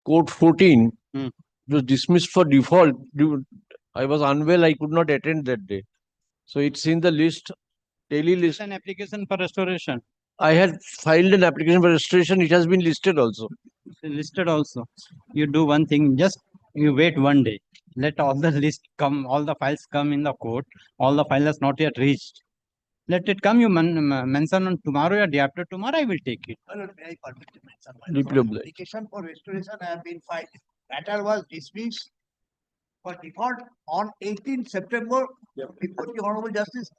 Code 14 Hmm. was dismissed for default. I was unwell. I could not attend that day. So it's in the list, daily list. An application for restoration. I had filed an application for restoration. It has been listed also. Listed also. You do one thing, just you wait one day. Let all the list come, all the files come in the court. All the files has not yet reached. Let it come. You mention on tomorrow or day after tomorrow. I will take it. Deeply obliged. Application for restoration have been filed. Matter was dismissed for default on 18 September before the Honorable Justice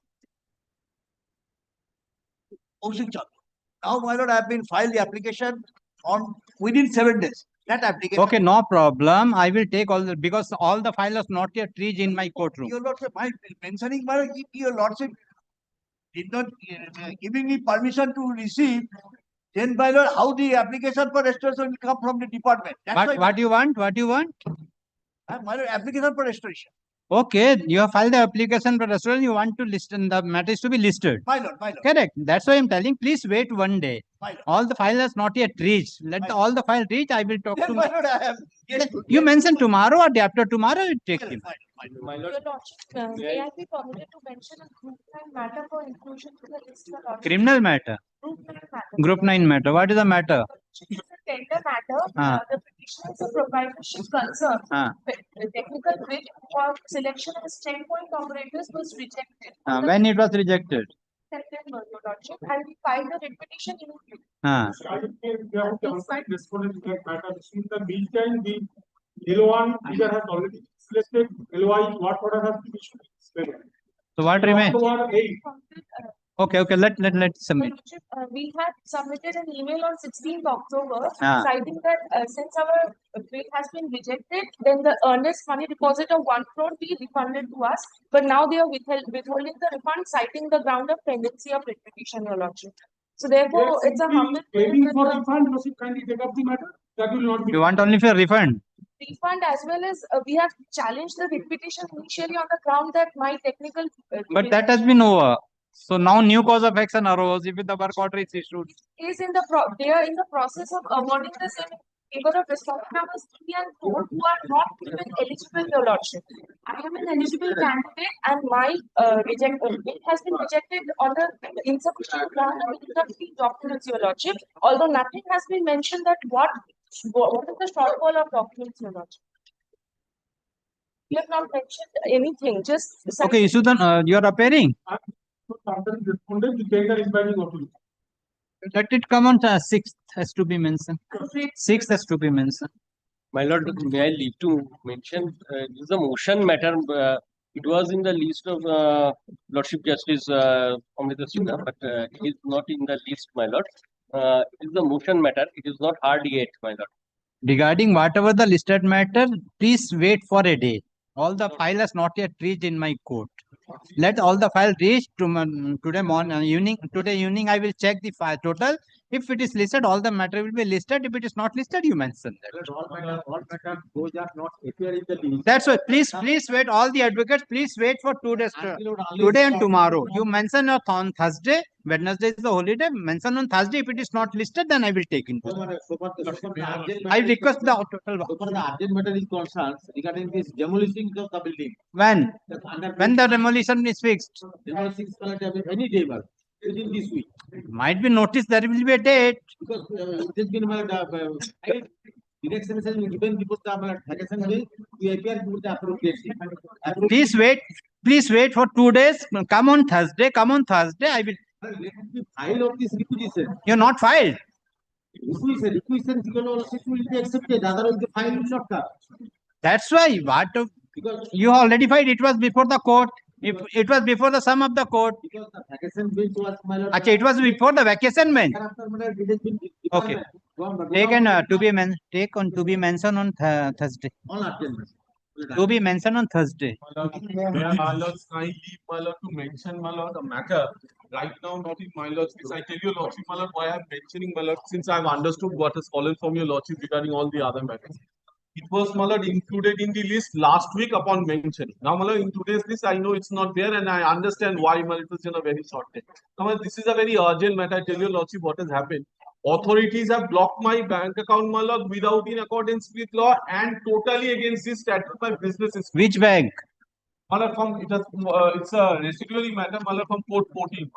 Kaushik Chandra. Now, my lord, I have been filed the application on within 7 days. That application. Okay, no problem. I will take all the, because all the files not yet reached in my courtroom. Your lordship, my mentioning, my lord, if your lordship did not giving me permission to receive, then my lord, how the application for restoration will come from the department? That's What you want? What you want? my lord, application for restoration. Okay, you have filed the application for restoration. You want to list, and the matter is to be listed. My lord, my lord. Correct. That's why I'm telling. Please wait one day. My lord. All the files has not yet reached. Let all the file reach. I will talk Then, to. my lord, I have. Yes, You mention tomorrow or day after tomorrow. You take him. Your lordship, may I be permitted to mention a group 9 matter for inclusion to the list, your lordship? Criminal matter. Group 9 matter. Group 9 matter. What is the matter? It's a tender matter. Ah. The petitioner is a proprietorship concern. Ah. The technical bid for selection of 10-point operators was rejected. When it was rejected. September, your lordship, and we filed the petition immediately. We have to contact respondent in that matter. In the meantime, the L1 either has already selected, LY, what order has been issued. So what remains? October 8. Okay, let submit. We had submitted an email on 16th October Ah. citing that since our bid has been rejected, then the earnest money deposit of 1 crore be refunded to us. But now they are withholding the refund, citing the ground of pendency of writ petition, your lordship. So therefore, it's a humble Waiting for refund, proceed, kindly take up the matter. That will not be. You want only for refund? refund, as well as we have challenged the writ petition initially on the ground that my technical. But that has been over. So now new cause of action arose if the work order is issued. Is in the they are in the process of awarding the same in favor of respondent numbers 3 and 4 who are not even eligible, your lordship. I am an eligible candidate and my it has been rejected on the insufficient ground of incomplete documents, your lordship. Although nothing has been mentioned that what is the shortfall of documents, your lordship. You have not mentioned anything, just Okay, Isudan, you are appearing. Respondent, the tender is binding authority. Let it come on 6th has to be mentioned. 6th has to be mentioned. My lord, may I leave to mention, this is a motion matter. It was in the list of Lordship Justice Amrita Sinha, but it is not in the list, my lord. It is a motion matter. It is not hard yet, my lord. Regarding whatever the listed matter, please wait for a day. All the file has not yet reached in my court. Let all the file reach today morning, evening. Today evening, I will check the file total. If it is listed, all the matter will be listed. If it is not listed, you mention that. All matter, those are not appear in the list. That's why. Please wait. All the advocates, please wait for 2 days. Today and tomorrow. You mention on Thursday. Wednesday is the holiday. Mention on Thursday. If it is not listed, then I will take it. I request the total. So far, the urgent matter is concerned regarding this demolishing of the building. When the demolition is fixed. Demolishing is collected any day, but within this week. Might be noticed there will be a date. Because it has been direction has been given before the vacation day to appear before the appropriate. Please wait for 2 days. Come on Thursday. I will. File of this requisition. You're not filed. Requisition will be accepted. Otherwise, the file will not come. That's why Because you already filed. It was before the court. If it was before the sum of the court. because the vacation bench was my lord. Achha, it was before the vacation bench. After matter, it has been Okay. Take on to be mentioned on Thursday. on urgent. To be mentioned on Thursday. My lords, I leave my lord to mention my lord the matter. Right now, not in my lord's case. I tell you, lordship, my lord, why I'm mentioning my lord, since I've understood what has fallen from your lordship regarding all the other matters. It was, my lord, included in the list last week upon mentioning. Now, my lord, in today's list, I know it's not there, and I understand why, my lord, it was in a very short time. Now, my lord, this is a very urgent matter. I tell you, lordship, what has happened. authorities have blocked my bank account, my lord, without in accordance with law and totally against this statute. My business is. Which bank? My lord, it's a residuary matter, my lord, from court 14.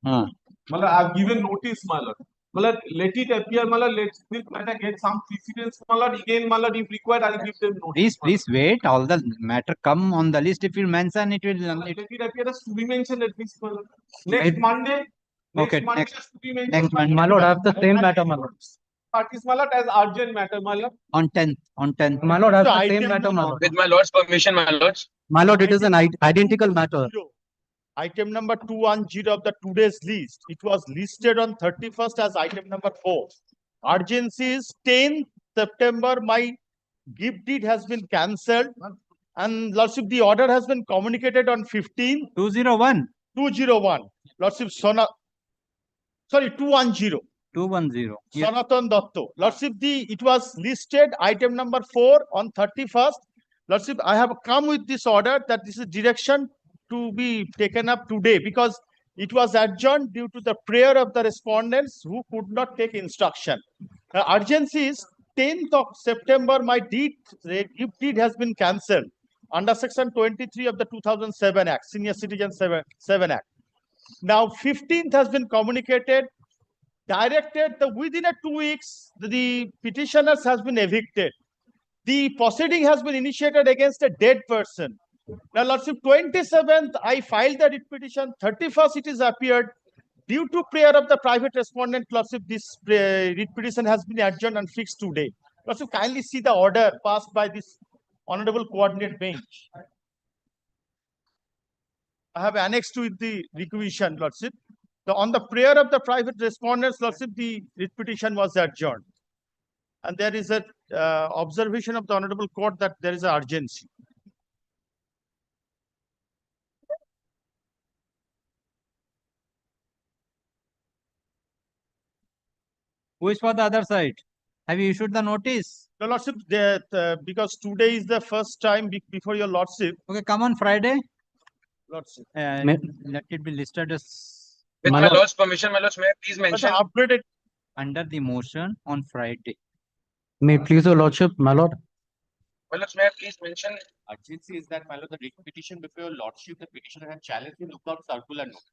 Huh. My lord, I've given notice, my lord. My lord, let it appear, my lord, let this matter get some precedence, my lord. Again, my lord, if required, I'll give them notice. Please wait. All the matter come on the list. If you mention it will. Let it appear as to be mentioned at least, my lord. Next Monday. Okay, Monday next- has to be mentioned. next Monday. My lord, I have the same matter, my lord. Parties, my lord, as urgent matter, my lord. On 10th. My lord, I have the same item matter, my lord. With my lord's permission, my lords. My lord, it is an identical matter. Item number 210 of the today's list. It was listed on 31st as item number 4. Urgency is 10th September. My gift deed has been cancelled. And Lordship, the order has been communicated on 15th 201. 201. Lordship, 210. 210. Yes. Sanatan Datto. Lordship, it was listed item number 4 on 31st. Lordship, I have come with this order that this is direction to be taken up today because it was adjourned due to the prayer of the respondents who could not take instruction. Urgency is 10th of September, my gift deed has been cancelled under section 23 of the 2007 Act, Senior Citizen 7 Act. Now, 15th has been communicated, directed that within 2 weeks, the petitioners has been evicted. The proceeding has been initiated against a dead person. Now, Lordship, 27th, I filed the writ petition. 31st, it is appeared. Due to prayer of the private respondent, Lordship, this writ petition has been adjourned and fixed today. Lordship, kindly see the order passed by this honorable coordinate bench. I have annexed to it the requisition, Lordship. On the prayer of the private respondents, Lordship, the writ petition was adjourned. And there is a observation of the honorable court that there is an urgency. Who is for the other side? Have you issued the notice? The Lordship, because today is the first time before your Lordship. Okay, come on Friday. Lordship. Let it be listed as With my lord's permission, my lords, may I please But mention? upgraded. under the motion on Friday. May it please your lordship, my lord. My lords, may I please mention? Urgency is that, my lord, the writ petition before your lordship, the petitioner had challenged the lookout circular note.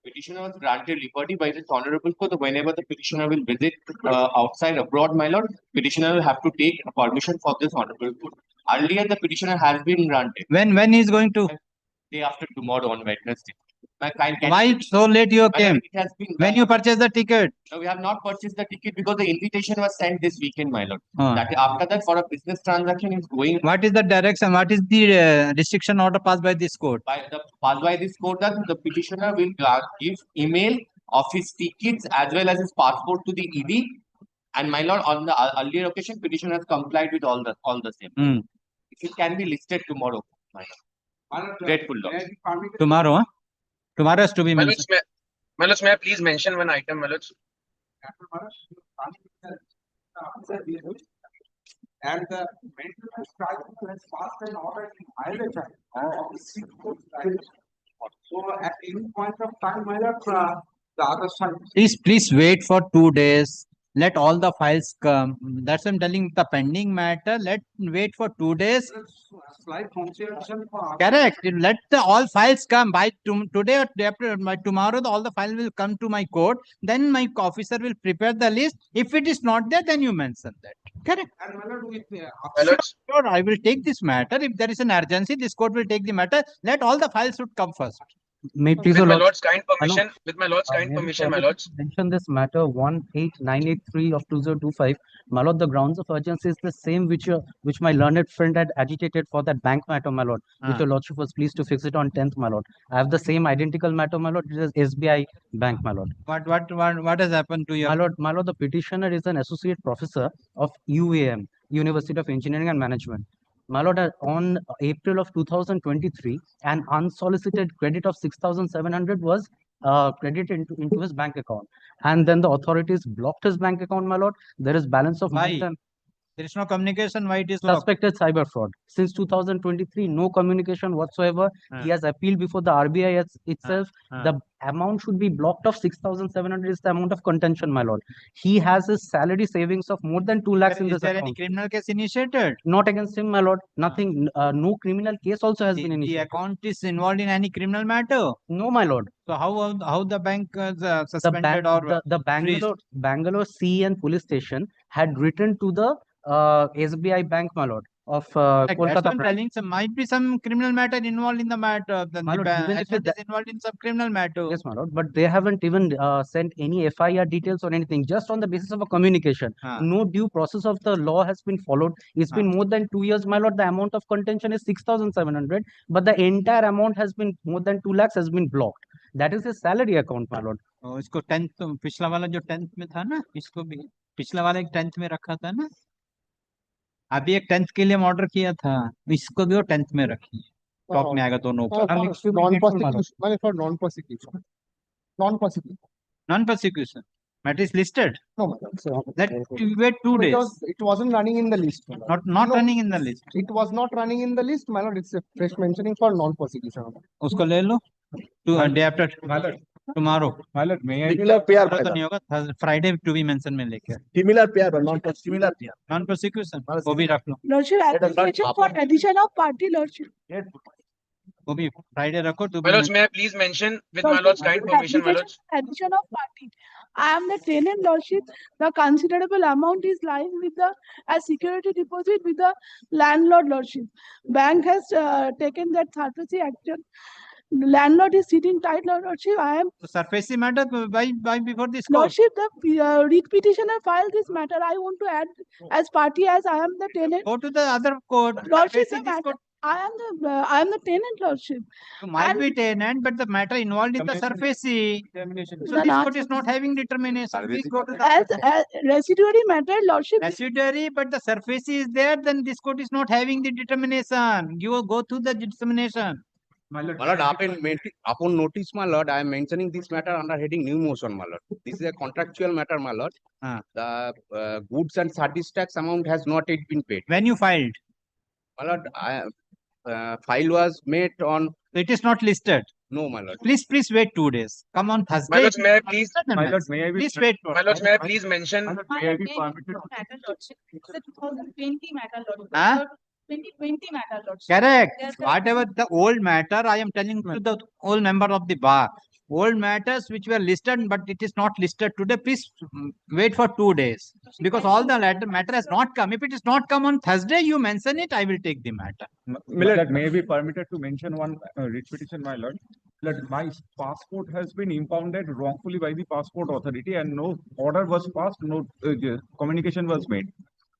Petitioner was granted liberty by this honorable court that whenever the petitioner will visit outside abroad, my lord, petitioner will have to take permission for this honorable court. Earlier, the petitioner has been granted. When he is going to? Day after tomorrow on Wednesday. My kind Why so late you came? It has been When you purchased the ticket? No, we have not purchased the ticket because the invitation was sent this weekend, my lord. Huh. That after that, for a business transaction is going What is the direction? What is the restriction order passed by this court? passed by this court that the petitioner will give email of his tickets as well as his passport to the ED. And my lord, on the earlier occasion, petitioner has complied with all the same. It can be listed tomorrow, my lord. Grateful, lord. Tomorrow, huh? Tomorrow has to be My mentioned. lords, my lords, may I please mention one item, my lords? And the maintenance tribunal has passed an order in violation of the 6th court tribunal. So at any point of time, my lord, the other side. Please wait for 2 days. Let all the files come. That's what I'm telling the pending matter. Let wait for 2 days. Slight consideration for. Correct. Let all files come by today or day after, by tomorrow. All the file will come to my court. Then my officer will prepare the list. If it is not there, then you mention that. Correct. And my lord, with My lords, Sure, I will take this matter. If there is an urgency, this court will take the matter. Let all the files should come first. May it please with your my lordship. lord's kind permission, with my lord's kind May I permission, my further lords. mention this matter 18983 of 2025. My lord, the grounds of urgency is the same which my learned friend had agitated for that bank matter, my lord, which your lordship was pleased to fix it on 10th, my lord. I have the same identical matter, my lord. It is SBI Bank, my lord. What has happened to you? My lord, the petitioner is an associate professor of UAM, University of Engineering and Management. My lord, on April of 2023, an unsolicited credit of 6,700 was credited into his bank account. And then the authorities blocked his bank account, my lord. There is balance of more Why? than There is no communication, why it is locked? Suspected cyber fraud. Since 2023, no communication whatsoever. He has appealed before the RBI itself. The amount should be blocked off 6,700 is the amount of contention, my lord. He has his salary savings of more than 2 lakhs in Is this there any account. criminal case initiated? Not against him, my lord. Nothing. No criminal case also has been The initiated. account is involved in any criminal matter? No, my lord. So how the bank The suspended or Bangalore CE and police station had written to the SBI Bank, my lord, of like that's what Kolkata I'm branch. telling, so might be some criminal matter involved in the matter. The My lord, even if account it- is involved in some criminal matter. Yes, my lord, but they haven't even sent any FIR details or anything, just on the basis of a communication. No due process of the law has been followed. It's been more than 2 years, my lord. The amount of contention is 6,700, but the entire amount has been more than 2 lakhs has been blocked. That is his salary account, my lord. इसको 10th पिछला वाला जो 10th में था ना, इसको भी पिछला वाला एक 10th में रखा था ना, अभी एक 10th के लिए हम ऑर्डर किया था, इसको भी वो 10th में रखी, टॉप में आएगा दोनों ऊपर। Non-prosecution. Non-prosecution. Non-prosecution matter is listed. No, madam. So, Let you wait 2 days. because it wasn't running in the list. my lord. Not No. running in the list. It was not running in the list, my lord. It's a fresh mentioning for non-prosecution. उसको ले लो. Day after tomorrow. Similar pair, तो नहीं होगा. Friday to be mentioned में लेके. Similar pair, but non-similar pair. Non-prosecution वो भी रख लो. Lordship, application for addition of party, Lordship. वो भी Friday रखो to My be lords, may I please mention with my lord's kind permission, my lords? Addition of party. I am the tenant, Lordship. The considerable amount is lying with the as security deposit with the landlord, Lordship. Bank has taken that third-party action. Landlord is sitting tight, Lordship. I am surface matter by before this court. Lordship. The writ petitioner filed this matter. I want to add as party as I am the tenant. Go to the other court. Lordship, Surface the this matter, court. I am the tenant, Lordship. You might And- be tenant, but the matter involved in the surface. So The this court is not having determination. Please go to the As residuary matter, Lordship. residuary, but the surface is there, then this court is not having the determination. You go through the determination. My lord, upon notice, my lord, I am mentioning this matter under heading new motion, my lord. This is a contractual matter, my lord. The goods and service tax amount has not yet been paid. When you filed, My lord, file was made on, it is not listed. no, my lord. Please wait 2 days. Come on Thursday. My lords, may I please, Please wait. my lords, may I please mention? Matter, Lordship. It's a 2020 matter, Lordship. Huh? 2020 matter, Lordship. Correct. Yes, sir. Whatever the old matter, I am telling to the old member of the bar. Old matters which were listed, but it is not listed today. Please wait for 2 days because all the matter has not come. If it is not come on Thursday, you mention it. I will take the matter. Milord, may I be permitted to mention one writ petition, my lord? That my passport has been impounded wrongfully by the passport authority and no order was passed, no communication was made.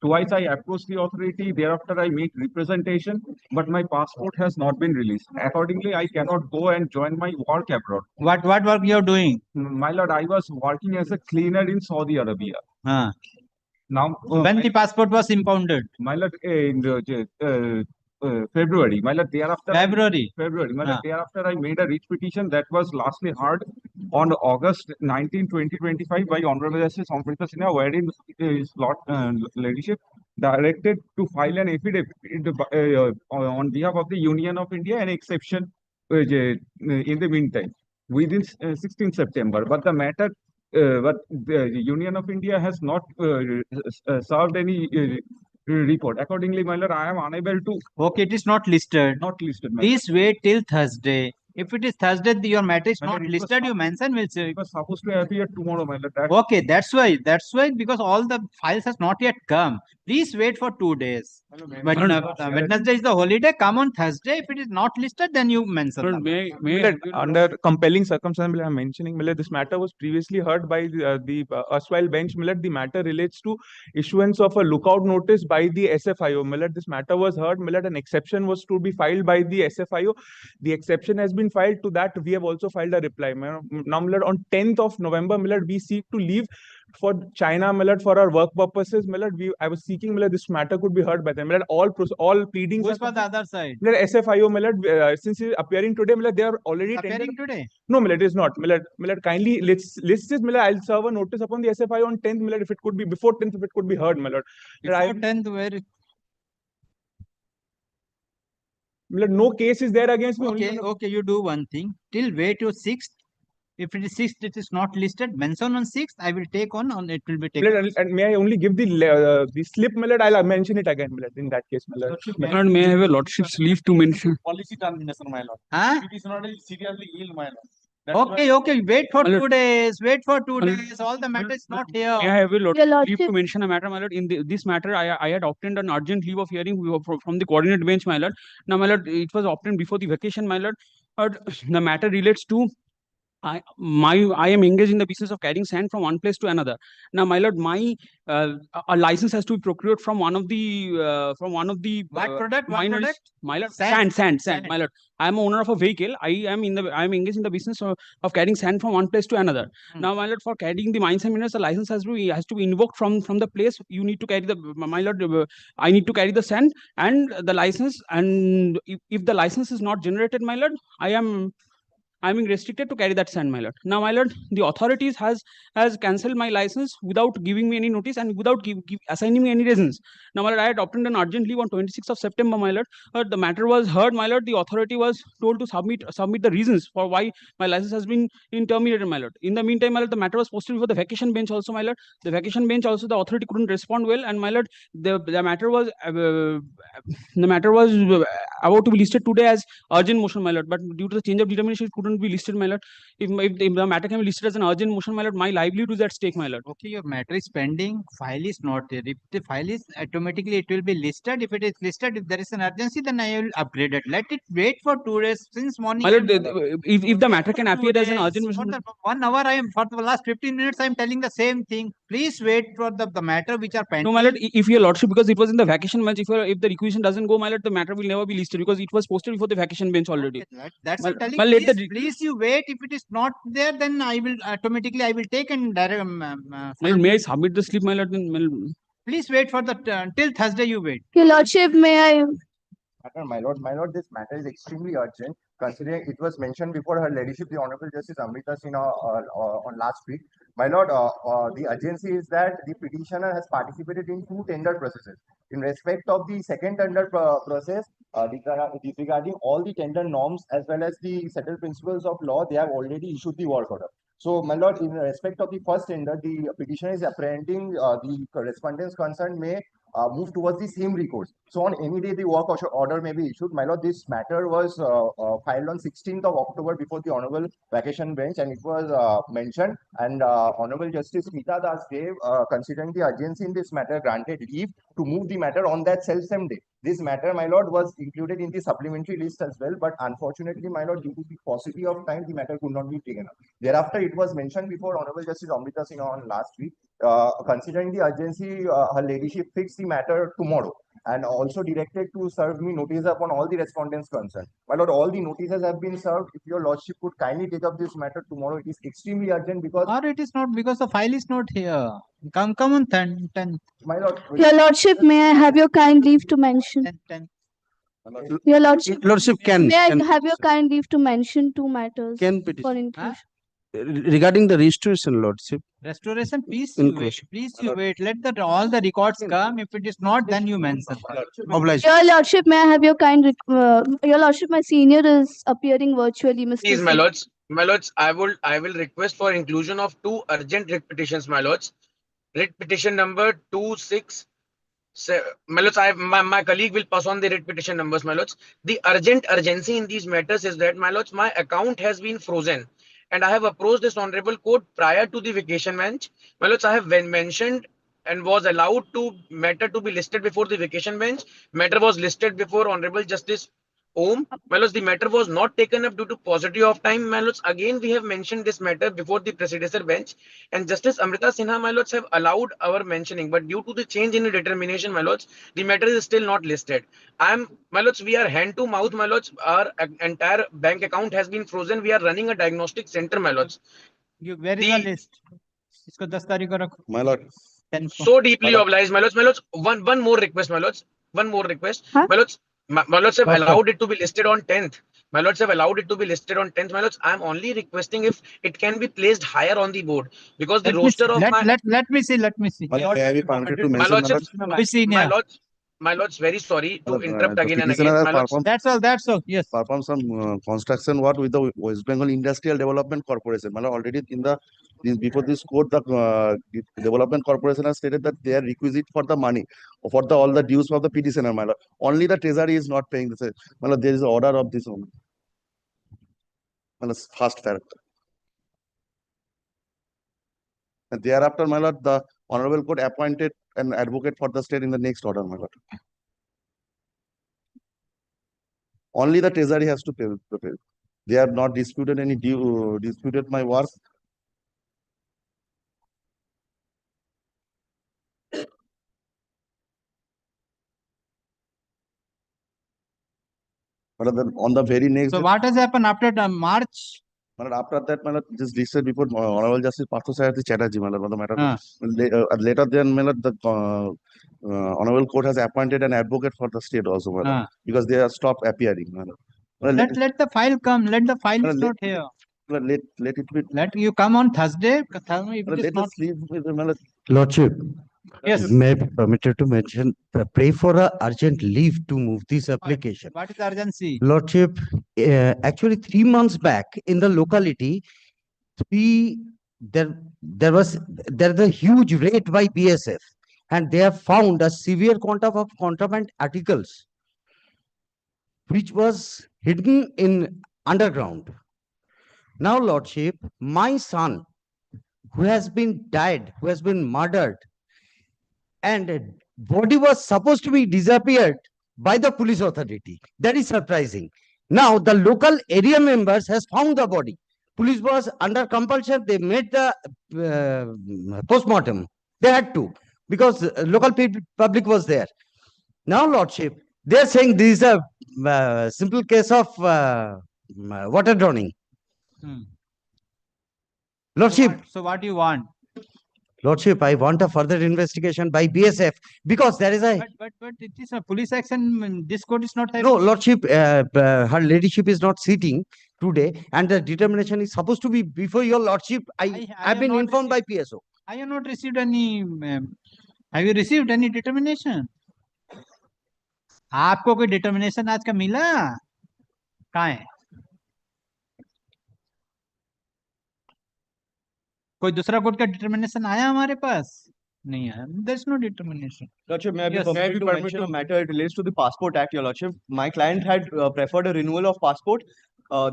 Twice I approached the authority, thereafter I made representation, but my passport has not been released. Accordingly, I cannot go and join my work abroad. What work you are doing? My lord, I was working as a cleaner in Saudi Arabia. Now, When the passport was impounded? my lord, in February, my lord, thereafter. February. My lord, thereafter I made a writ petition that was lastly heard on August 19, 2025 by Honorable Justice Amrita Sinha, wherein his ladyship directed to file an affidavit on behalf of the Union of India, an exception in the meantime, within 16 September. But the matter, but the Union of India has not served any report. Accordingly, my lord, I am unable to. Okay, it is not listed. Not listed. Please wait till Thursday. If it is Thursday, your matter is My not lord, it was listed, you mention, we'll say. It was supposed to appear tomorrow, my lord. Okay, that's why, because all the files has not yet come. Please wait for 2 days. But Wednesday is the holiday, come on Thursday. If it is not listed, then you mention. Under compelling circumstances, I am mentioning, this matter was previously heard by the erstwhile bench. The matter relates to issuance of a lookout notice by the SFIO. This matter was heard. An exception was to be filed by the SFIO. The exception has been filed. To that, we have also filed a reply. Now, on 10th of November, we seek to leave for China, my lord, for our work purposes, my lord, I was seeking, my lord, this matter could be heard by them. My lord, all pleadings Who's are for the other side? my lord, SFIO, my lord, since he is appearing today, my lord, they are already tendered. Appearing today? No, my lord, it is not. My lord, kindly let's this, my lord. I'll serve a notice upon the SFIO on 10th, my lord, if it could be before 10th, if it could be heard, my lord. Before 10th, where? My lord, no case is there against me. Okay, okay, you do one thing. Till wait to 6th. If it is 6th, it is not listed. Mention on 6th, I will take on it will be taken. My lord, and may I only give the slip, my lord? I'll mention it again, my lord, in that case, my lord. My lord, may I have a lordship's leave to mention? Policy termination, my lord. Huh? It is not a seriously ill, my lord. That's Okay, okay, wait for My lord. 2 days. Wait for 2 My lord. days. All the matter is not here. May I have a Your leave to lordship, mention a matter, my lord? In this matter, I had obtained an urgent leave of hearing from the coordinate bench, my lord. Now, my lord, it was obtained before the vacation, my lord. The matter relates to I am engaged in the business of carrying sand from one place to another. Now, my lord, a license has to be procured from one of the What product? What miners. product? My lord, Sand. sand. Sand. My lord, I am owner of a vehicle. I am engaged in the business of carrying sand from one place to another. Now, my lord, for carrying the mines and minerals, the license has to be invoked from the place. You need to carry my lord. I need to carry the sand and the license. And if the license is not generated, my lord, I'm being restricted to carry that sand, my lord. Now, my lord, the authorities has cancelled my license without giving me any notice and without assigning me any reasons. Now, my lord, I had obtained an urgent leave on 26th of September, my lord. The matter was heard, my lord. The authority was told to submit the reasons for why my license has been terminated, my lord. In the meantime, my lord, the matter was posted before the vacation bench also, my lord. The vacation bench also, the authority couldn't respond well, and my lord, the matter was about to be listed today as urgent motion, my lord. But due to the change of determination, it couldn't be listed, my lord. If the matter can be listed as an urgent motion, my lord, my livelihood is at stake, my lord. Okay, your matter is pending. File is not there. If the file is automatically, it will be listed. If it is listed, if there is an urgency, then I will upgrade it. Let it wait for 2 days since morning. My lord, if the matter can appear as an urgent For motion, the 1 hour, I am for the last 15 minutes. I am telling the same thing. Please wait for the matter which are pending. no, my lord, if your lordship, because it was in the vacation bench, if the requisition doesn't go, my lord, the matter will never be listed because it was posted before the vacation bench already. Okay, that's My- I'm telling. my lord, Please, you wait. If it is not there, then I will automatically I will take and direct. my lord, may I submit the slip, my lord? Please wait for the till Thursday. You wait. your lordship, may I? My lord, this matter is extremely urgent, considering it was mentioned before Her Ladyship, the Honorable Justice Amrita Sinha, on last week. My lord, the urgency is that the petitioner has participated in 2 tender processes. In respect of the second tender process, regarding all the tender norms as well as the settled principles of law, they have already issued the work order. So, my lord, in respect of the first tender, the petitioner is apprehending the respondents concerned may move towards the same recourse. So on any day the work order may be issued. My lord, this matter was filed on 16th of October before the Honorable Vacation Bench, and it was mentioned, and Honorable Justice Smita Das Dev, considering the urgency in this matter, granted leave to move the matter on that self-same day. This matter, my lord, was included in the supplementary list as well, but unfortunately, my lord, due to the paucity of time, the matter could not be taken up. Thereafter, it was mentioned before Honorable Justice Amrita Sinha on last week. Considering the urgency, Her Ladyship fixed the matter tomorrow and also directed to serve me notice upon all the respondents concerned. My lord, all the notices have been served. If your lordship could kindly take up this matter tomorrow, it is extremely urgent because. Or it is not because the file is not here. Come on, 10. My lord. Your lordship, may I have your kind leave to mention? 10. Your lordship, can may I have your kind leave to mention 2 matters can for petition inclusion? regarding the restoration, lordship. Restoration, please you wait. Please you wait. Let all the records come. If it is not, then you mention. Obliged. Your lordship, may I have your kind? Your lordship, my senior is appearing virtually, Mr. Please, my Singh. lords. My lords, I will request for inclusion of 2 urgent writ petitions, my lords. Writ petition number 26. My lords, my colleague will pass on the writ petition numbers, my lords. The urgency in these matters is that, my lords, my account has been frozen, and I have approached this honorable court prior to the vacation bench. My lords, I have mentioned and was allowed to matter to be listed before the vacation bench. Matter was listed before Honorable Justice Om. My lords, the matter was not taken up due to paucity of time. My lords, again we have mentioned this matter before the predecessor bench, and Justice Amrita Sinha, my lords, have allowed our mentioning, but due to the change in the determination, my lords, the matter is still not listed. My lords, we are hand to mouth, my lords. Our entire bank account has been frozen. We are running a diagnostic center, my lords. Where is the list? इसको 10 तारीख को रखो। My lord. 10 को। So deeply obliged, my lords, one more request, my lords, one more request. Huh? My lords have Perfect. allowed it to be listed on 10th. My lords have allowed it to be listed on 10th. My lords, I am only requesting if it can be placed higher on the board, because the Let me roster see. of my Let me see. Let me see. My lord, may I be permitted to my mention, my lordships, lord? Which senior? my lords, very sorry to interrupt The again and petitioner again, has my lords. performed That's all. That's all. Yes. perform some construction work with the West Bengal Industrial Development Corporation. Well, already in the before this court, the Development Corporation has stated that they are requisite for the money for the all the dues of the petitioner. My lord. Only the treasury is not paying this. My lord, there is an order of this only. My lord, first character. And thereafter, my lord, the honorable court appointed an advocate for the state in the next order, my lord. Only the treasury has to pay. They have not disputed any disputed my work. But on the very next So day, what has happened after the March? but after that, my lord, just listed before Honorable Justice Parthasarathy Chatterjee, my lord, on the matter. Later then, my lord, the Honorable Court has appointed an advocate for the state also, my lord, because they have stopped appearing, my lord. Let the file come. Let the file is not here. Let it be. Let you come on Thursday. Tell me if it is Let not. us leave with my lord. Lordship, Yes. may I be permitted to mention, pray for a urgent leave to move this application. What is the urgency? Lordship, actually 3 months back in the locality, there's a huge raid by BSF, and they have found a severe quantum of contraband articles which was hidden in underground. Now, Lordship, my son, who has been died, who has been murdered, and body was supposed to be disappeared by the police authority. That is surprising. Now, the local area members has found the body. Police was under compulsion. They made the postmortem. They had to, because local public was there. Now, Lordship, they are saying this is a simple case of water drowning. Lordship. So what do you want? Lordship, I want a further investigation by BSF, because there is a. But it is a police action. This court is not. No, Lordship, her ladyship is not sitting today, and the determination is supposed to be before your Lordship. I have been informed by PSO. I have not received any. Have you received any determination? आपको कोई determination आज का मिला? कहाँ है? कोई दूसरा court का determination आया हमारे पास? नहीं आया. There is no determination. Lordship, may I be Yes. permitted to mention a matter? It relates to the passport act, your Lordship. My client had preferred a renewal of passport.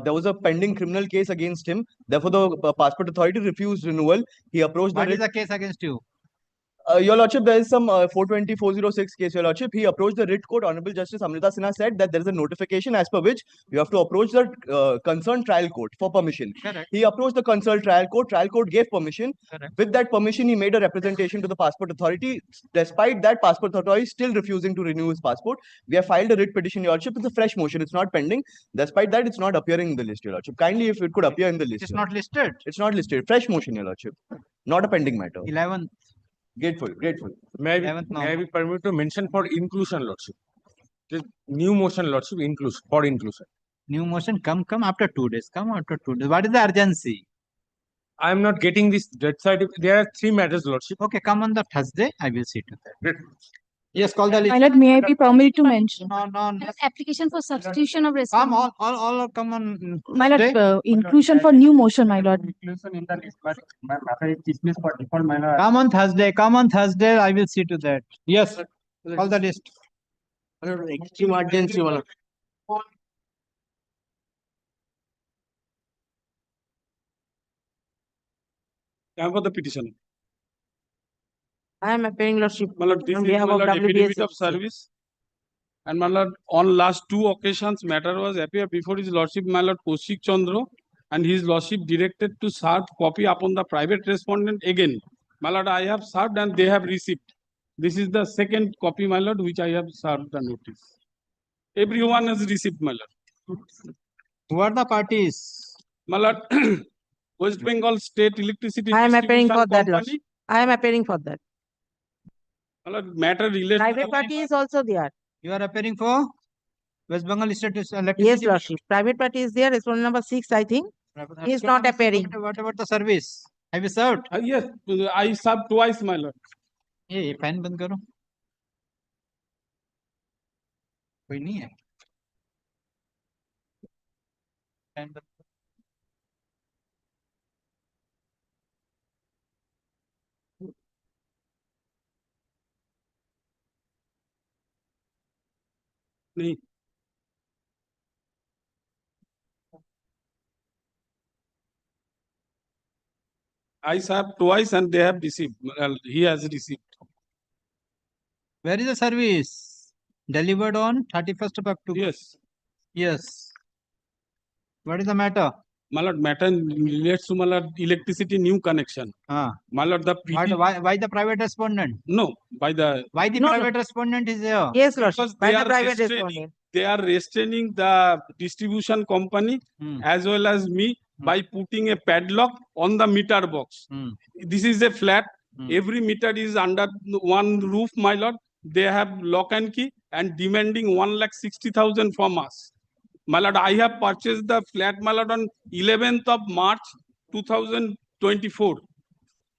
There was a pending criminal case against him. Therefore, the passport authority refused renewal. He approached What the is the case against you? Your Lordship, there is some 420-406 case, Your Lordship. He approached the writ court. Honorable Justice Amrita Sinha said that there is a notification as per which you have to approach the concerned trial court for permission. Correct. He approached the concerned trial court. Trial court gave permission. Correct. With that permission, he made a representation to the passport authority. Despite that, passport authority is still refusing to renew his passport. We have filed a writ petition, Your Lordship. It's a fresh motion. It's not pending. Despite that, it's not appearing in the list, Your Lordship. Kindly, if it could appear in the list. It's not listed. It's not listed. Fresh motion, Your Lordship. Not a pending matter. 11th. Grateful, grateful. May I be permitted to mention for inclusion, Lordship? This new motion, Lordship, inclusion, for inclusion. New motion, come after 2 days. Come after 2 days. What is the urgency? I am not getting this dead side. There are 3 matters, Lordship. Okay, come on the Thursday. I will see to that. Yes, call the list. My lord, may I be permitted to mention? No. Application for substitution of Come respondent. all come on. My lord, inclusion for new motion, my lord. Inclusion in the list, but my matter is dismissed for default, my lord. Come on Thursday. I will see to that. Yes, call the list. Extreme urgency, my lord. Time for the petition. I am appearing, Lordship. My lord, this on is behalf my of lord, affidavit WBS. of service. And my lord, on last 2 occasions, matter was appeared before his lordship, my lord, Kaushik Chandra, and his lordship directed to serve copy upon the private respondent again. My lord, I have served and they have received. This is the second copy, my lord, which I have served the notice. Everyone has received, my lord. Who are the parties? My lord, West Bengal State Electricity I am appearing for Distribution that, Company. Lordship. I am appearing for that. My lord, matter relates to Private the party is also there. You are appearing for West Bengal State Electricity? Yes, Lordship. Private party is there. Respondent number 6, I think. He is not appearing. What about the service? Have you served? Yes, I served twice, my lord. ये fan बंद करो कोई नहीं है fan बंद नहीं I served twice and they have received. He has received. Where is the service? Delivered on 31st of October. Yes. Yes. What is the matter? My lord, matter relates to my lord electricity new connection. My lord, the PT... Why the private respondent? No, by the... Why the private respondent is there? Yes, Lordship. Because By they the are private restraining, respondent. they are restraining the distribution company as well as me by putting a padlock on the meter box. This is a flat. Every meter is under one roof, my lord. They have lock and key and demanding 1,60,000 from us. My lord, I have purchased the flat, my lord, on 11th of March 2024.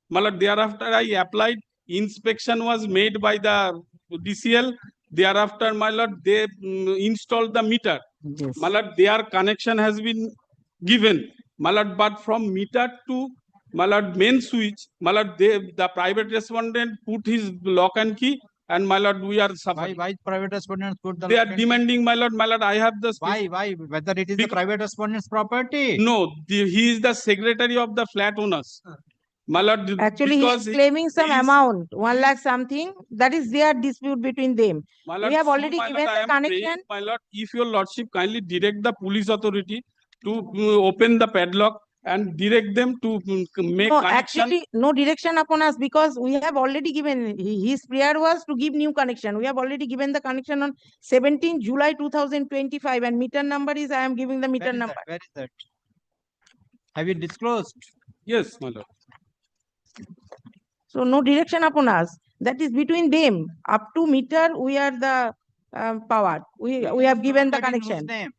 My lord, thereafter I applied. Inspection was made by the DCL. Thereafter, my lord, they installed the meter. Yes. My lord, their connection has been given. My lord, but from meter to my lord main switch, my lord, the private respondent put his lock and key, and my lord, we are suffering. Why private respondents put the They lock are and key? demanding, my lord, I have the... Why? Whether it is the private respondent's property? No, he is the secretary of the flat owners. My lord, Actually, he is claiming some amount, 1 lakh something. That is their dispute between them. My lord, We have so, already my given lord, I the am connection. praying, my lord, if your lordship kindly direct the police authority to open the padlock and direct them to make No, connection. actually, no direction upon us because we have already given. His prayer was to give new connection. We have already given the connection on 17 July 2025, and meter number is I am giving the meter number. Where is that? Have you disclosed? Yes, my lord. So no direction upon us. That is between them. Up to meter, we are the power. We have given the connection. Name?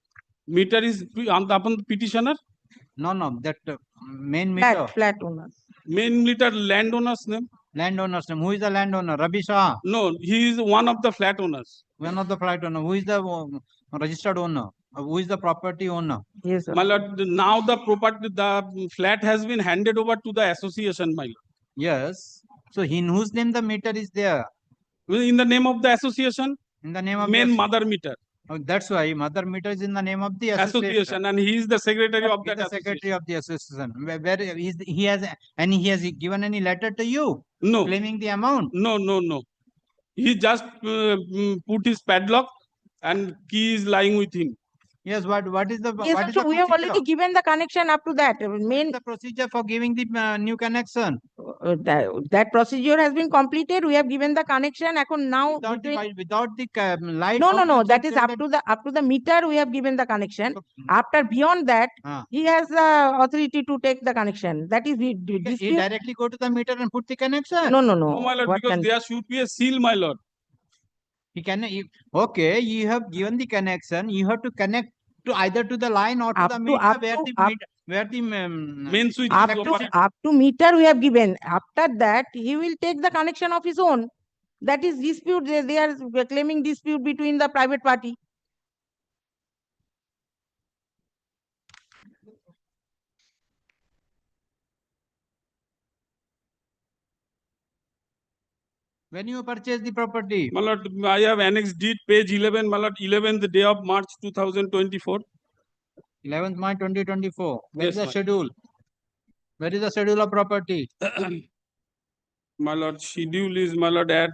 Meter is upon the petitioner. No, that main meter. Flat owners. Main meter landowner's name. Landowner's name. Who is the landowner? Rabi Shah. No, he is one of the flat owners. One of the flat owner. Who is the registered owner? Who is the property owner? Yes, sir. My lord, now the property, the flat has been handed over to the association, my lord. Yes. So in whose name the meter is there? In the name of the association. In the name of main mother meter. Oh, that's why mother meter is in the name of the association. And he is the secretary of that association. Secretary of the association. Where he has given any letter to you? No. Claiming the amount? No. He just put his padlock and key is lying with him. Yes, what is the Yes, what is so the we have procedure? already given the connection up to that. Main the procedure for giving the new connection. That procedure has been completed. We have given the connection. Now Without the light. No. That is up to the meter. We have given the connection. After beyond that, he has the authority to take the connection. That is He directly go to the meter and put the connection. No. No, my lord, because there should be a seal, my lord. He can. Okay, you have given the connection. You have to connect to either to the line or to the meter where the main switch up to meter we have given. After that, he will take the connection of his own. That is dispute. They are claiming dispute between the private party. When you purchase the property? My lord, I have annexed deed, page 11, my lord, 11th day of March 2024. 11th March 2024. Where Yes, is the schedule? Where is the schedule of property? My lord, schedule is, my lord, at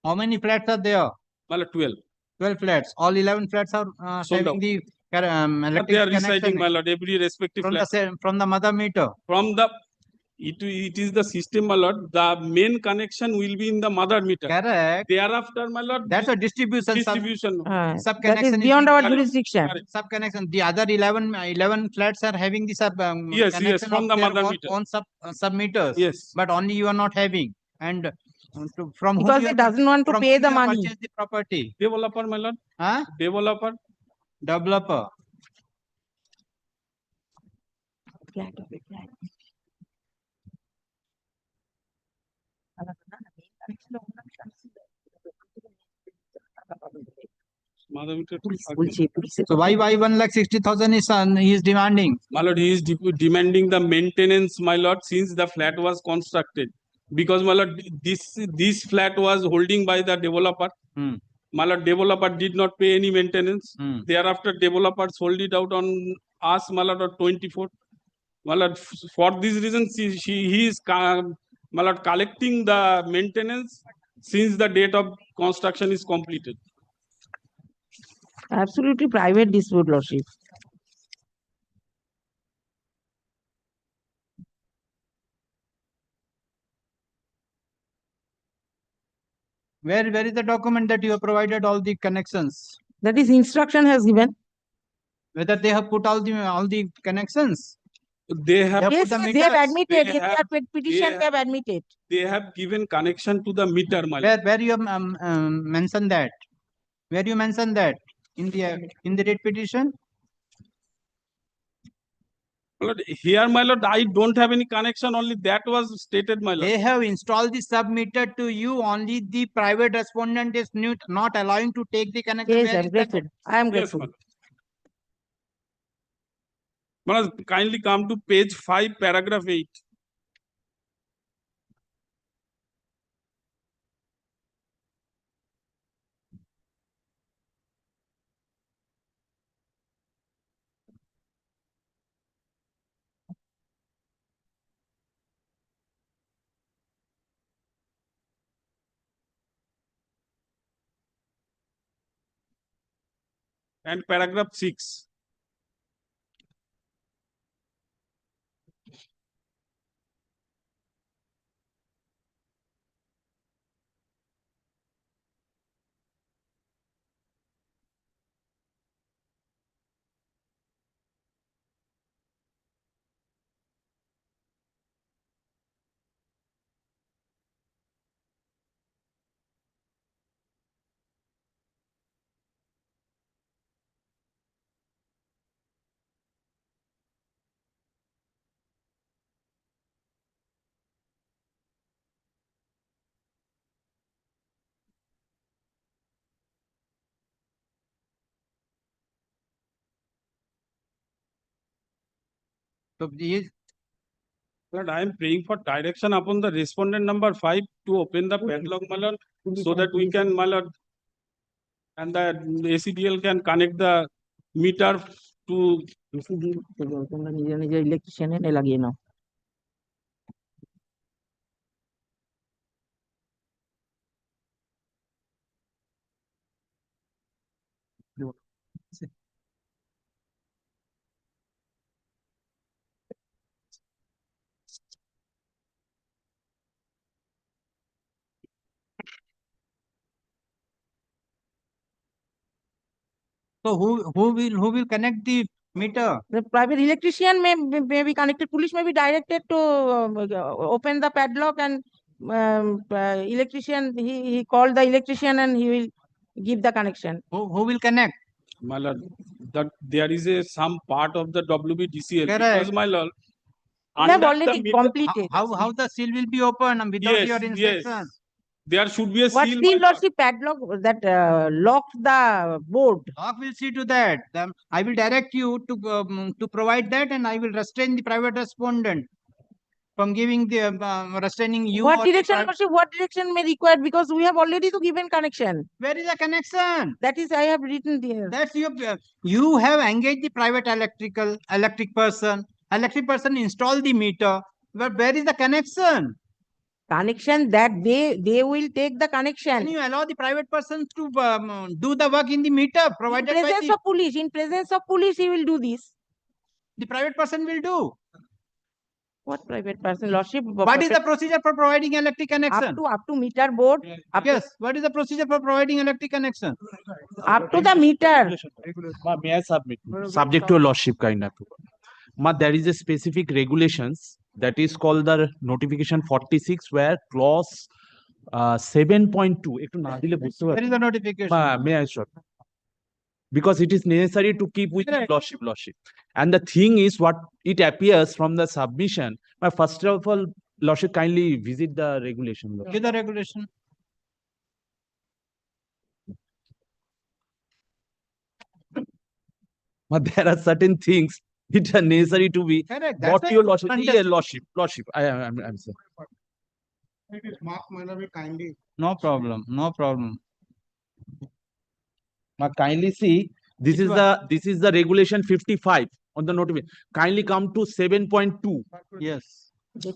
how many flats are there? my lord, 12. 12 flats. All 11 flats are having the electric they are connection reciting, my lord, every respective from flat. from the mother meter. From the It is the system, my lord. The main connection will be in the mother meter. Correct. Thereafter, my lord. That's a distribution. Distribution. Sub that is connection beyond our correct, jurisdiction. Sub connection. The other 11 flats are having the sub Yes, connection from of the their mother own, meter. own sub meters. Yes. But only you are not having. And from whom Because you it have doesn't want to from pay whom the you have money. purchased the property? Developer, my lord. Huh? Developer. Developer. Mother meter. So why 1,60,000 he is demanding? My lord, he is demanding the maintenance, my lord, since the flat was constructed. Because, my lord, this flat was holding by the developer. My lord, developer did not pay any maintenance. Thereafter, developer sold it out on us, my lord, on 24. My lord, for this reason, he is, my lord, collecting the maintenance since the date of construction is completed. Absolutely private dispute, lordship. Where is the document that you have provided all the connections? That is instruction has given. Whether they have put all the connections? They have Yes, put the yes, they have meters. admitted. They In have- their petition, they have admitted. They have given connection to the meter, my lord. Where you have mentioned that? Where you mentioned that in the writ petition? My lord, here, my lord, I don't have any connection. Only that was stated, my lord. They have installed the sub meter to you. Only the private respondent is not allowing to take the connection. Yes, Where I'm is that? grateful. I am Yes, grateful. my lord. My lord, kindly come to page 5, paragraph 8. And paragraph 6. So Lord, I am praying for direction upon the respondent number 5 to open the padlock, my lord, so that we can, my lord, and the ACDL can connect the meter to. Electrician এনে লাগিয়ে নাও। So who will connect the meter? The private electrician may be connected. Police may be directed to open the padlock, and electrician he called the electrician and he will give the connection. Who will connect? My lord, that there is some part of the WBDCL Correct. because, my lord, We have under already the meter, completed. How the seal will be open without your instruction? yes, there should be a What seal. seal my lord. lordship padlock that locks the board? Doc will see to that. I will direct you to provide that, and I will restrain the private respondent from giving the restraining you. What or the direction, pri- lordship? What direction may require? Because we have already given connection. Where is the connection? That is, I have written there. That's you have engaged the private electric person. Electric person install the meter. But where is the connection? Connection that they will take the connection. Can you allow the private person to do the work in the meter In provided by presence the, of police, in presence of police, he will do this. the private person will do? What private person, lordship? What is the procedure for providing electric connection? Up to meter board. Yes, what is the procedure for providing electric connection? Up to the meter. May I submit? Subject to a lordship kind of. There is a specific regulations that is called the notification 46 where clause 7.2. Where is the notification? May I stop? Because it is necessary to keep with lordship. And the thing is what it appears from the submission. First of all, lordship kindly visit the regulation. Give the regulation. There are certain things which are necessary to be brought to your lordship. Yeah, lordship. I'm sorry. It is marked, my lord, kindly. No problem. Now kindly see, this is the regulation 55 on the notification. Kindly come to 7.2. Yes. The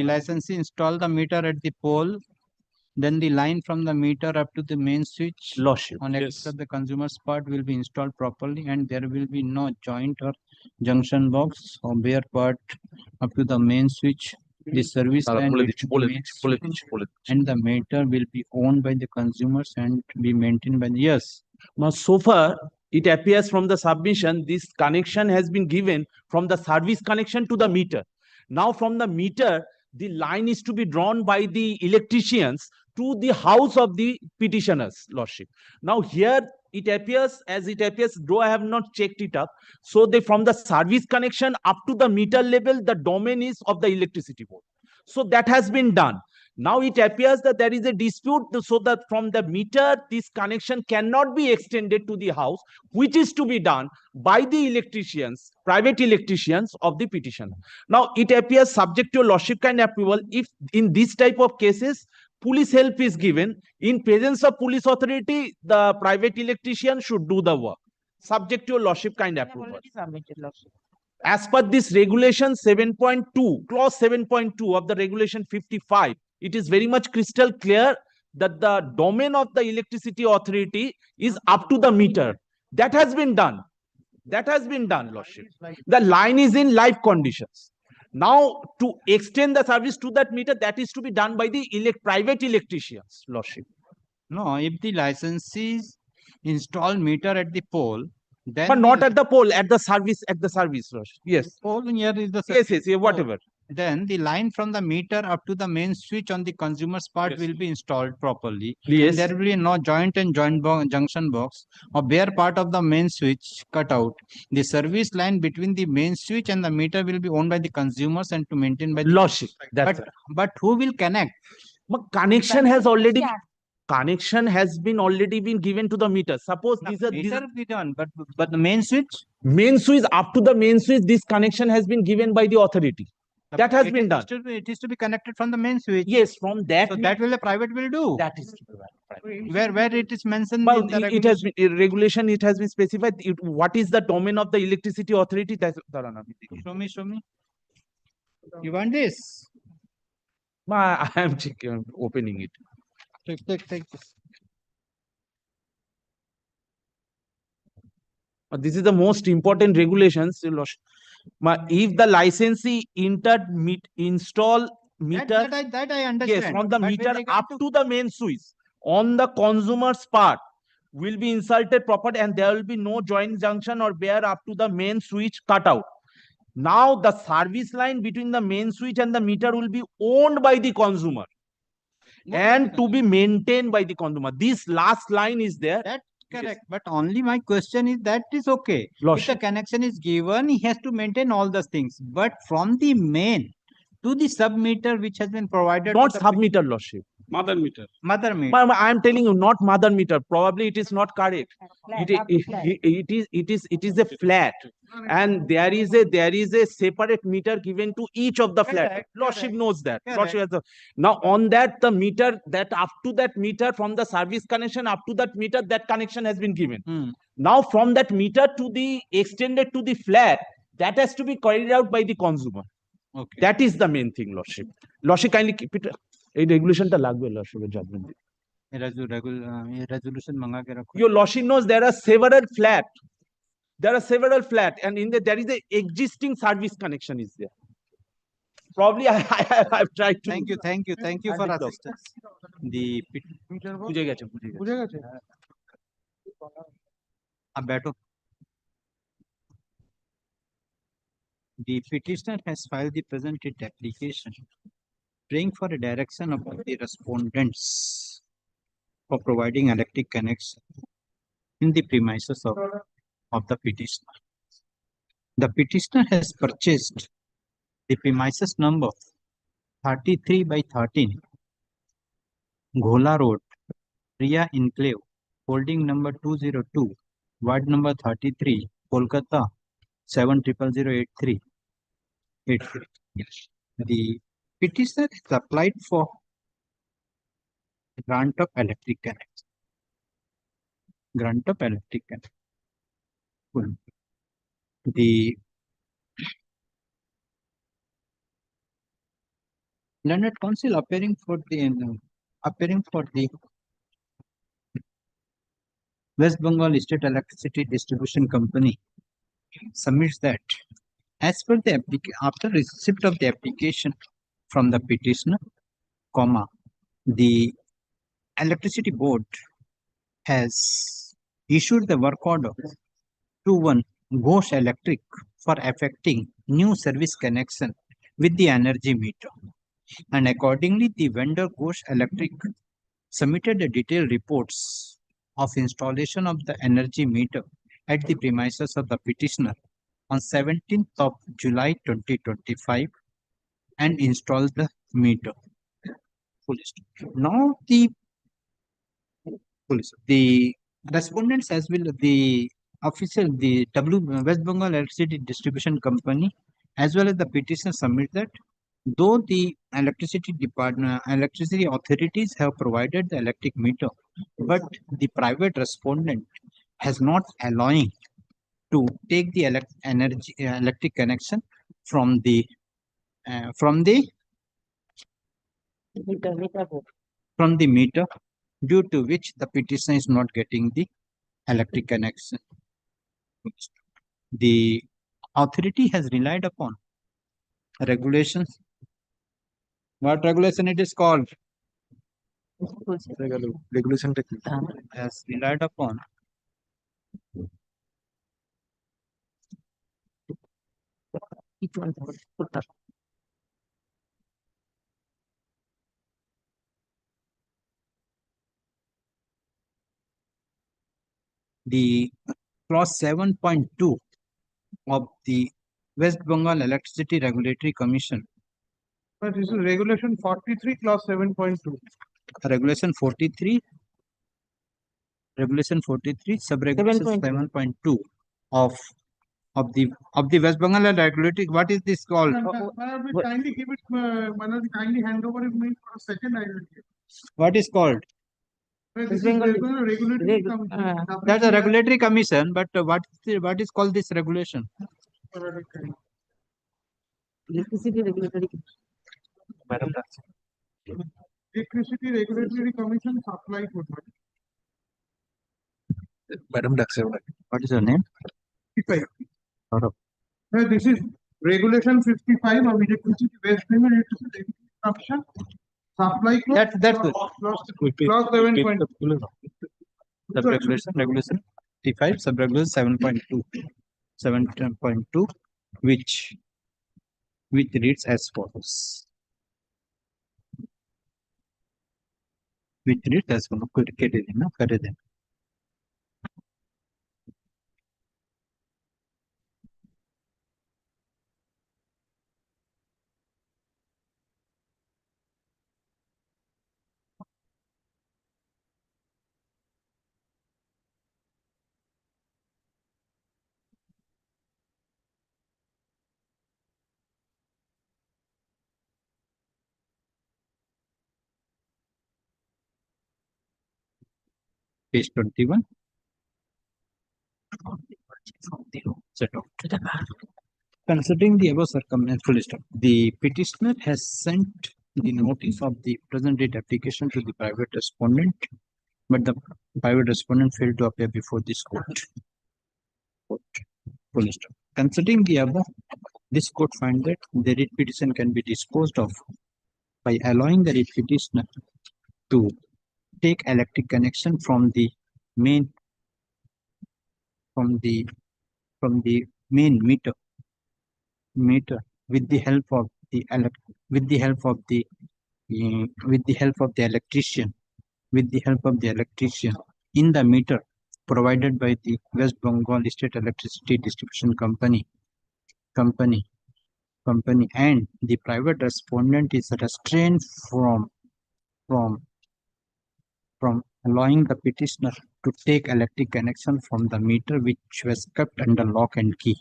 licensee install the meter at the pole, then the line from the meter up to the main switch Lordship. on exit of the consumer's part will be installed properly, and there will be no joint or junction box or bare part up to the main switch. The service line and the meter will be owned by the consumers and be maintained by the Now, so far, it appears from the submission, this connection has been given from the service connection to the meter. Now, from the meter, the line is to be drawn by the electricians to the house of the petitioner's lordship. Now, here it appears, though I have not checked it up. So, from the service connection up to the meter level, the domain is of the electricity board. So, that has been done. Now it appears that there is a dispute, so that from the meter, this connection cannot be extended to the house, which is to be done by the electricians, private electricians of the petitioner. Now it appears subject to lordship kind approval. If in this type of cases, police help is given, in presence of police authority, the private electrician should do the work, subject to lordship kind approval. As per this regulation 7.2, clause 7.2 of the regulation 55, it is very much crystal clear that the domain of the electricity authority is up to the meter. That has been done. Lordship. The line is in live conditions. Now, to extend the service to that meter, that is to be done by the private electricians, Lordship. No, if the licensees install meter at the pole, then but not at the pole, at the service, Lordship. Yes. Pole here is the yes, whatever. Then the line from the meter up to the main switch on the consumer's part will be installed properly. Yes. And there will be no joint and junction box or bare part of the main switch cut out. The service line between the main switch and the meter will be owned by the consumers and to maintain by the Lordship. But who will connect? Connection has already been already given to the meter. Suppose these are done, but the main switch? Main switch, up to the main switch, this connection has been given by the authority. That has been done. It is to be connected from the main switch. Yes, from that. So that will the private will do. That is to be private. Where it is mentioned But in the it has been regulation. It has been specified. What is the domain of the electricity authority? Show me. You want this? I am opening it. Take this. This is the most important regulations. If the licensee install meter, that I understand. yes, from the meter up to the main switch on the consumer's part will be inserted properly, and there will be no joint junction or bare up to the main switch cut out. Now the service line between the main switch and the meter will be owned by the consumer and to be maintained by the consumer. This last line is there. Correct, yes. But only my question is that is okay. If the connection is given, he has to maintain all those things. But from the main to the sub meter which has been provided. Not sub meter, Lordship. Mother meter. I am telling you, not mother meter. Probably it is not correct. It is a flat, and there is a separate meter given to each of the flat. Lordship knows that. Now on that, the meter that up to that meter from the service connection up to that meter, that connection has been given. Now from that meter to the extended to the flat, that has to be carried out by the consumer. Okay. That is the main thing, Lordship. Lordship, kindly keep it. A regulation ta lagbe, Lordship, judgment. Resolution manga ke rakho. Your Lordship knows there are several flats. There are several flats, and in there is a existing service connection is there. Probably I've tried to. Thank you for assistance. The বুঝে গেছে, বুঝে গেছে। अब बैठो. The petitioner has filed the present writ application, praying for a direction of the respondents for providing electric connection in the premises of the petitioner. The petitioner has purchased the premises number 33/13, Ghola Road, Ria Enclave, holding number 202, ward number 33, Kolkata 700083. Yes. The petitioner has applied for grant of electric connection. Grant of electric connection. The Landlord Council appearing for the West Bengal State Electricity Distribution Company submits that as per the after receipt of the application from the petitioner, the electricity board has issued the work order to one Ghosh Electric for effecting new service connection with the energy meter. And accordingly, the vendor Ghosh Electric submitted the detailed reports of installation of the energy meter at the premises of the petitioner on 17th of July 2025 and installed the meter. Now the respondents as well the official the West Bengal Electricity Distribution Company as well as the petitioner submit that though the electricity authorities have provided the electric meter, but the private respondent has not allowing to take the electric connection from the meter, due to which the petitioner is not getting the electric connection. The authority has relied upon regulations. What regulation it is called? Regulation technique has relied upon the clause 7.2 of the West Bengal Electricity Regulatory Commission. But this is regulation 43 clause 7.2. Regulation 43, subregulation 7.2 of the West Bengal Regulatory. What is this called? Kindly give it, Manoj, kindly hand over it me for a second. I will give. What is called? This is regulatory commission. That's a regulatory commission, but what is called this regulation? Electricity Regulatory Madam, Electricity Regulatory Commission supply code. Madam Daksha, what is your name? 55. Saurabh. This is regulation 55 of electricity West Bengal Electricity Commission supply code. That's Clause 7.2. Regulation 55, subregulation 7.2, which reads as follows. Page 21. Considering the above circumstances, the petitioner has sent the notice of the present date application to the private respondent, but the private respondent failed to appear before this court. court. Full stop. Considering the above, this court finds that the writ petition can be disposed of by allowing the writ petitioner to take electric connection from the main main meter with the help of the electrician in the meter provided by the West Bengal State Electricity Distribution Company, and the private respondent is restrained from allowing the petitioner to take electric connection from the meter which was kept under lock and key.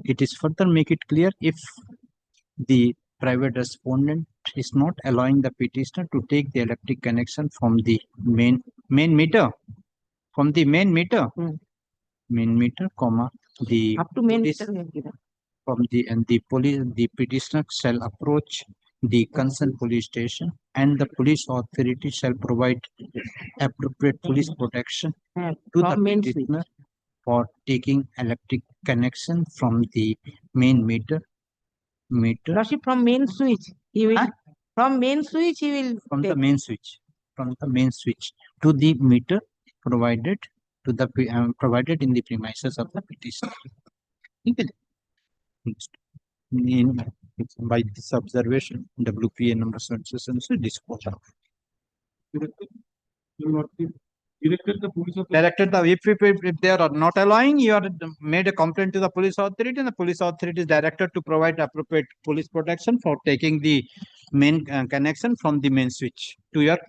It is further make it clear if the private respondent is not allowing the petitioner to take the electric connection from the main meter, comma, the Up to main police- meter we have given. the petitioner shall approach the concerned police station and the police authority shall provide appropriate police protection to the From main switch. petitioner for taking electric connection from the main meter. Lordship, from main switch, he will, from main switch, he will From the take. main switch to the meter provided provided in the premises of the petitioner. By this observation, WPA number 77 is disposed of. Directed the police authority. Directed the if they are not allowing, you are made a complaint to the police authority, and the police authority is directed to provide appropriate police protection for taking the main connection from the main switch to your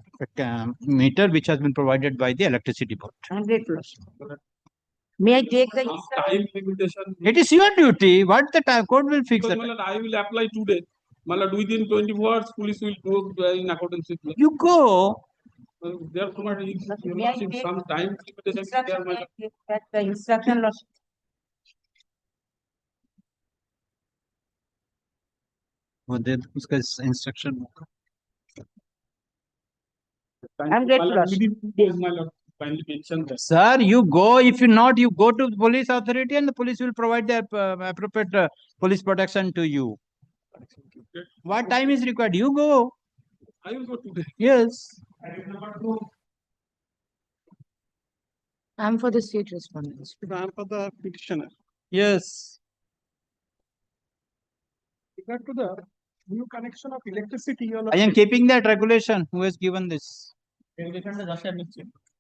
meter, which has been provided by the electricity board. 100 plus. May I take the Time limitation. It is your duty. What the time code will fix Because, it. Malad, I will apply today. Malad, within 24 hours, police will go in accordance with me. You go. Therefore, May I take some time limitation. instruction, may I take that the instruction, Lordship? उसका instruction. I'm grateful, Lordship. Kindly mention that. Sir, you go. If you not, you go to the police authority, and the police will provide the appropriate police protection to you. What time is required? You go. I will go today. Yes. I'm for the state respondents. I am for the petitioner. Yes. Regard to the new connection of electricity. I am keeping that regulation. Who has given this?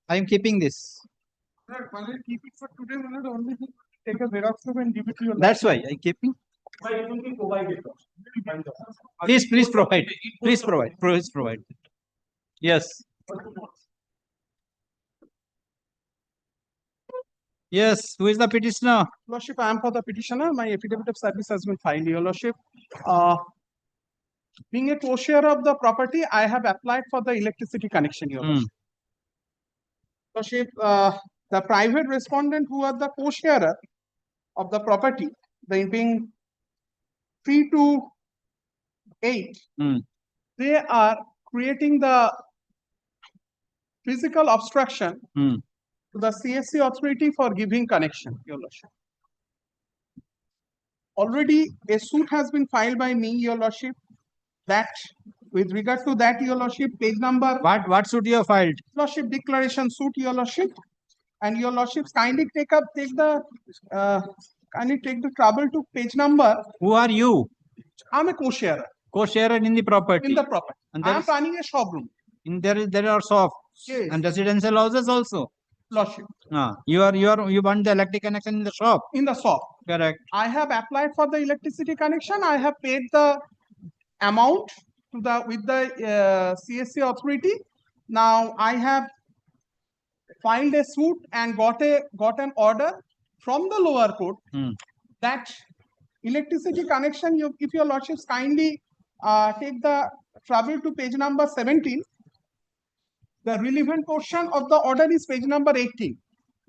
I am keeping this. Sir, Malad, keep it for today. Malad, only take a xerox of and give it to you. That's why I keeping. Please provide. Please provide. Yes. Yes. Who is the petitioner? Lordship, I am for the petitioner. My affidavit of service has been filed, Your Lordship. Being a co-share of the property, I have applied for the electricity connection, Your Lordship. Lordship, the private respondent who are the co-sharer of the property, they being 3 to 8, they are creating the physical obstruction to the CSC authority for giving connection, Your Lordship. Already a suit has been filed by me, Your Lordship, that with regard to that, Your Lordship, page number. What suit you have filed? Lordship declaration suit, Your Lordship. And Your Lordship kindly take the trouble to page number. Who are you? I'm a co-sharer. Co-sharer in the property. In the property. And I am planning a shop room. There are shops and residential houses also. Lordship. You want the electric connection in the shop. In the shop. Correct. I have applied for the electricity connection. I have paid the amount to the with the CSC authority. Now I have filed a suit and got an order from the lower court that electricity connection. If your lordships kindly take the trouble to page number 17. The relevant portion of the order is page number 18.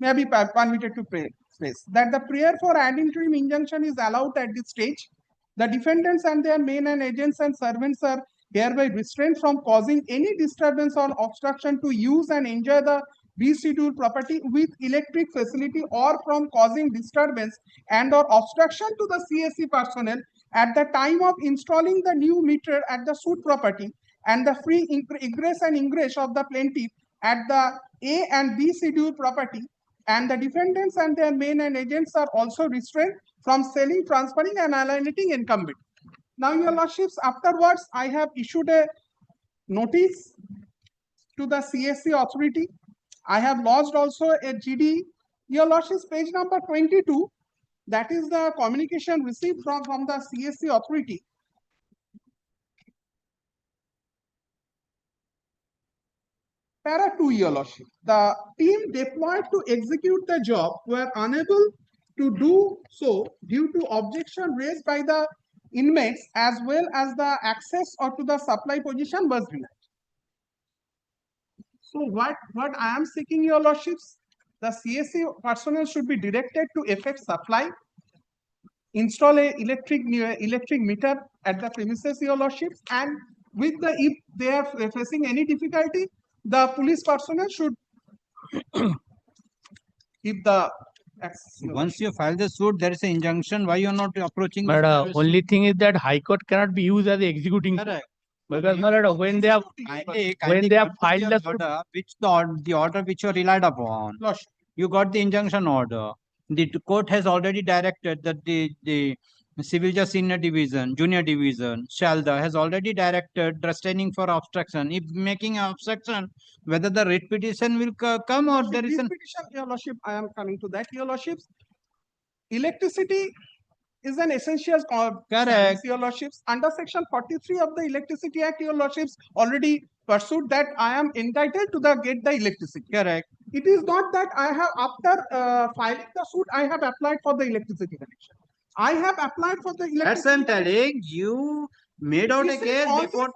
May I be permitted to place that the prayer for ad interim injunction is allowed at this stage. The defendants and their men and agents and servants are hereby restrained from causing any disturbance or obstruction to use and enjoy the B schedule property with electric facility or from causing disturbance and or obstruction to the CSC personnel at the time of installing the new meter at the suit property and the free egress and ingress of the plaintiff at the A and B schedule property, and the defendants and their men and agents are also restrained from selling, transferring and alienating incumbent. Now, your lordships, afterwards, I have issued a notice to the CSC authority. I have lodged also a GD. Your lordships, page number 22, that is the communication received from the CSC authority. Para 2, your lordship. The team deployed to execute the job were unable to do so due to objection raised by the inmates, as well as the access or to the supply position was denied. So what I am seeking, your lordships, the CSC personnel should be directed to effect supply, install a electric meter at the premises, your lordships, and with the, if they are facing any difficulty, the police personnel should keep the access. Once you file the suit, there is an injunction. Why you are not approaching? But only thing is that High Court cannot be used as the executing. Correct. Because my lord, when they have filed the suit, which the order which you relied upon, you got the injunction order. The court has already directed that the civil justice senior division, junior division, Shalda has already directed restraining for obstruction. If making an obstruction, whether the writ petition will come or there is an petition, your lordship, I am coming to that, your lordships. Electricity is an essential correct, your lordships. Under section 43 of the Electricity Act, your lordships already pursued that I am entitled to get the electricity. Correct. It is not that I have, after filing the suit, I have applied for the electricity connection. I have applied for the electricity. That's I'm telling you, made out a case before.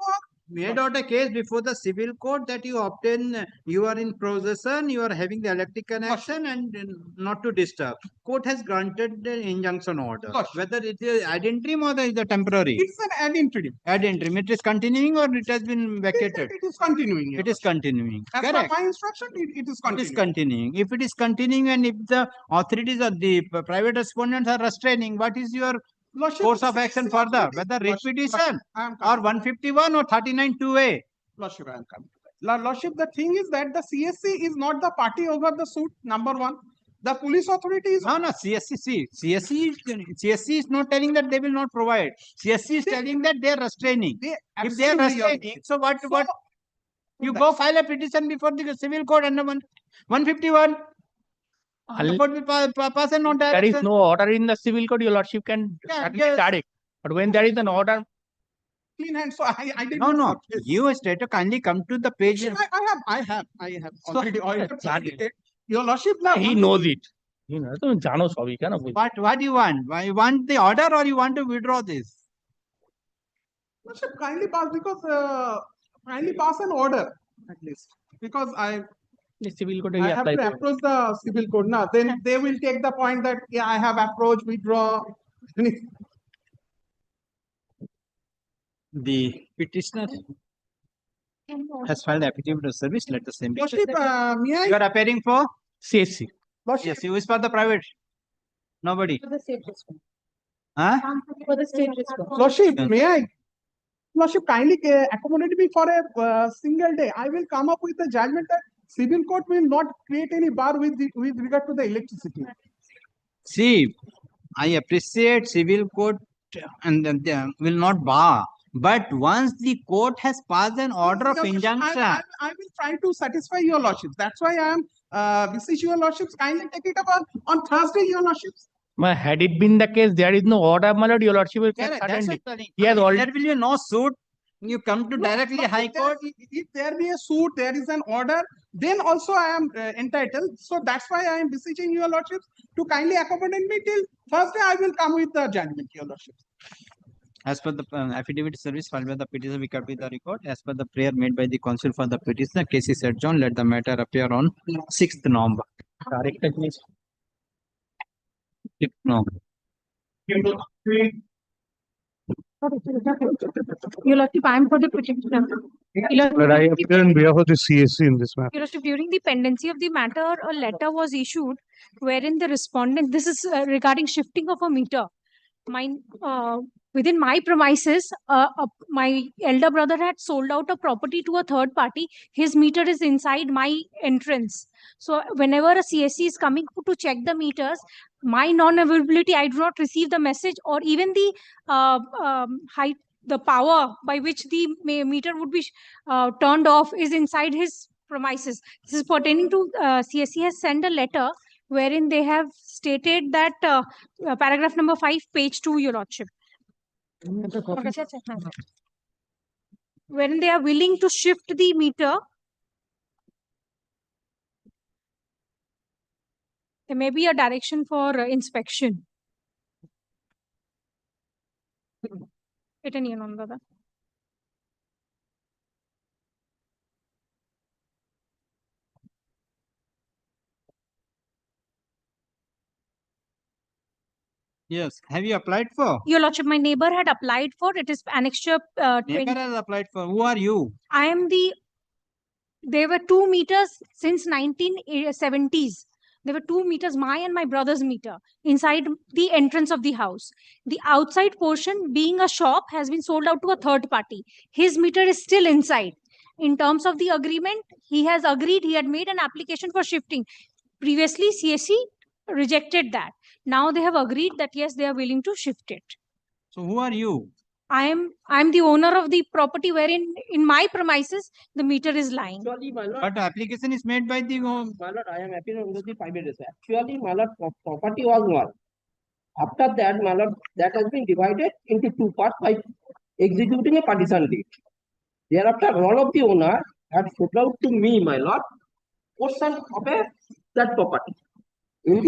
Made out a case before the civil court that you obtain, you are in possession, you are having the electric connection and not to disturb. Court has granted the injunction order. Whether it is ad interim or it is temporary. It's an ad interim. Ad interim. It is continuing or it has been vacated. It is continuing. It is continuing. As per Correct. my instruction, it is continuing. It is continuing. If it is continuing and if the authorities or the private respondents are restraining, what is your course of action further, whether writ petition or 151 or 39(2)(a)? Lordship, I am coming to that. Lordship, the thing is that the CSC is not the party over the suit, number one. The police authority is... No, CSC is not telling that they will not provide. CSC is telling that they are restraining. If they are restraining, so what? You go file a petition before the civil court under 151. There is no order in the civil code, your lordship can certainly start it. But when there is an order, clean hand, so I did no. You straight to kindly come to the page. I have already started. Your lordship, he knows it. You know, What do you want? Why you want the order or you want to withdraw this? Lordship, kindly pass because kindly pass an order at least, because the civil code I have to approach the civil code now. Then they will take the point that I have approached, withdraw. The petitioner has filed affidavit of service. Let the same. Lordship, may I? You are appearing for CSC. Lordship, who is for the private? Nobody. For the state response. Huh? For the state response. Lordship, may I? Lordship, kindly accommodate me for a single day. I will come up with a judgment that civil court will not create any bar with regard to the electricity. See, I appreciate civil court and will not bar. But once the court has passed an order of injunction, I will try to satisfy your lordships. That's why I am beseech your lordships, kindly take it up on Thursday, your lordships. Had it been the case, there is no order, my lord, your lordship will certainly. There will be no suit. You come to directly High Court. If there be a suit, there is an order, then also I am entitled. So that's why I am beseeching your lordships to kindly accommodate me till Thursday. I will come with the judgment, your lordships. As per the affidavit service filed by the petitioner, we copy the record. As per the prayer made by the counsel for the petitioner, case is adjourned. Let the matter appear on 6th November. 6th November. Your Lordship, I am for the petitioner. But I appear on behalf of the CSC in this matter. Your Lordship, during the pendency of the matter, a letter was issued wherein the respondent, this is regarding shifting of a meter. Within my premises, my elder brother had sold out a property to a third party. His meter is inside my entrance. So whenever a CSC is coming to check the meters, my non-availability, I do not receive the message, or even the height, the power by which the meter would be turned off is inside his premises. This is pertaining to CSC has sent a letter wherein they have stated that paragraph number 5, page 2, Your Lordship. Wherein they are willing to shift the meter. There may be a direction for inspection. Yes. Have you applied for? Your Lordship, my neighbor had applied for it. Is annexure 20. Neighbor has applied for. Who are you? I am the. There were 2 meters since 1970s. There were 2 meters, my and my brother's meter, inside the entrance of the house. The outside portion, being a shop, has been sold out to a third party. His meter is still inside. In terms of the agreement, he has agreed. He had made an application for shifting. Previously, CSC rejected that. Now they have agreed that yes, they are willing to shift it. So who are you? I am the owner of the property wherein in my premises the meter is lying. Actually, my lord, But application is made by the my lord, I am appearing under the 5 days. Actually, my lord, property was one. After that, my lord, that has been divided into 2 parts by executing a partition deed. Thereafter, one of the owner had sold out to me, my lord, portion of that property. In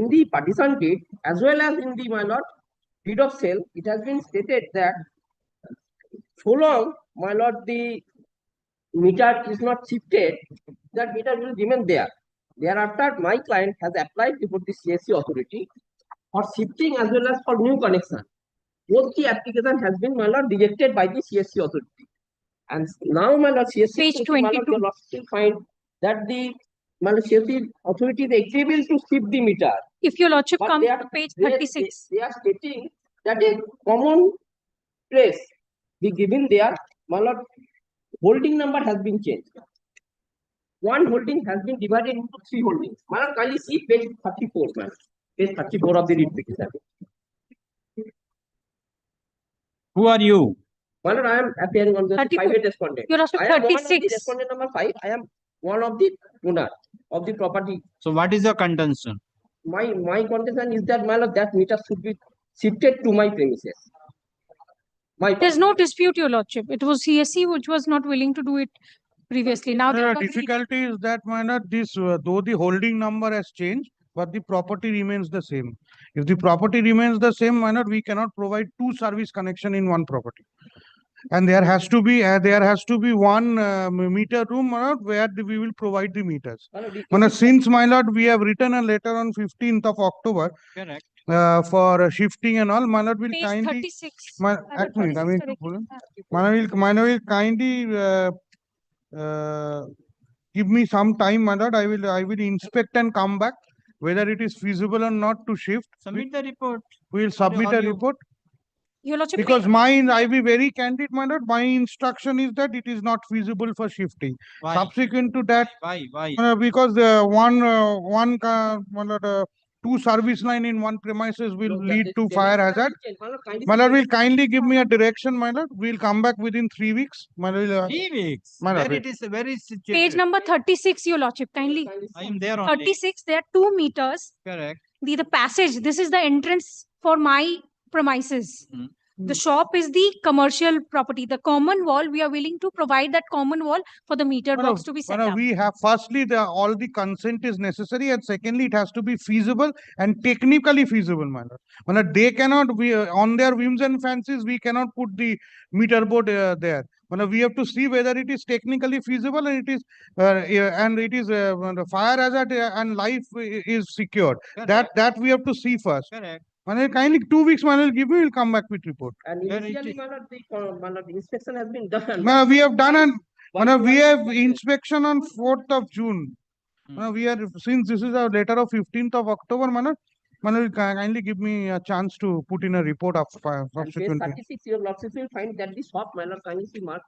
the partition deed, as well as in the, my lord, deed of sale, it has been stated that so long, my lord, the meter is not shifted, that meter will remain there. Thereafter, my client has applied before the CSC authority for shifting as well as for new connection. Both the application has been, my lord, rejected by the CSC authority. And now, my lord, CSC Page 22. will still find that the CSC authority is agreeable to shift the meter. If your Lordship But comes to page 36. They are stating that a common place be given there, my lord, holding number has been changed. One holding has been divided into 3 holdings. My lord, kindly see page 34, man. Page 34 of the writ petition. Who are you? My lord, I am appearing on the 34. private respondent. Your Lordship, I am one of the 36. respondent number 5. I am one of the owner of the property. So what is your contention? My contention is that, my lord, that meter should be shifted to my premises. There's no dispute, Your Lordship. It was CSC which was not willing to do it previously. Now they The have agreed. difficulty is that, my lord, this though the holding number has changed, but the property remains the same. If the property remains the same, my lord, we cannot provide 2 service connection in one property. And there has to be one meter room, my lord, where we will provide the meters. My lord, since, my lord, we have written a letter on 15th of October. Correct. For shifting and all, my lord will Page kindly. 36. My lord will kindly give me some time, my lord. I will inspect and come back whether it is feasible or not to shift. Submit the report. We will submit a report. Your Lordship, Because I be very candid, my lord, my instruction is that it is not feasible for shifting. Why? Subsequent to that, Why? because my lord, 2 service line in one premises will lead to fire hazard. My lord will kindly give me a direction, my lord. We'll come back within 3 weeks. My lord, 3 weeks. My lord, Where it is situated? Page number 36, Your Lordship. Kindly. I am there only. 36. There are 2 meters. Correct. The passage. This is the entrance for my premises. The shop is the commercial property. The common wall, we are willing to provide that common wall for the meter box to be set up. we have firstly all the consent is necessary, and secondly it has to be feasible and technically feasible, my lord. They cannot be on their whims and fancies. We cannot put the meter board there. We have to see whether it is technically feasible and it is fire hazard and life is secured. Correct. That we have to see first. Correct. Manoj, kindly 2 weeks, Manoj, give me, we'll come back with report. And initially, my lord, the inspection has been done. Manoj, we have done, and But Manoj, we you are- have inspection on 4th of June. Manoj, we are, since this is a letter of 15th of October, Manoj, Manoj, kindly give me a chance to put in a report of And page subsequently. 36, your lordship will find that the shop, my lord, kindly see mark.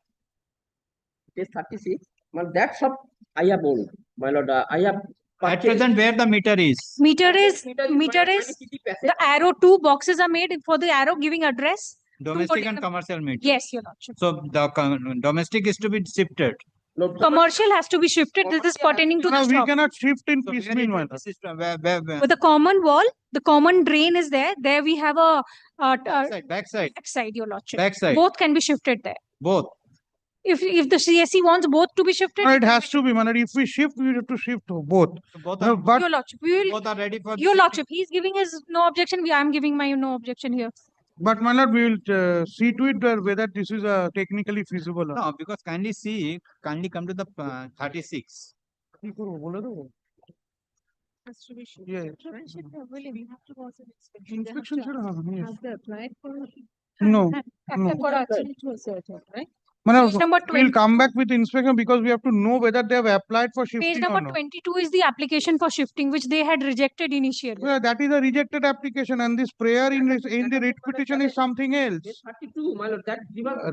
Page 36, my lord, that shop I have owned, my lord, I have At present, where the meter is? Meter is Meter the arrow, 2 boxes are made for the arrow giving address. Domestic and commercial meter. Yes, your lordship. So the domestic is to be shifted. Commercial has to be shifted. This is pertaining to the We shop. cannot shift in So piecemeal, where it Manoj. is, where? With the common wall, the common drain is there. There we have a Backside. backside, your lordship. Backside. Both can be shifted there. Both. If the CSE wants both to be shifted, No, it has to be, Manoj. If we shift, we have to shift both. So both No, are, but your lordship, we will. both are ready for Your lordship, he's giving his no objection. I am giving my no objection here. But my lord, we will see to it whether this is technically feasible. Or No, because kindly see, kindly come to the 36. Yeah. Inspection should have, yes. Have they applied for? No, Have no. they got actually to a certain, right? Manoj, Page number we'll 20. come back with inspection because we have to know whether they have applied for shifting Page or number not. 22 is the application for shifting, which they had rejected initially. Yeah, that is a rejected application, and this prayer in the writ petition is something else. 32, my lord, that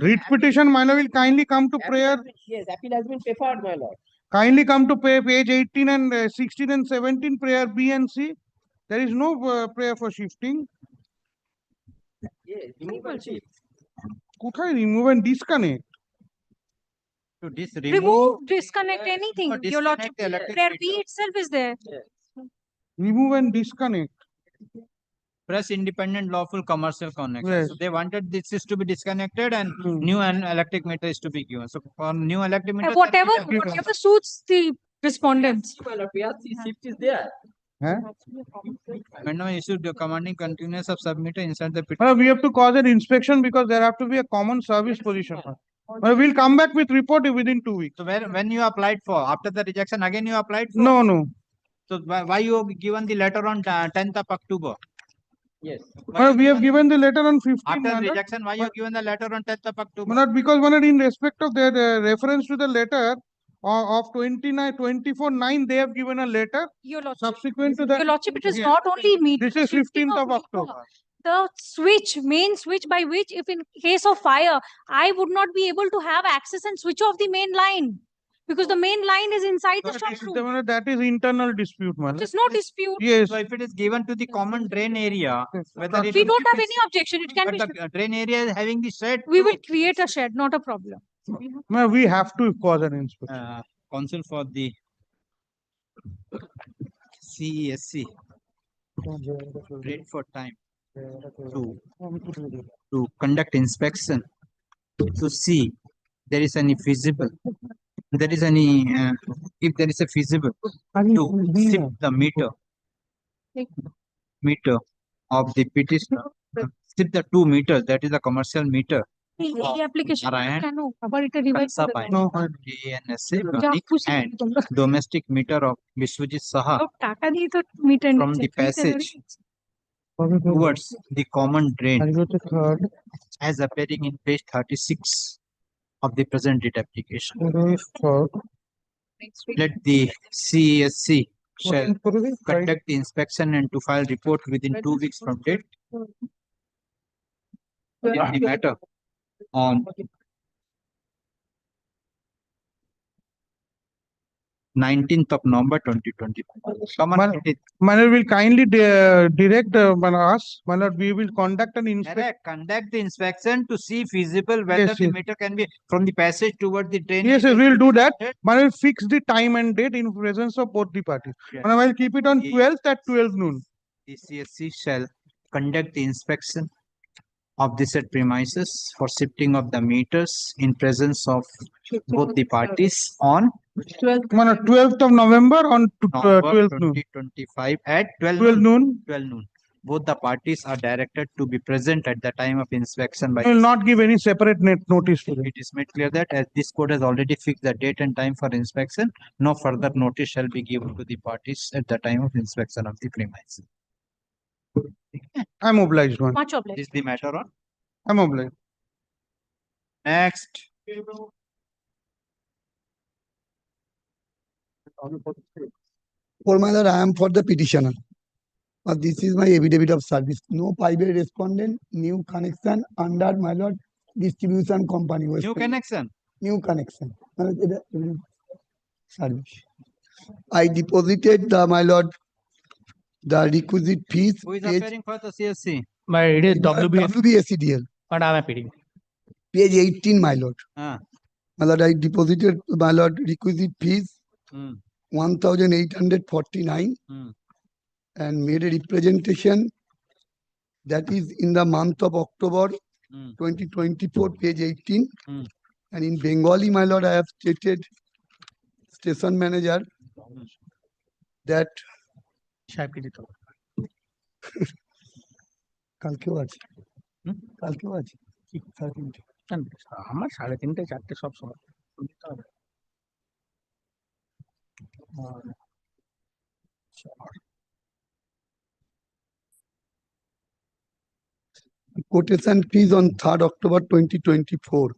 Writ petition, my lord, will kindly come to prayer. Yes, appeal has been preferred, my lord. Kindly come to page 18 and 16 and 17, prayer B and C. There is no prayer for shifting. Yes, removal shift. Kothai remove and disconnect. To Remove, disconnect anything. No, Your lordship, disconnect the electric prayer meter. B itself is there. Remove and disconnect. Press independent lawful commercial connection. Yes. So they wanted this is to be disconnected and new and electric meter is to be given. So for new electric meter, Whatever suits the respondents. My lord, PRC shift is there. Huh? Amendment issued commanding continuous of submitter inside the petition. We have to cause an inspection because there have to be a common service position. We'll come back with report within 2 weeks. So when you applied for after the rejection again you applied for? No, no. So why you have given the letter on 10th of October? Yes. We have given the letter on 15th. After rejection, why you have given the letter on 10th of October? Not because in respect of their reference to the letter of 24/9, they have given a letter. Your lordship, Subsequent to that, your lordship, it is yeah. not only me. This is 15th of October. The main switch by which, if in case of fire, I would not be able to have access and switch off the main line. Because the main line is inside the shop room. That is internal dispute, man. There's no dispute. Yes. So if it is given to the common drain area, whether it We is- don't have any objection. It can but be. the drain area is having the shed. We will create a shed, not a problem. No, we have to cause an inspection. Counsel for the CESC. Wait for time to conduct inspection to see there is any feasible. There is any if there is a feasible to shift the meter of the petitioner. Shift the 2 meters. That is a commercial meter. The application Narayan, can cover it a revised. Kansabai, DNSA, and domestic meter of Vishwajit Saha from the passage towards the common drain as appearing in page 36 of the present date application. Let the CESC shall conduct the inspection and to file report within 2 weeks from date in the matter on 19th of November 2025. Manoj will kindly direct us. Manoj, we will conduct an inspection. Conduct the inspection to see feasible whether Yes, the yes. meter can be from the passage toward the drain. Yes, yes, we'll do that. Manoj will fix the time and date in presence of both the parties. Yes. Manoj, I'll keep it on 12th at 12 noon. The CSC shall conduct the inspection of the said premises for shifting of the meters in presence of both the parties on 12th of November on 12th noon. 2025 at 12 noon. 12 noon. Both the parties are directed to be present at the time of inspection. By We will not give any separate notice to them. it is made clear that as this court has already fixed the date and time for inspection, no further notice shall be given to the parties at the time of inspection of the premises. I'm obliged one. Much obliged. This is the matter on. I'm obliged. Next. For my lord, I am for the petitioner. This is my affidavit of service. No private respondent, new connection under my lord distribution company. New connection. New connection. Service. I deposited my lord the requisite fees. Who is appearing for the CSC? It is WBSCDL. But I am appealing. Page 18, my lord. Ah. My lord, I deposited my lord requisite fees 1,849 and made a representation that is in the month of October 2024, page 18. And in Bengali, my lord, I have stated station manager that কালকেও আছে কালকেও আছে সাড়ে তিনটে আমার 3:30 4টে সব সময় দিতে হবে। quotation fees on 3rd October 2024.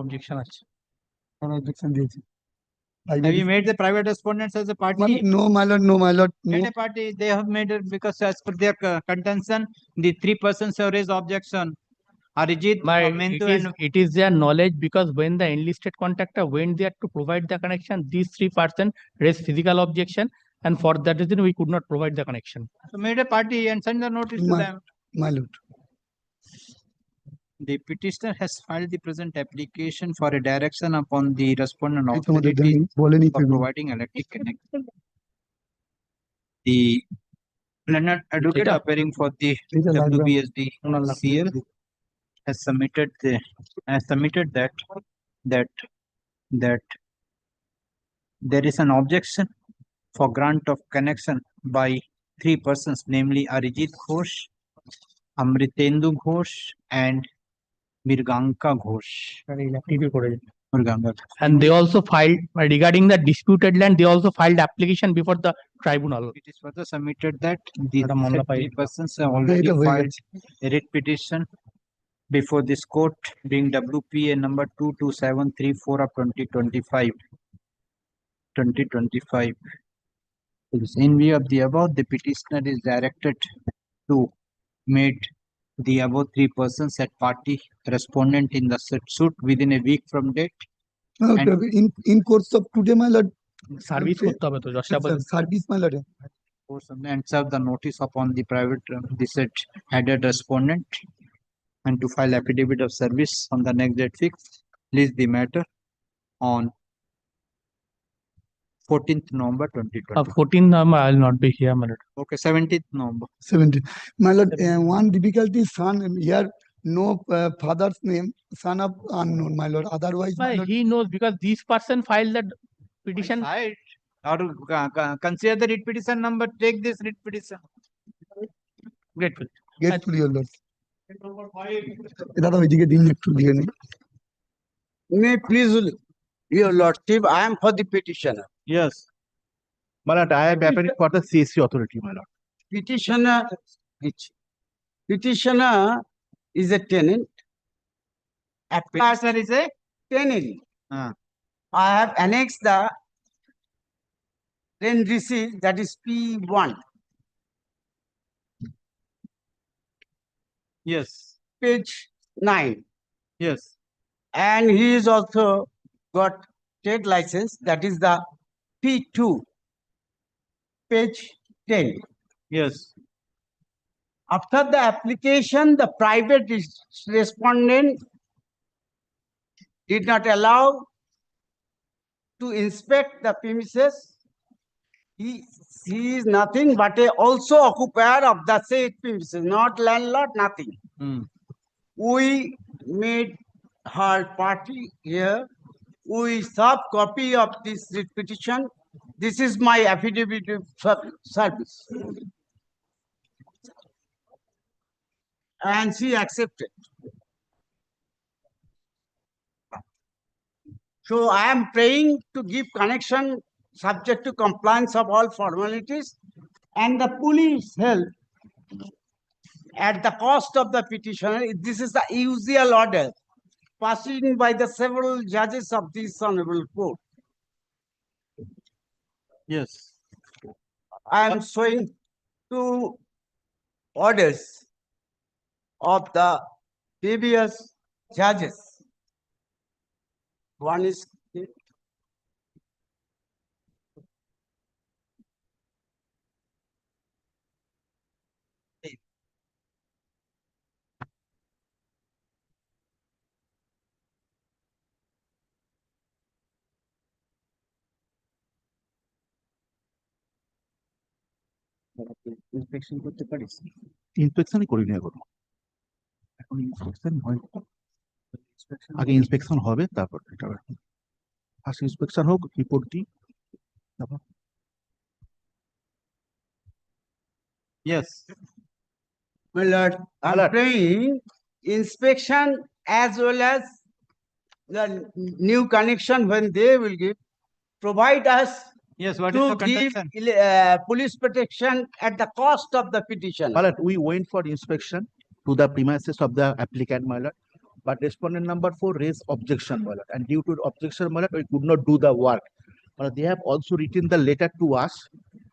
Objection আছে। Objection দিয়েছি। Have you made the private respondents as a party? No, my lord, no, my lord. Made a party, they have made it because as per their contention, the 3 persons have raised objection. Arijit, Mentu, and It is their knowledge because when the enlisted contractor went there to provide the connection, these 3 persons raised physical objection, and for that reason we could not provide the connection. so made a party and send the notice to them. My lord. The petitioner has filed the present application for a direction upon the respondent এই তোমাদের authority বলেনি for providing electric connection. The Landlord advocate appearing for the WBSD CL has submitted that there is an objection for grant of connection by 3 persons, namely Arijit Ghosh, Amritendu Ghosh, and Mirganka Ghosh. And they also filed regarding the disputed land, they also filed application before the tribunal. It is further submitted that the said 3 persons have already filed a writ petition before this court, being WPA number 22734 of 2025. In view of the above, the petitioner is directed to make the above 3 persons at party respondent in the said suit within a week from date. In course of today, my lord. Service করতে হবে তো Service, my lord. And serve the notice upon the private the said added respondent and to file affidavit of service on the next date fixed. List the matter on 14th November 2020. 14th November I will not be here, my lord. Okay, 17th November. 17. My lord, one difficulty, son, here no father's name, son of unknown, my lord. Otherwise, my lord, He knows because this person filed the petition. Or consider the writ petition number, take this writ petition. Grateful. Grateful, your lord. দাদা ওইদিকে দিন একটু দিয়ে নেই। May please, your lordship, I am for the petitioner. Yes. My lord, I am appealing for the CSC authority, my lord. Petitioner is a tenant. Petitioner is a tenant. I have annexed the rent receipt, that is P1. Yes. Page 9. Yes. And he is also got trade license, that is the P2. Page 10. Yes. After the application, the private respondent did not allow to inspect the premises. He is nothing but a also occupier of the said premises, not landlord, nothing. We made her party here. We serve copy of this writ petition. This is my affidavit of service. And she accepted. So I am praying to give connection subject to compliance of all formalities and the police help at the cost of the petitioner. This is the usual order passing by the several judges of this honorable court. Yes. I am showing two orders of the previous judges. One is inspection করতে পারিস? ইন্সপেকশনই করি না এখনো। এখন inspection হয়, আগে inspection হবে তারপর এটা ফার্স্ট ইন্সপেকশন হোক, রিপোর্ট দিই তারপর। Yes. My lord, I'm praying inspection as well as the new connection when they will give, provide us Yes, what to is the give condition? police protection at the cost of the petition. My lord, we went for inspection to the premises of the applicant, my lord, but respondent number 4 raised objection, my lord, and due to objection, my lord, we could not do the work. They have also written the letter to us,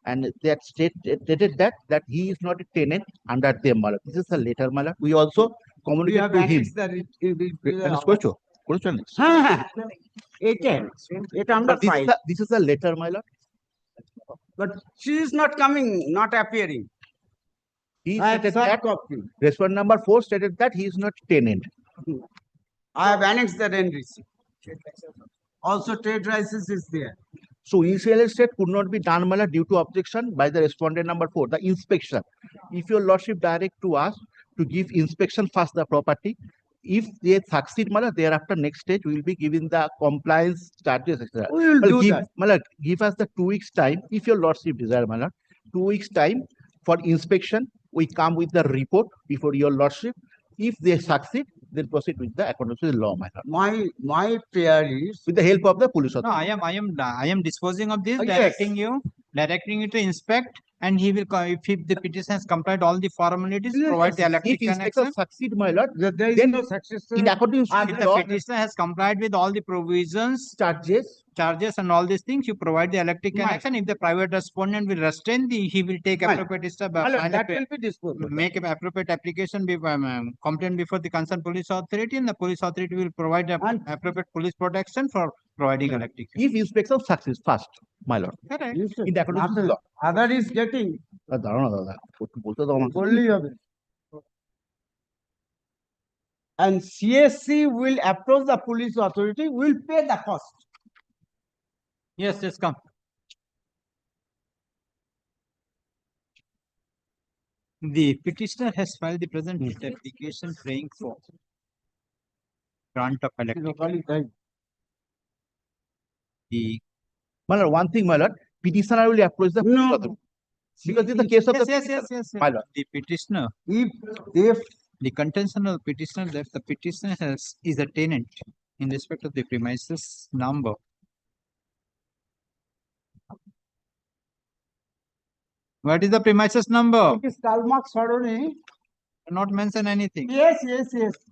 and they had stated that he is not a tenant under them, my lord. This is a letter, my lord. We also communicated to him. This is a letter, my lord. But she is not coming, not appearing. He stated that respondent number 4 stated that he is not tenant. I have annexed the rent receipt. Also, trade license is there. So initial state could not be done, my lord, due to objection by the respondent number 4, the inspection. If your lordship direct to us to give inspection first the property, if they succeed, my lord, thereafter next stage we will be giving the compliance charges, etc. We will do give, that. My lord, give us the 2 weeks time, if your lordship desire, my lord, 2 weeks time for inspection. We come with the report before your lordship. If they succeed, then proceed with the according to the law, my lord. My prayer is with the help of the police No, authority. I am disposing of this, Yes. directing you to inspect, and he will, if the petition has complied all the formalities, provide the electric If inspector connection. succeed, my lord, there is then no successor. in accordance If with the law, petitioner has complied with all the provisions, charges and all these things, you provide the electric connection. If the private respondent will restrain, he will take appropriate step. That will be disposed of. Make an appropriate application, complaint before the concerned police authority, and the police authority will provide appropriate police protection for providing electric. If inspection success first, my lord. Correct. In the accordance with law. Other is getting. And CSC will approach the police authority, will pay the cost. Yes, just come. The petitioner has filed the present application praying for grant of electric. My lord, one thing, my lord, petitioner will approach the police authority. Because this is the case of the Yes. my lord. The petitioner, if the contention of the petitioner that the petitioner is a tenant in respect of the premises number. What is the premises number? It is Kalmak Saroni. Not mention anything. Yes.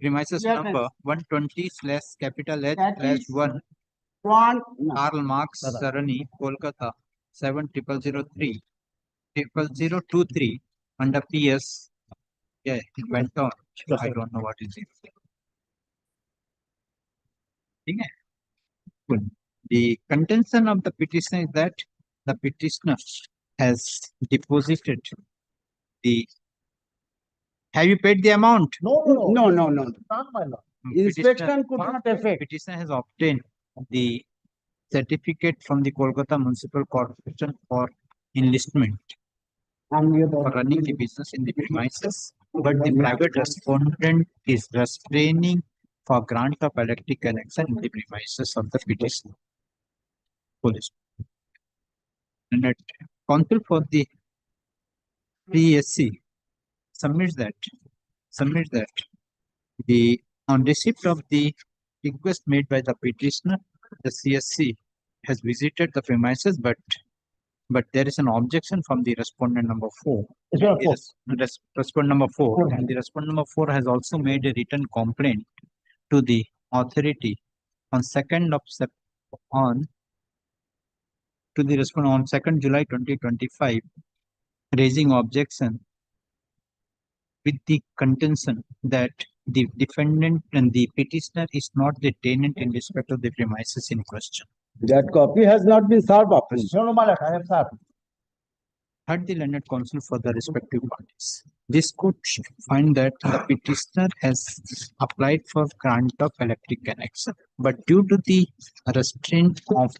Premises Yes, number 120/H/1 Karl Marx Sarani, Kolkata 70003 00023 under PS. Yeah, it went on. I don't know what is it. Okay. Good. The contention of the petitioner is that the petitioner has deposited the. Have you paid the amount? No. Not my lord. Inspection could not affect. Petitioner has obtained the certificate from the Kolkata Municipal Corporation for enlistment for running the business in the premises, but the private respondent is restraining for grant of electric connection in the premises of the petitioner. Police. And at counsel for the PSC submits that the on receipt of the request made by the petitioner, the CSC has visited the premises, but there is an objection from the respondent number 4. Respondent number 4, and the respondent number 4 has also made a written complaint to the authority on 2nd of on to the respondent on 2nd July 2025, raising objection with the contention that the defendant and the petitioner is not the tenant in respect of the premises in question. That copy has not been served up. Heard the learned counsel for the respective parties. This could find that the petitioner has applied for grant of electric connection, but due to the restraint of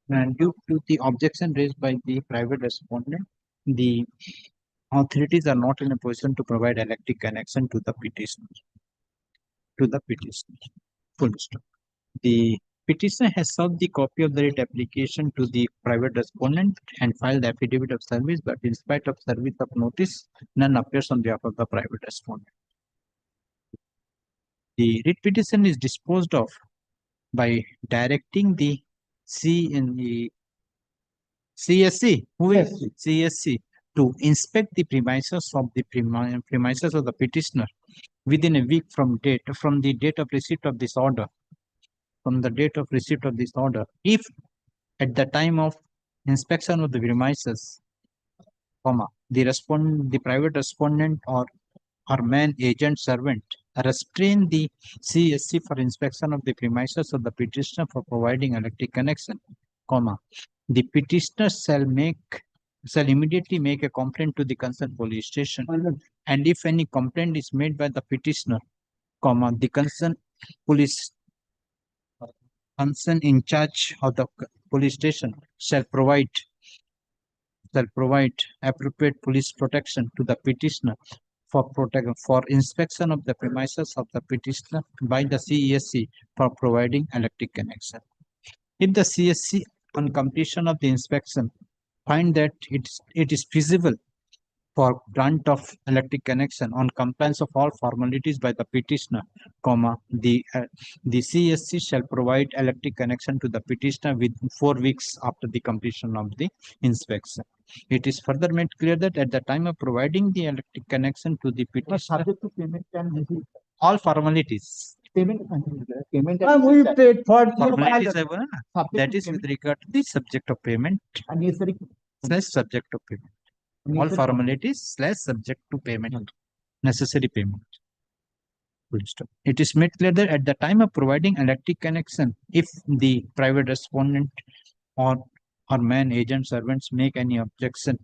and due to the objection raised by the private respondent, the authorities are not in a position to provide electric connection to the petitioner. Full stop. The petitioner has served the copy of the writ application to the private respondent and filed the affidavit of service, but in spite of service of notice, none appears on behalf of the private respondent. The writ petition is disposed of by directing the CSC to inspect the premises of the petitioner within a week from the date of receipt of this order. If at the time of inspection of the premises, the private respondent or man, agent, servant restrain the CSC for inspection of the premises of the petitioner for providing electric connection, the petitioner shall immediately make a complaint to the concerned police station, and if any complaint is made by the petitioner, the concerned in charge of the police station shall provide appropriate police protection to the petitioner for inspection of the premises of the petitioner by the CSC for providing electric connection. If the CSC on completion of the inspection find that it is feasible for grant of electric connection on compliance of all formalities by the petitioner, the CSC shall provide electric connection to the petitioner within 4 weeks after the completion of the inspection. It is further made clear that at the time of providing the electric connection to the petitioner, subject to payment all formalities. We paid for formalities that is with regard to the subject of payment / subject of payment. All formalities / subject to payment, necessary payment. It is made clear that at the time of providing electric connection, if the private respondent or man, agent, servants make any objection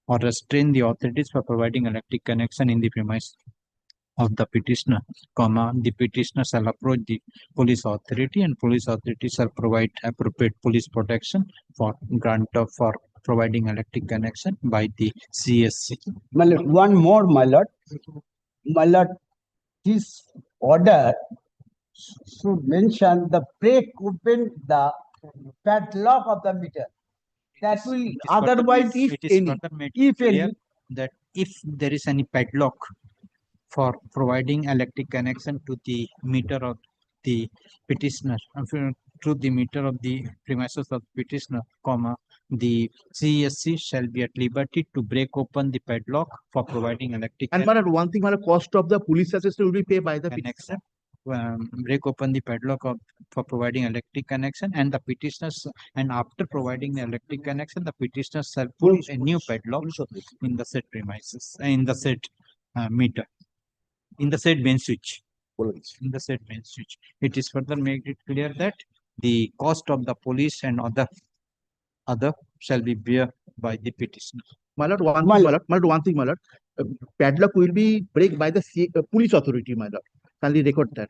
or restrain the authorities for providing electric connection in the premise of the petitioner, the petitioner shall approach the police authority, and police authority shall provide appropriate police protection for providing electric connection by the CSC. My lord, one more, my lord. My lord, this order should mention the break open the padlock of the meter. That will otherwise, if any, that if there is any padlock for providing electric connection to the meter of the petitioner, to the meter of the premises of the petitioner, the CSC shall be at liberty to break open the padlock for providing electric And one thing, cost of the police assistance will be paid by the connection. Break open the padlock for providing electric connection, and the petitioners, and after providing the electric connection, the petitioners shall put a new padlock in the said premises, in the said meter, in the said main switch. In the said main switch. It is further made it clear that the cost of the police and other shall be bear by the petitioner. My lord, one thing, my lord. Padlock will be break by the police authority, my lord. Kindly record that.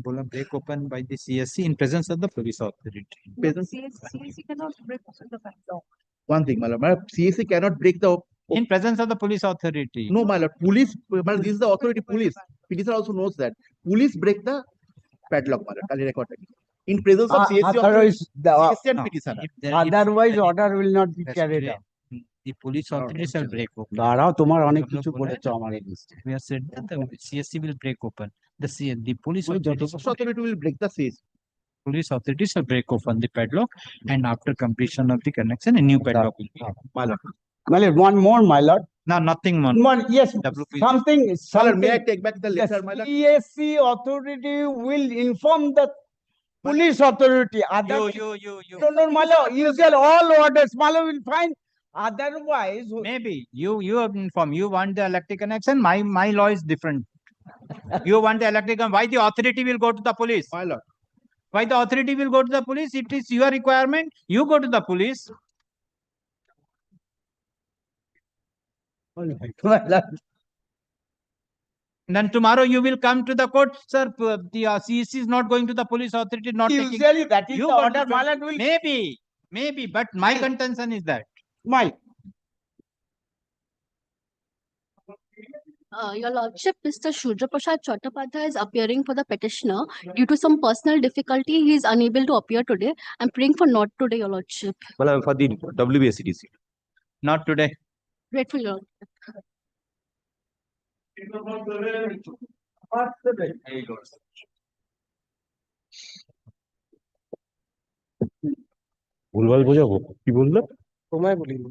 Break open by the CSC in presence of the police authority. CSC cannot break open the padlock. One thing, my lord. CSC cannot break the in presence of the police authority. No, my lord. Police, this is the authority. Police. Petitioner also knows that. Police break the padlock, my lord. Kindly record that. In presence of CSC otherwise, CSC and petitioner. Otherwise, order will not be carried out. The police authority shall break open. দাঁড়াও তোমার অনেক কিছু বলেছো আমার এগেইনস্টে We have said that the CSC will break open. The police authority will break the CSC. Police authority shall break open the padlock, and after completion of the connection, a new padlock will be. My lord. My lord, one more, my lord. No, nothing more. Yes, WP. something. My lord, may I something- take back the letter, my lord? PSC authority will inform the police authority. You. No, my lord, usual all orders, my lord will find. Otherwise, Maybe you have informed. You want the electric connection. My law is different. You want the electric. Why the authority will go to the police? My lord. Why the authority will go to the police? It is your requirement. You go to the police. Then tomorrow you will come to the court, sir. The CEC is not going to the police authority. Not usually taking. that is You the got order, to- my lord will. Maybe. But my contention is that. My. Your Lordship, Mr. Shudra Prasad Chattopadhyay is appearing for the petitioner. Due to some personal difficulty, he is unable to appear today. I'm praying for not today, Your Lordship. Well, for the WBSCTC. Not today. Grateful, Your ভুলভাল বোঝাবো কি বললো তোমায় বলিনি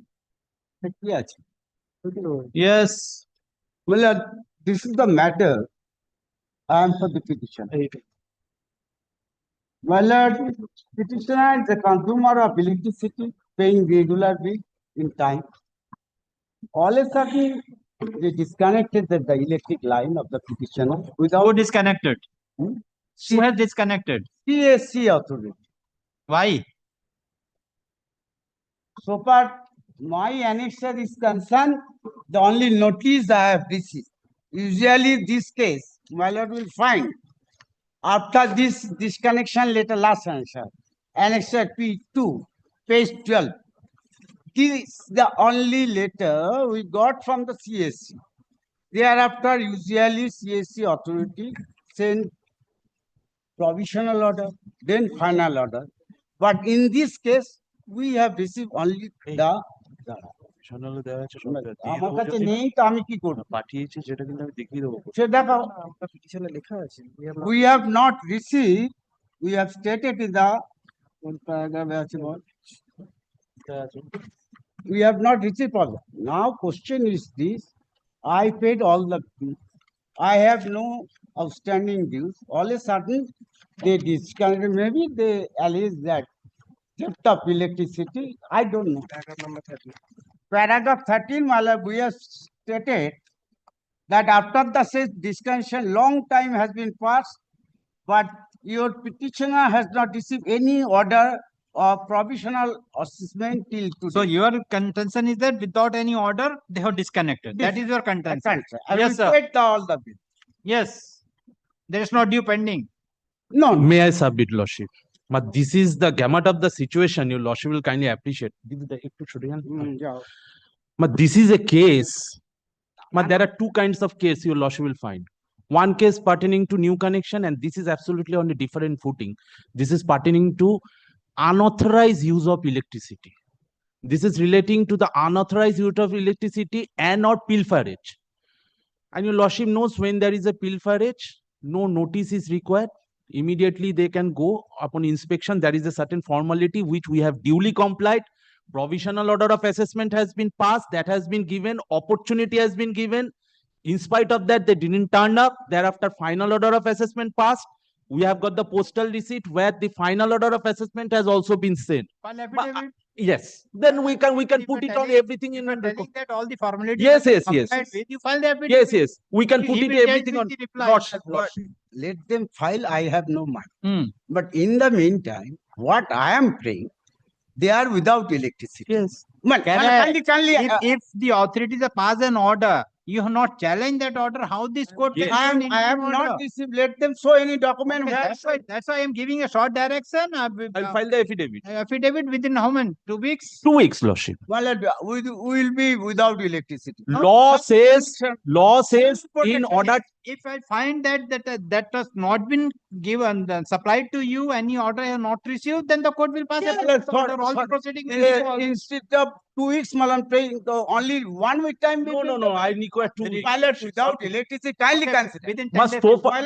কি আছে Yes. Well, this is the matter. I am for the petition. My lord, petitioner is a consumer of electricity paying regular bill in time. All of a sudden, they disconnected the electric line of the petitioner without. Who disconnected? Who has disconnected? PSC authority. Why? So far, my annexure is concerned, the only notice I have received. Usually this case, my lord will find after this disconnection letter last annexure, annexure P2, page 12. This is the only letter we got from the CSC. Thereafter, usually CSC authority send provisional order, then final order. But in this case, we have received only the আমার কাছে নেই তো আমি কি করব পাঠিয়েছে যেটা কিন্তু আমি দেখিয়ে দেবো সে দেখাও পিটিশনে লেখা আছে we have not received, we have stated in the কোন paragraph আছে বল? We have not received all. Now question is this, I paid all the dues. I have no outstanding dues. All of a sudden, they disconnected. Maybe they allege that theft of electricity. I don't know. Paragraph number 13. Paragraph 13, my lord, we have stated that after the said disconnection, long time has been passed, but your petitioner has not received any order or provisional assessment till today. So your contention is that without any order, they have disconnected. That is your contention. I will paid all the bill. Yes. There is no due pending. No. May I submit, Lordship? But this is the gamut of the situation. Your Lordship will kindly appreciate. But this is a case. But there are two kinds of case your Lordship will find. One case pertaining to new connection, and this is absolutely on a different footing. This is pertaining to unauthorized use of electricity. This is relating to the unauthorized use of electricity and or pilferage. And your Lordship knows when there is a pilferage, no notice is required. Immediately they can go upon inspection. There is a certain formality which we have duly complied. Provisional order of assessment has been passed. That has been given. Opportunity has been given. In spite of that, they didn't turn up. Thereafter, final order of assessment passed. We have got the postal receipt where the final order of assessment has also been sent. Yes. Then we can put it on everything in one record. That all the formalities. Yes. You file the affidavit. Yes. We can put it everything on. Lordship. Let them file, I have no mind. But in the meantime, what I am praying, they are without electricity. Yes. Kindly, If the authorities have passed an order, you have not challenged that order. How this court can I have not received. Let them show any document. Okay, that's why I'm giving a short direction. I'll file the affidavit. Affidavit within how many? 2 weeks? 2 weeks, Lordship. Well, we will be without electricity. Law says in order if I find that has not been given, supplied to you, any order I have not received, then the court will pass a order. All the proceedings will go. Instead of 2 weeks, Malan, paying only 1 week time. No, I require 2 weeks. My lord, without electricity, kindly consider. Within 10 Must days. so far,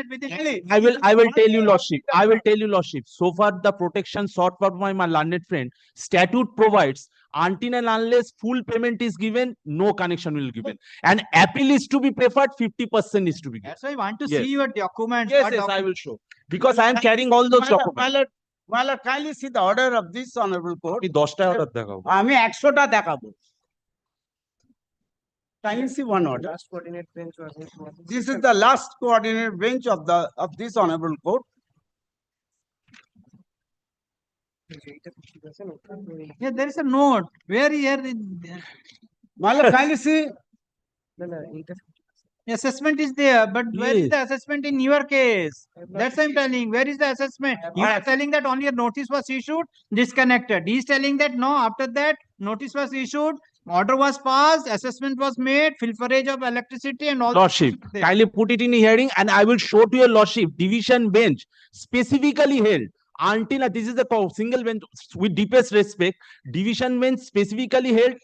Within I will tell you, Lordship. I will tell you, Lordship. So far, the protection sought for my learned friend, statute provides until and unless full payment is given, no connection will be given. And appeal is to be preferred, 50% is to be given. That's why I want to Yes. see your documents. Yes, What yes, I document- will show. Because I am carrying all those documents. My lord, kindly see the order of this honorable court. আমি 10টা order দেখাবো। আমি 100টা দেখাবো। Kindly see one order. Last coordinate bench was this one. This is the last coordinate bench of this honorable court. Yeah, there is a note. Where here? My lord, kindly see. Assessment is there, but where is the assessment in your case? That's what I'm telling. Where is the assessment? You are telling that only a notice was issued, disconnected. He is telling that no, after that, notice was issued, order was passed, assessment was made, filterage of electricity and all. Lordship, kindly put it in a hearing and I will show to your Lordship, division bench specifically held until this is a single bench with deepest respect, division bench specifically held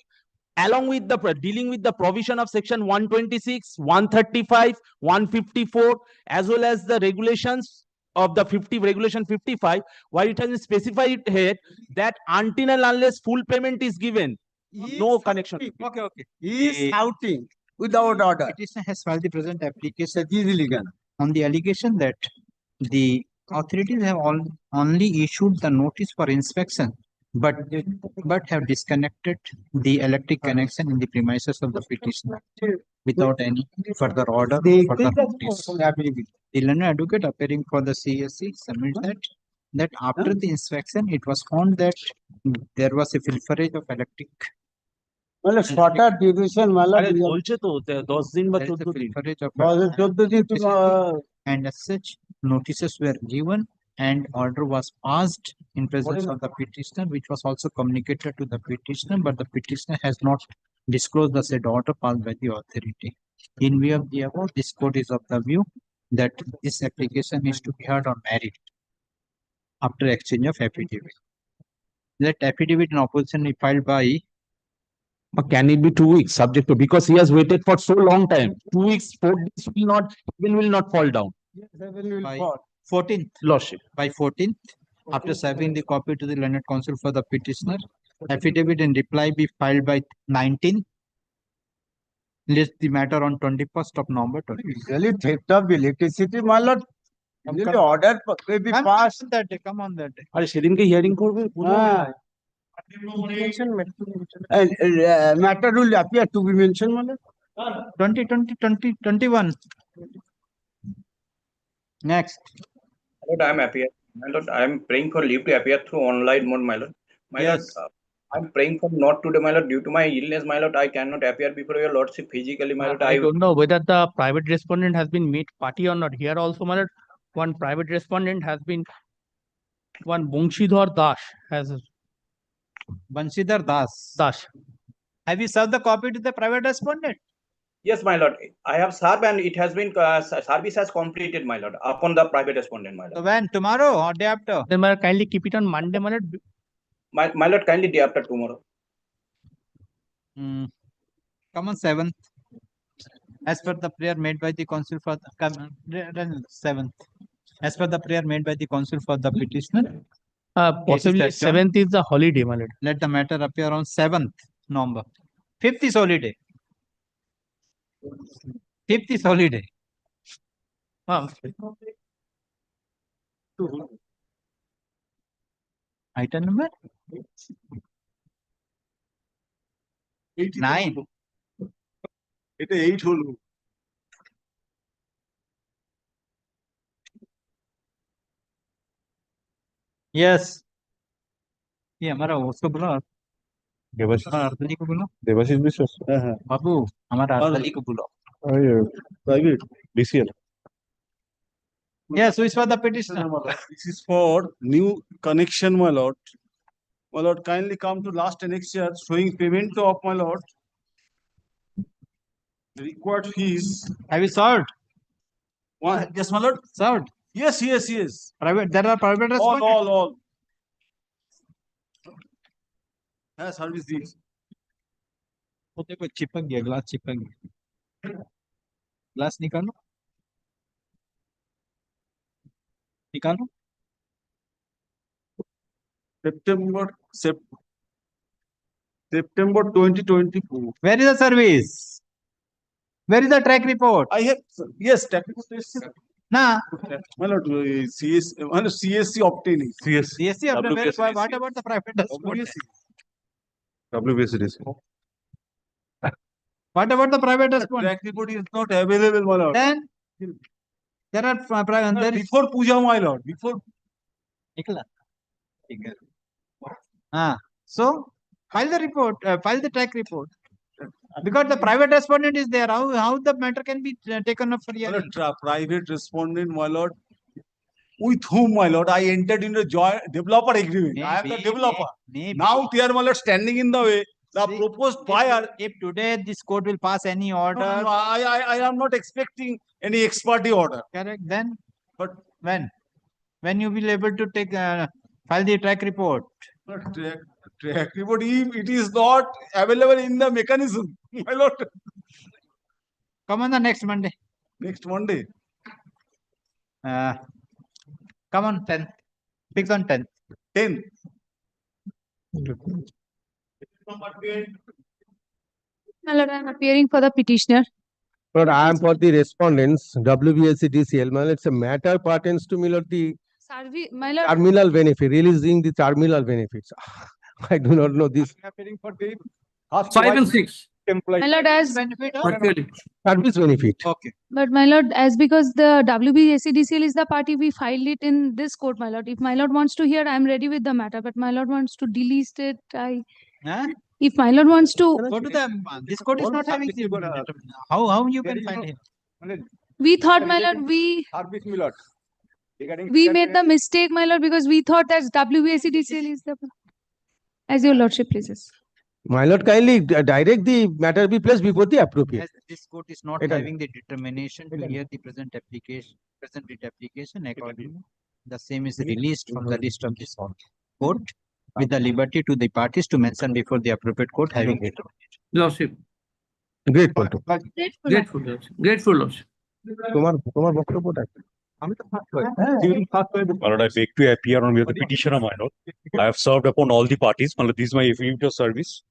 along with the dealing with the provision of section 126, 135, 154, as well as the regulations of the regulation 55, where it has specified here that until and unless full payment is given, no connection. Okay. He is shouting without order. Petitioner has filed the present application illegal on the allegation that the authorities have only issued the notice for inspection, but have disconnected the electric connection in the premises of the petitioner without any further order or further notice. The learned advocate appearing for the CSC submits that after the inspection, it was found that there was a filterage of electric. মানে ছটা division মালা বলছে তো 10 দিন বা 14 দিন 14 দিন and as such notices were given and order was passed in presence of the petitioner, which was also communicated to the petitioner, but the petitioner has not disclosed the said order passed by the authority. In view of the above, this court is of the view that this application is to be heard on merit after exchange of affidavit. Let affidavit in opposition be filed by. But can it be 2 weeks subject to, because he has waited for so long time, 2 weeks, 4 days will not fall down. By 14th, Lordship. By 14th, after serving the copy to the learned counsel for the petitioner, affidavit in reply be filed by 19th. List the matter on 21st of November. Really, theft of electricity, my lord. Really, order may be passed. That day, come on that day. আরে সেদিনকে hearing করবে And matter will appear to be mentioned, my lord. 2021. Next. Lord, I am appear. My lord, I am praying for leave to appear through online mode, my lord. My Yes. lord, I am praying for not today, my lord. Due to my illness, my lord, I cannot appear before your lordship physically, my lord. I don't know whether the private respondent has been made party or not. Here also, my lord, one private respondent has been, one Bongshidhar Das has. Banshidhar Das. Have you served the copy to the private respondent? Yes, my lord. I have served and it has been service has completed, my lord, upon the private respondent, my lord. So when? Tomorrow or day after? Then, my lord, kindly keep it on Monday, my lord. My lord, kindly day after tomorrow. Come on 7th. As per the prayer made by the counsel for the 7th. As per the prayer made by the counsel for the petitioner. Possibly 7th is the holiday, my lord. Let the matter appear on 7th November. 5th is holiday. 5th is holiday. Item number 9. এটা 8 হলো। Yes. ये हमारा उसको बुला देवाशीष अर्दली को बुला देवाशीष विश्वास बाबू हमारा अर्दली को बुला private DCL. Yes, who is for the petitioner? This is for new connection, my lord. My lord, kindly come to last annexure showing payment of my lord. The required fees. Have you solved? One. Yes, my lord. Served. Yes, yes, yes. Private. There are private All, respondents. all. हाँ service दी वो देखो चिपक गया glass चिपक गया glass निकालो निकालो September 2024. Where is the service? Where is the track report? I have yes technical test. Nah. My lord, CSC obtaining. CSC obtained. What about the private respondent? WBC. What about the private respondent? Track report is not available, my lord. Then there are there is before puja, my lord. Before. Nikla. So file the report. File the track report. Because the private respondent is there. How the matter can be taken up for hearing? Private respondent, my lord. With whom, my lord, I entered into a joint developer agreement. I am the developer. Now, dear my lord, standing in the way. The proposed buyer. If today this court will pass any order, No, I am not expecting any ex parte order. Correct. Then, but when you will able to take file the track report? Track report. It is not available in the mechanism, my lord. Come on the next Monday. Next Monday. Come on 10th. Fix on 10th. 10. My lord, I am appearing for the petitioner. Lord, I am for the respondents, WBSC DCL. My lord, it's a matter pertains to me, Lord, the My lord, terminal benefit, releasing the terminal benefits. I do not know this. Appearing for the 5 and 6. My lord, as Service benefit. Okay. but my lord, as because the WBSCDCL is the party, we filed it in this court, my lord. If my lord wants to hear, I am ready with the matter. But my lord wants to delete it. If my lord wants to Go to the this court is not having the how you can find him? We thought, my lord, we made the mistake, my lord, because we thought that WBSCDCL is the as your lordship pleases. My lord, kindly direct the matter be placed before the appropriate. As this court is not having the determination to hear the present writ application, accordingly, the same is released from the list of this court with the liberty to the parties to mention before the appropriate court having determination. Lordship. Grateful. Grateful, Lordship. তোমার বক্তব্যটা During my lord, I beg to appear on behalf of the petitioner, my lord. I have served upon all the parties. My lord, this is my affidavit of service.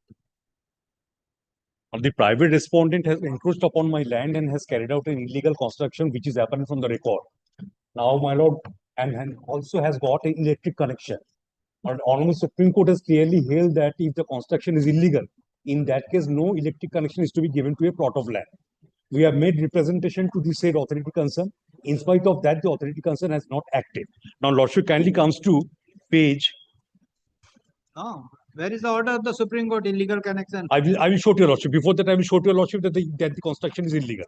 The private respondent has encroached upon my land and has carried out an illegal construction, which is apparent from the record. Now, my lord, and also has got an electric connection. And Honorable Supreme Court has clearly held that if the construction is illegal, in that case, no electric connection is to be given to a plot of land. We have made representation to the said authority concerned. In spite of that, the authority concerned has not acted. Now, Lordship kindly comes to page. Where is the order of the Supreme Court illegal connection? I will show to your Lordship. Before that, I will show to your Lordship that the construction is illegal.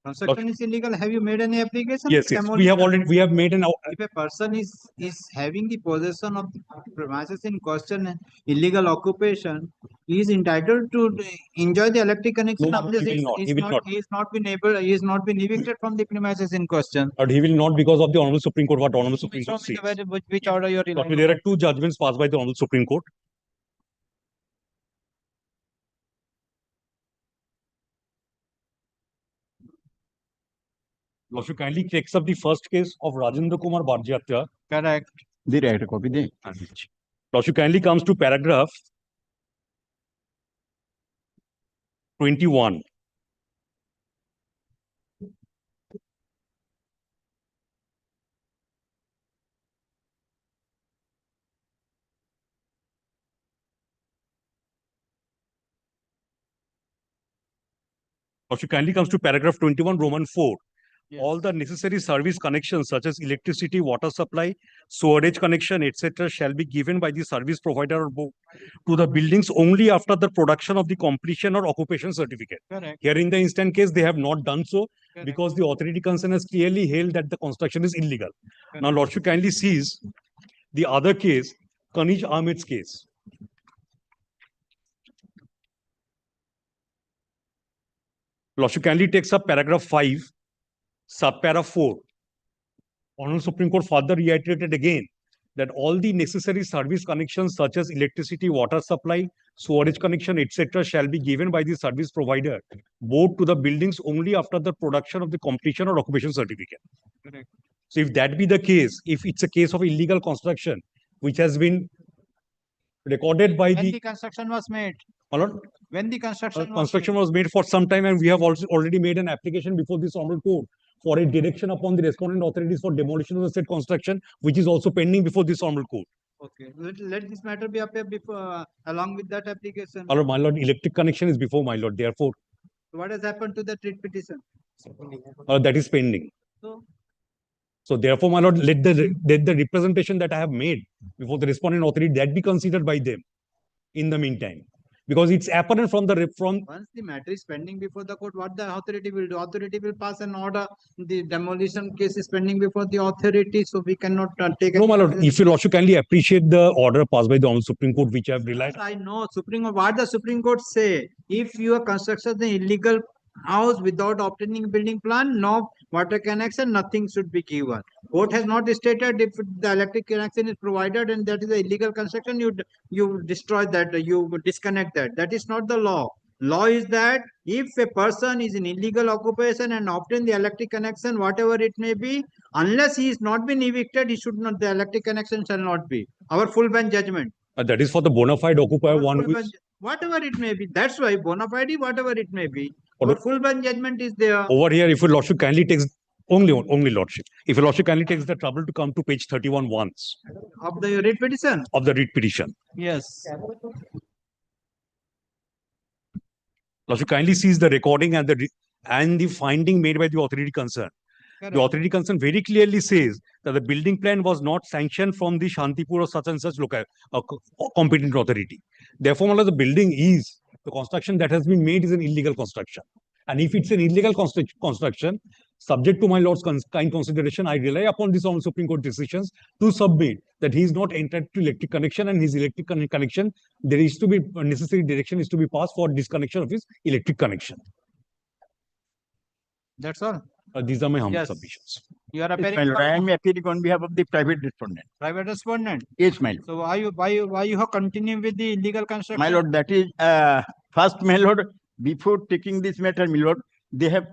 Construction is illegal. Have you made any application? Yes, yes. We have made an. If a person is having the possession of the premises in question and illegal occupation, he is entitled to enjoy the electric connection. No, he will not. He is not been evicted from the premises in question. But he will not because of the Honorable Supreme Court. What Honorable Supreme Court says. Which order you are relying on? There are two judgments passed by the Honorable Supreme Court. Lordship kindly takes up the first case of Rajendra Kumar Barjatya. Correct. The right copy. Lordship kindly comes to paragraph 21. Lordship kindly comes to paragraph 21, Roman 4. Yes. All the necessary service connections such as electricity, water supply, sewerage connection, etc. shall be given by the service provider to the buildings only after the production of the completion or occupation certificate. Correct. Here in the instant case, they have not done so. Correct. Because the authority concerned has clearly held that the construction is illegal. Correct. Now, Lordship kindly sees the other case, Kanij Ahmed's case. Lordship kindly takes up paragraph 5. subpara 4, Honorable Supreme Court further reiterated again that all the necessary service connections such as electricity, water supply, sewerage connection, etc. shall be given by the service provider board to the buildings only after the production of the completion or occupation certificate. Correct. So if that be the case, if it's a case of illegal construction, which has been recorded by When the construction was made. When the construction was made for some time, and we have also already made an application before this honorable court for a direction upon the respondent authorities for demolition of the said construction, which is also pending before this honorable court. Okay, let this matter be appear before, along with that application. My lord, electric connection is before my lord. Therefore, What has happened to the writ petition? that is pending. So therefore, my lord, let the representation that I have made before the respondent authority that be considered by them in the meantime. Because it's apparent from the Once the matter is pending before the court, what the authority will do? Authority will pass an order. The demolition case is pending before the authority, so we cannot take. No, my lord. If you also kindly appreciate the order passed by the Honorable Supreme Court, which I have relied. Yes, I know Supreme Court. What the Supreme Court say? If you are constructed an illegal house without obtaining building plan, no water connection, nothing should be given. Court has not stated if the electric connection is provided and that is an illegal construction, you destroy that, you disconnect that. That is not the law. Law is that if a person is in illegal occupation and obtain the electric connection, whatever it may be, unless he is not been evicted, he should not, the electric connection shall not be. Our full bench judgment. That is for the bona fide occupier one who is. Whatever it may be. That's why bona fide, whatever it may be. Our full bench judgment is there. Over here, if your lordship kindly takes only lordship, if your lordship kindly takes the trouble to come to page 31 once of the writ petition. Of the writ petition. Yes. Lordship kindly sees the recording and the finding made by the authority concerned. Correct. The authority concerned very clearly says that the building plan was not sanctioned from the Shantipur or such and such local competent authority. Therefore, my lord, the building is the construction that has been made is an illegal construction. And if it's an illegal construction, subject to my lord's kind consideration, I rely upon this Honorable Supreme Court decisions to submit that he is not entitled to electric connection, and his electric connection, there is to be necessary direction is to be passed for disconnection of his electric connection. That's all. These are my humble submissions. You are Yes, my lord. I am appearing on behalf of the private respondent. Private respondent. Yes, my lord. So why you have continued with the illegal construction? My lord, that is first, my lord. Before taking this matter, my lord, they have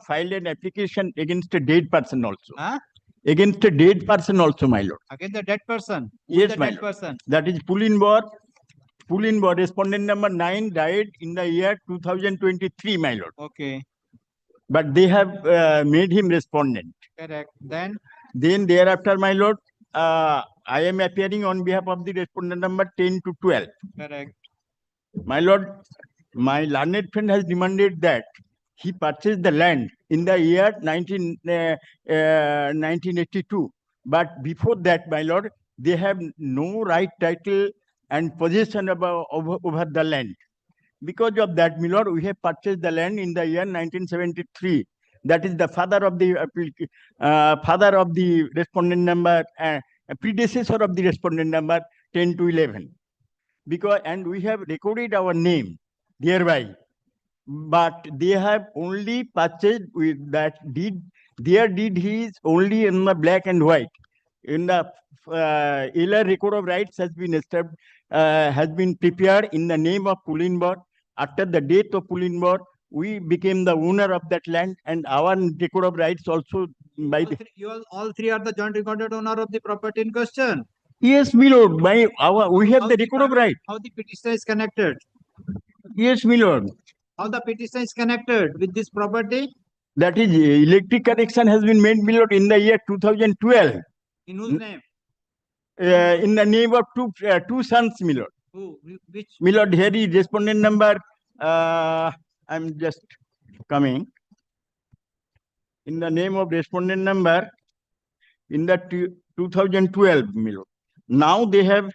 filed an application against a dead person also. Huh? Against a dead person also, my lord. Against the dead person. Yes, the my dead lord. person. That is Pulinbor. Respondent number 9 died in the year 2023, my lord. Okay. But they have made him respondent. Correct. Then Thereafter, my lord, I am appearing on behalf of the respondent number 10 to 12. Correct. My lord, my learned friend has demanded that he purchased the land in the year 1982. But before that, my lord, they have no right, title and possession over the land. Because of that, my lord, we have purchased the land in the year 1973. That is the father of the respondent number, predecessor of the respondent number 10 to 11. And we have recorded our name thereby. But they have only purchased with that deed. Their deed is only in the black and white. In the Earlier record of rights has been prepared in the name of Pulinbor. After the death of Pulinbor, we became the owner of that land, and our record of rights also by the. All three are the joint recorded owner of the property in question. Yes, my lord. We have the record of right. How the petition is connected? Yes, my lord. How the petition is connected with this property? That is, electric connection has been made, my lord, in the year 2012. In whose name? In the name of two sons, my lord. Who? Which? My lord, here is respondent number. I'm just coming. In the name of respondent number, in the 2012, my lord. Now they have.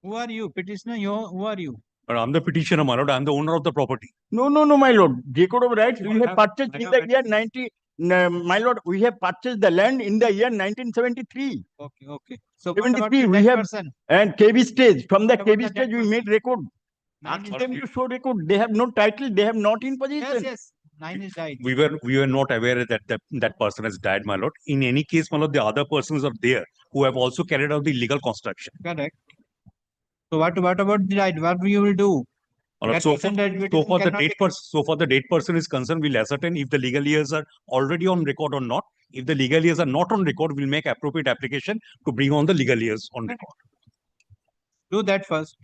Who are you, petitioner? Who are you? But I'm the petitioner, my lord. I'm the owner of the property. No, my lord. Record of rights, we have purchased in the year 90. My lord, we have purchased the land in the year 1973. Okay. So 73, we have, and KB stage, from the KB stage, we made record. Ask them to show record. They have no title. They have not in possession. Yes. 9 is died. We were not aware that person has died, my lord. In any case, my lord, the other persons are there who have also carried out the illegal construction. Correct. So what about the right? What you will do? My lord, so far the dead person is concerned, we'll ascertain if the legal years are already on record or not. If the legal years are not on record, we'll make appropriate application to bring on the legal years on record. Do that first.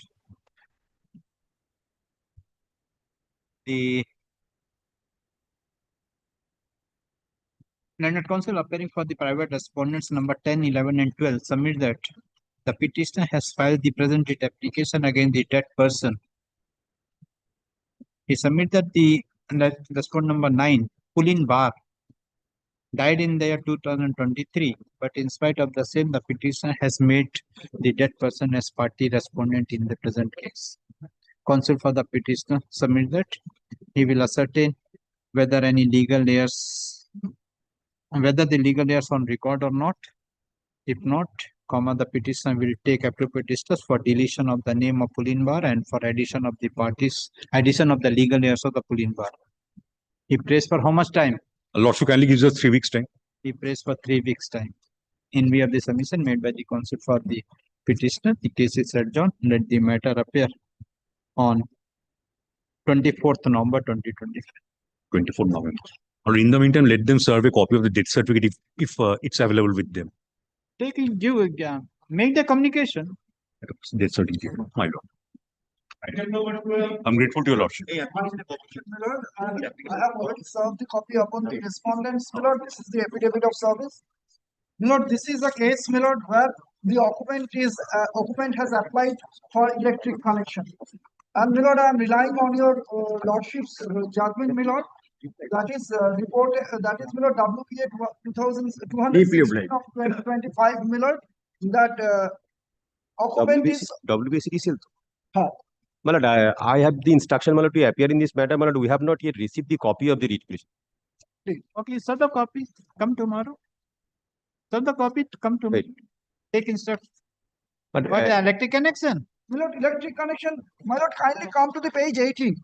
The Landlord Council appearing for the private respondents number 10, 11 and 12 submit that the petitioner has filed the present date application against the dead person. He submit that the respondent number 9, Pulin Bar, died in the year 2023, but in spite of the same, the petitioner has made the dead person as party respondent in the present case. Counsel for the petitioner submit that he will ascertain whether the legal heirs on record or not. If not, the petitioner will take appropriate steps for deletion of the name of Pulin Bar and for addition of the legal heirs of the Pulin Bar. He prays for how much time? Lordship kindly gives us 3 weeks time. He prays for 3 weeks time. In view of the submission made by the counsel for the petitioner, the case is adjourned. Let the matter appear on 24th November 2025. 24th November. Or in the meantime, let them serve a copy of the death certificate if it's available with them. Make the communication. Death certificate, my lord. I'm grateful to your lordship. I have already served the copy upon the respondents, my lord. This is the affidavit of service. My lord, this is a case, my lord, where the occupant has applied for electric connection. And my lord, I am relying on your lordship's judgment, my lord. That is reported. That is, my lord, WPA 2216 of 2025, my lord. That occupant is WBCDCL. My lord, I have the instruction, my lord, to appear in this matter, my lord. We have not yet received the copy of the writ petition. Okay, serve the copy. Come tomorrow. Serve the copy. Come tomorrow. Take instruction. But what electric connection? My lord, electric connection. My lord, kindly come to the page 18.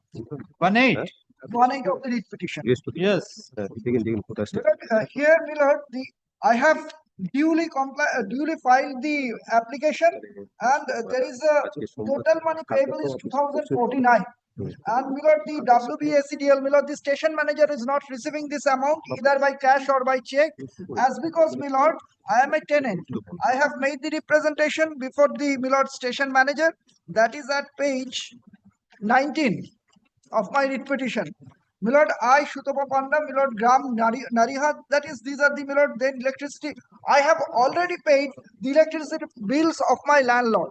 18. 18 of the writ petition. Yes. Here, my lord, I have duly filed the application, and there is a total money payable is 2049. And my lord, the WBACDL, my lord, the station manager is not receiving this amount either by cash or by check, as because, my lord, I am a tenant. I have made the representation before the, my lord, station manager. That is at page 19 of my writ petition. My lord, I, Shutapa Panda, my lord, Gram Nariha, that is, these are the, my lord, then electricity. I have already paid the electricity bills of my landlord.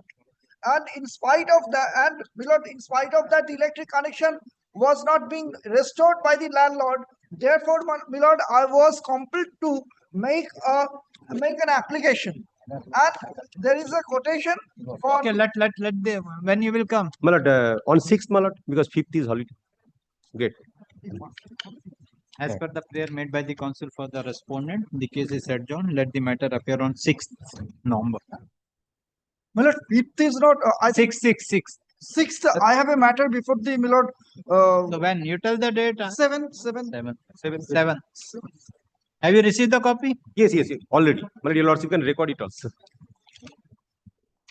And in spite of that, my lord, in spite of that, the electric connection was not being restored by the landlord. Therefore, my lord, I was compelled to make an application. And there is a quotation for. Okay, let them. When you will come? My lord, on 6th, my lord, because 5th is holiday. Great. As per the prayer made by the counsel for the respondent, the case is adjourned. Let the matter appear on 6th November. My lord, 5th is not. 6th, I have a matter before the, my lord. So when you tell the date? 7. Have you received the copy? Yes, already. My lord, your lordship can record it also.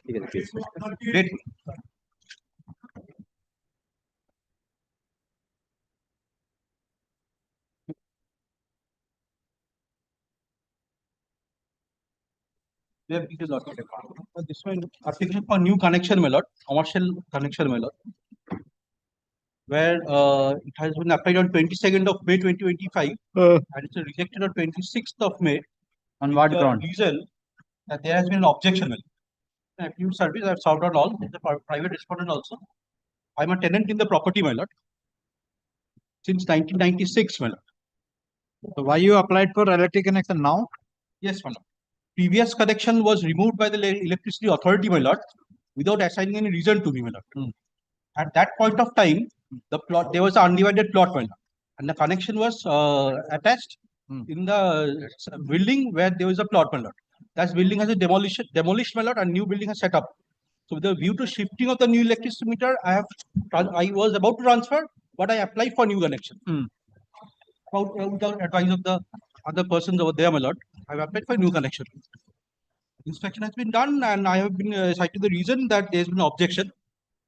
Great. This one application for new connection, my lord, commercial connection, my lord, where it has been applied on 22nd of May 2025 and it's rejected on 26th of May. On what ground? Reason that there has been an objection. Active service, I have solved out all. The private respondent also. I am a tenant in the property, my lord, since 1996, my lord. So why you applied for electric connection now? Yes, my lord. Previous connection was removed by the electricity authority, my lord, without assigning any reason to me, my lord. At that point of time, there was an undivided plot, my lord, and the connection was attached in the building where there was a plot, my lord. That building has a demolished, my lord, and new building has set up. So with the view to shifting of the new electricity meter, I was about to transfer, but I applied for new connection. Without advice of the other persons over there, my lord, I have applied for new connection. Inspection has been done, and I have been cited the reason that there has been objection.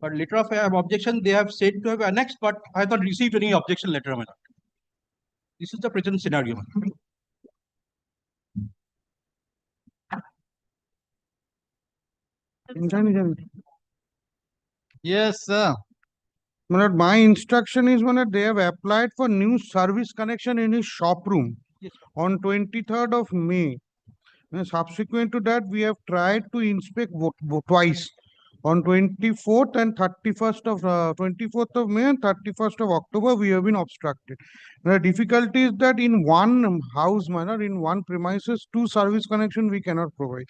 But later of I have objection, they have said to have annexed, but I have not received any objection letter, my lord. This is the present scenario. Yes, sir. My instruction is when they have applied for new service connection in his shop room on 23rd of May. And subsequent to that, we have tried to inspect twice on 24th and 31st of 24th of May and 31st of October. We have been obstructed. The difficulty is that in one house, in one premises, two service connection we cannot provide.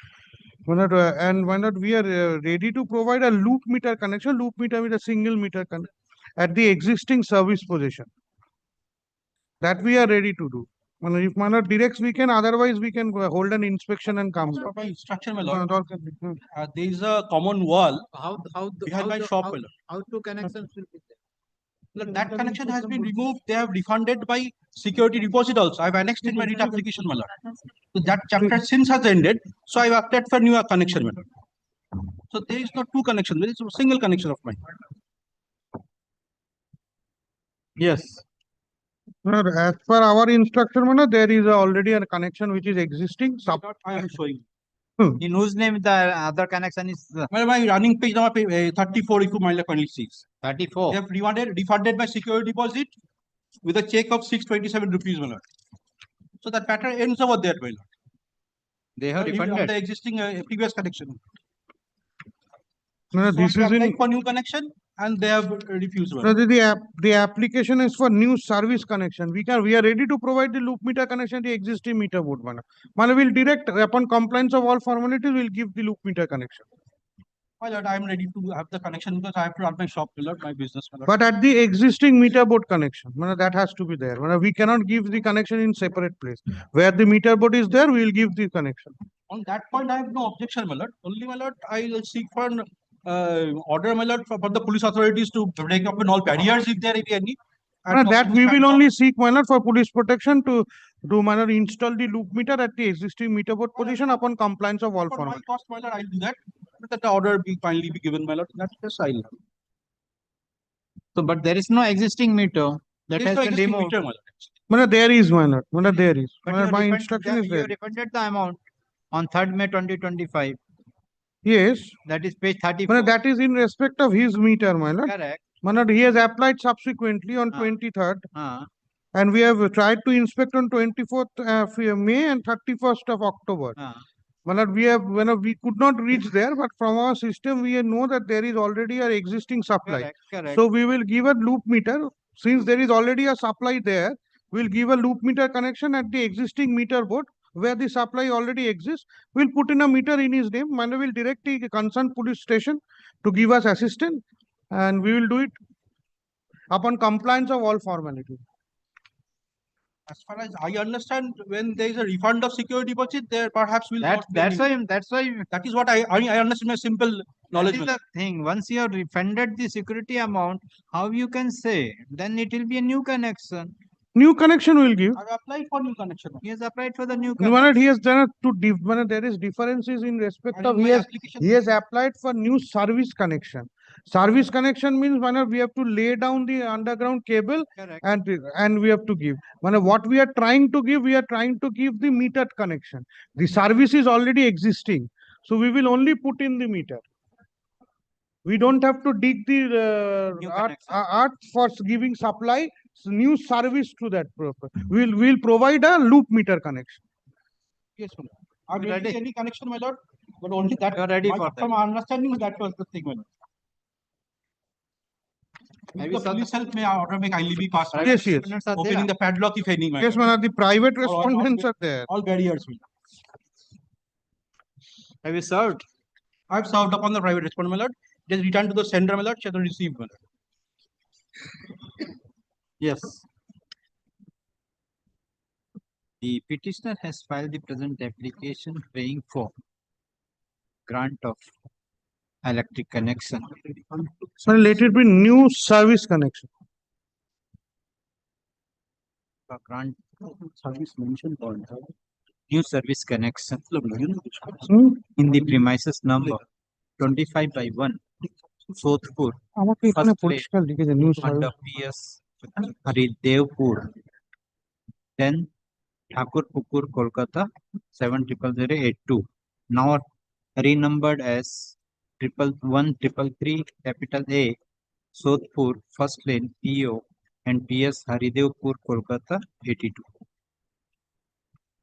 And when we are ready to provide a loop meter connection, loop meter with a single meter at the existing service position. That we are ready to do. If Manor directs, we can, otherwise we can hold an inspection and come. By instruction, my lord. There is a common wall behind my shop, my lord. How two connections will be there? Look, that connection has been removed. They have refunded by security deposit also. I have annexed in my writ application, my lord. So that chapter since has ended. So I have applied for new connection, my lord. So there is not two connections. There is a single connection of mine. Yes. As per our instruction, there is already a connection which is existing. I am showing. In whose name the other connection is? Well, my running page number 34 if you mind 26. 34. They have refunded my security deposit with a check of 627 rupees, my lord. So that matter ends over there, my lord. They have refunded the existing previous connection. This is in for new connection, and they have refused. The application is for new service connection. We are ready to provide the loop meter connection, the existing meter board. Man will direct upon compliance of all formalities. Will give the loop meter connection. My lord, I am ready to have the connection because I have to run my shop, my lord, my business. My lord. But at the existing meter board connection, that has to be there. We cannot give the connection in separate place. Where the meter board is there, we will give the connection. On that point, I have no objection, my lord. Only, my lord, I will seek for an order, my lord, for the police authorities to break up in all barriers if there be any. That we will only seek, my lord, for police protection to install the loop meter at the existing meter board position upon compliance of all formalities. Cost, my lord, I'll do that. But that order be finally be given, my lord. That's just I'll have. So, but there is no existing meter that has been removed. There is, my lord. There is. My instruction is you there. refunded the amount on 3rd May 2025. Yes. That is page 34. That is in respect of his meter, my lord. Correct. He has applied subsequently on 23rd. And we have tried to inspect on 24th May and 31st of October. We could not reach there, but from our system, we know that there is already an existing supply. Correct. So we will give a loop meter. Since there is already a supply there, we'll give a loop meter connection at the existing meter board where the supply already exists. We'll put in a meter in his name. We will direct the concerned police station to give us assistance, and we will do it upon compliance of all formalities. As far as I understand, when there is a refund of security deposit, there perhaps will that's why that is what I understand my simple knowledge. That is the thing. Once you have refunded the security amount, how you can say then it will be a new connection. New connection will give. I have applied for new connection. He has applied for the new connection. He has done there is differences in respect of he has applied for new service connection. Service connection means we have to lay down the underground cable. Correct. and we have to give. What we are trying to give, we are trying to give the metered connection. The service is already existing, so we will only put in the meter. We don't have to dig the earth for giving supply. New service to that purpose. We'll provide a loop meter connection. Yes, sir. I will ready any connection, my lord, but only that. You are ready for that. From my understanding, that was the thing, my lord. Maybe please help me order may kindly be passed. Yes. Opening the padlock if any. Yes, the private respondents are there. All barriers. Have you served? I have served upon the private respondent, my lord. Just return to the sender, my lord. Shall receive, my lord. Yes. The petitioner has filed the present application praying for grant of electric connection. So let it be new service connection. Grant service mentioned new service connection in the premises number 25/1 Sodhpur আমাকে এখানে first lane পরিষ্কার লিখেছে new under service PS Haridevpur 10 Thakurpukur Kolkata 700082 now renumbered as 11133 capital A Sodhpur first lane PO and PS Haridevpur Kolkata 82.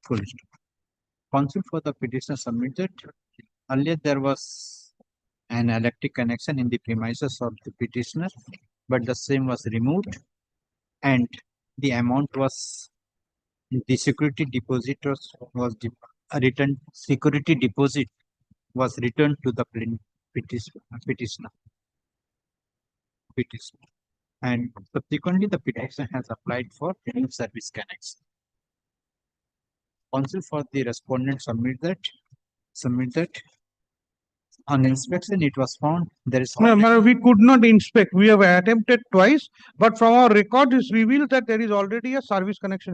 Full stop. Counsel for the petitioner submitted. Earlier there was an electric connection in the premises of the petitioner, but the same was removed and the amount was the security deposit was returned. Security deposit was returned to the petitioner. And subsequently the petitioner has applied for new service connection. Counsel for the respondent submitted. On inspection, it was found there is No, we could not inspect. We have attempted twice, but from our record is revealed that there is already a service connection.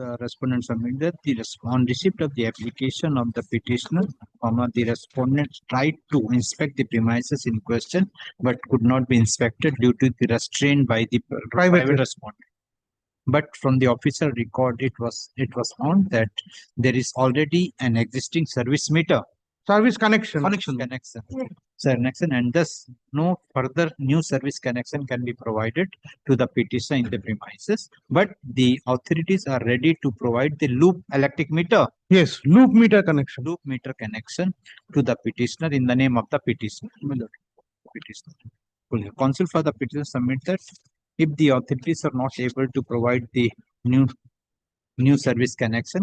The respondent submitted on receipt of the application of the petitioner, the respondent tried to inspect the premises in question, but could not be inspected due to the restraint by the private respondent. But from the official record, it was found that there is already an existing service meter. Service connection. Connection, and thus no further new service connection can be provided to the petitioner in the premises. But the authorities are ready to provide the loop electric meter. Yes, loop meter connection. Loop meter connection to the petitioner in the name of the petitioner. Counsel for the petitioner submitted. If the authorities are not able to provide the new service connection,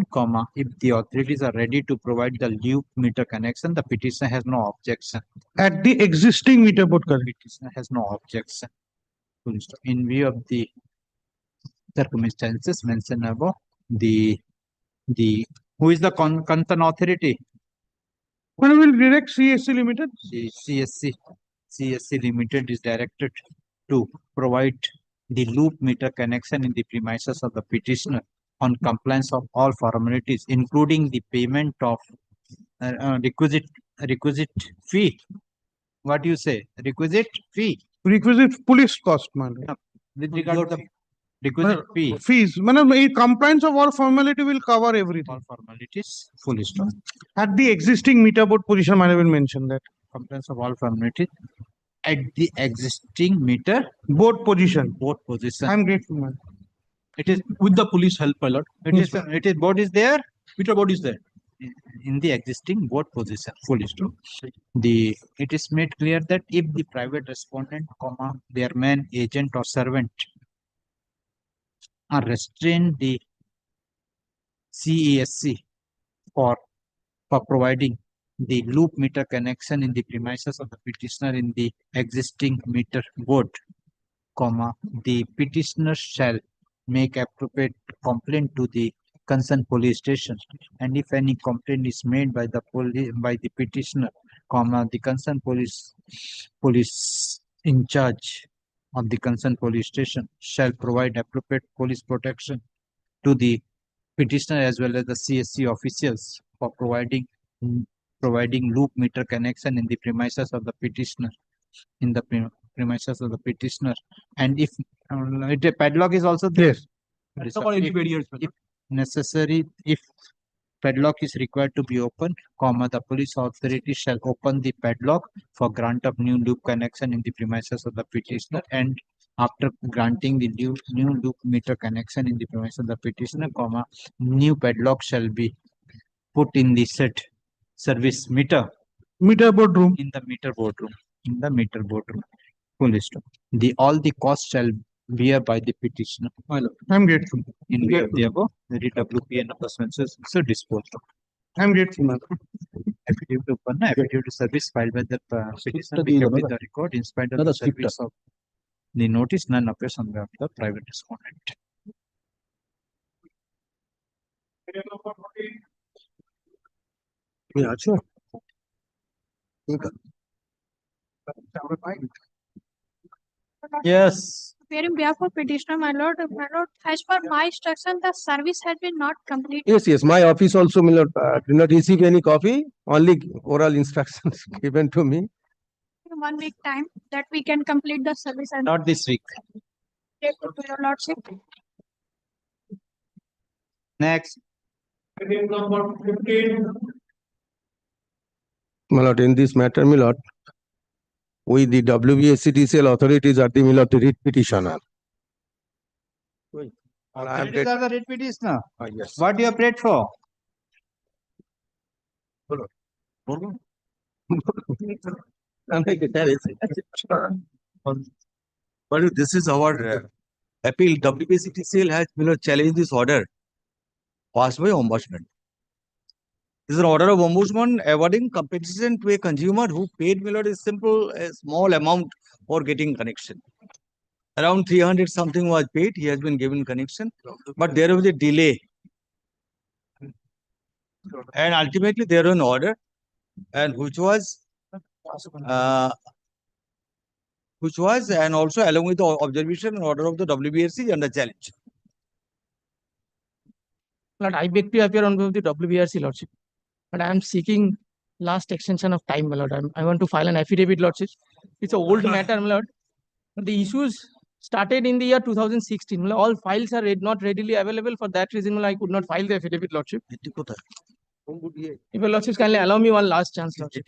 if the authorities are ready to provide the loop meter connection, the petitioner has no objection. At the existing meter board, petitioner has no objection. In view of the circumstances mentioned above, who is the concerned authority? When will direct CSC Limited? The CSC Limited is directed to provide the loop meter connection in the premises of the petitioner on compliance of all formalities, including the payment of requisite fee. What do you say? Requisite fee. Requisite police cost, man. With regard to the requisite fee. Fees. Compliance of all formality will cover everything. All formalities. Full stop. At the existing meter board position, I will mention that. Compliance of all formalities at the existing meter board position. I'm grateful, man. It is with the police help, my lord. It is board is there. Meter board is there. In the existing board position. Full stop. It is made clear that if the private respondent, their man, agent or servant are restrained the CESC for providing the loop meter connection in the premises of the petitioner in the existing meter board, the petitioner shall make appropriate complaint to the concerned police station, and if any complaint is made by the petitioner, the concerned police in charge of the concerned police station shall provide appropriate police protection to the petitioner as well as the CSC officials for providing loop meter connection in the premises of the petitioner and if a padlock is also there. Yes. If necessary, if padlock is required to be opened, the police authority shall open the padlock for grant of new loop connection in the premises of the petitioner, and after granting the new loop meter connection in the premises of the petitioner, new padlock shall be put in the said service meter board room. In the meter board room. Full stop. All the costs shall bear by the petitioner. I'm grateful. In view of the above, the WPN offenses so disposed of. I'm grateful, ma'am. Affidavit to service filed by the petitioner with the record in spite of the service of the notice, none appears on behalf of the private respondent. Yeah, sure. Yes. Appearing behalf of petitioner, my lord, as per my instruction, the service has been not completed. Yes, yes. My office also, my lord, did not receive any copy. Only oral instructions given to me. 1 week time that we can complete the service and Not this week. take it to your lordship. Next. My lord, in this matter, my lord, we the WBSCDCL authorities are the, my lord, the writ petitioner. Authorities are the writ petitioner. Yes. What you have prayed for? But this is our appeal. WBCTCL has, you know, challenged this order passed by Ombudsman. This is an order of Ombudsman awarding compensation to a consumer who paid, my lord, a small amount for getting connection. Around 300 something was paid. He has been given connection, but there was a delay. And ultimately there was an order, and which was and also along with the observation and order of the WBRC under challenge. Lord, I beg to appear on behalf of the WBRC lordship, but I am seeking last extension of time, my lord. I want to file an affidavit, lordship. It's an old matter, my lord. The issues started in the year 2016. My lord. All files are not readily available. For that reason, my lord, I could not file the affidavit, lordship. If your lordship kindly allow me one last chance, lordship.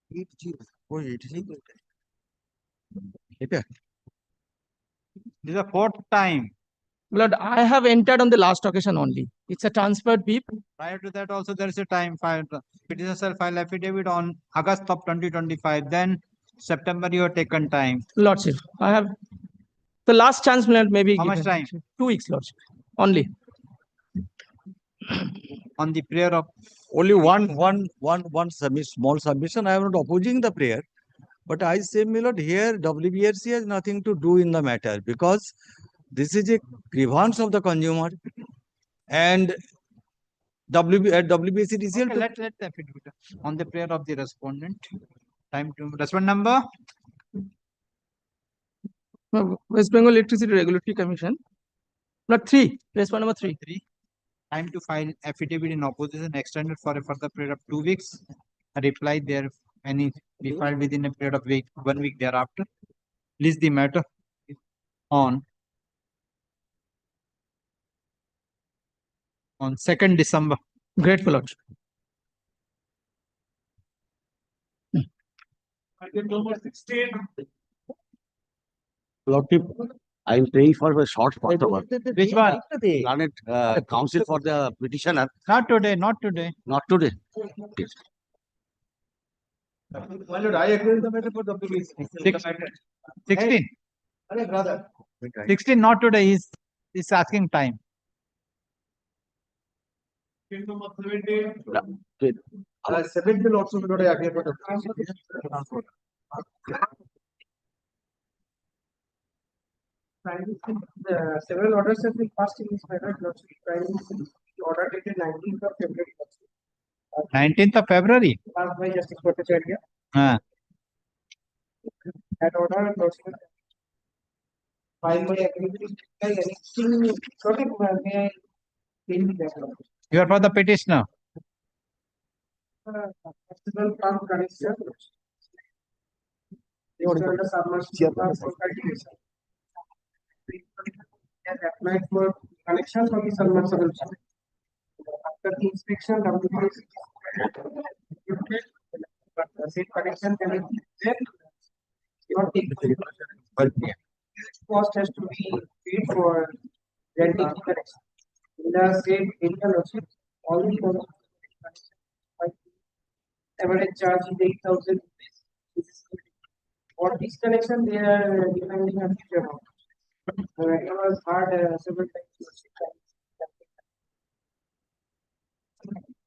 This is the fourth time. Lord, I have entered on the last occasion only. It's a transferred PIP. Prior to that also there is a time filed. Petitioner shall file affidavit on August of 2025. Then September you have taken time. Lordship, I have the last chance, my lord, maybe. How much time? 2 weeks, lordship. Only. On the prayer of Only one small submission. I am not opposing the prayer, but I say, my lord, here WBRC has nothing to do in the matter because this is a grievance of the consumer, and WBCDCL. Okay, let the affidavit on the prayer of the respondent. Time to respond number. West Bengal Electricity Regulatory Commission. Not 3. Respond number 3. Time to file affidavit in opposition extended for a further period of 2 weeks. A reply there any be filed within a period of 1 week thereafter. List the matter on 2nd December. Grateful, Lord. Lordship, I am paying for a short customer. Which one? Planet counsel for the petitioner. Not today, not today. Not today. Yes. My lord, I agree with the matter for WBC. 16. Hey, brother. 16 not today. He's asking time. Number 17. 7 will also be not agree for the several orders have been passed in this matter. The order dated 19th of February. 19th of February. Passed by Justice Bhattacharya. That order was filed by anything. Sorry, may I change that? You are for the petitioner. Festival farm connection. Has applied for connection for the submersible. After the inspection, but the said connection can be there. Not taken. Cost has to be paid for renting the connection. In the same area, also all the average charge is 8,000 rupees. For this connection, they are demanding a huge amount. It was hard several times.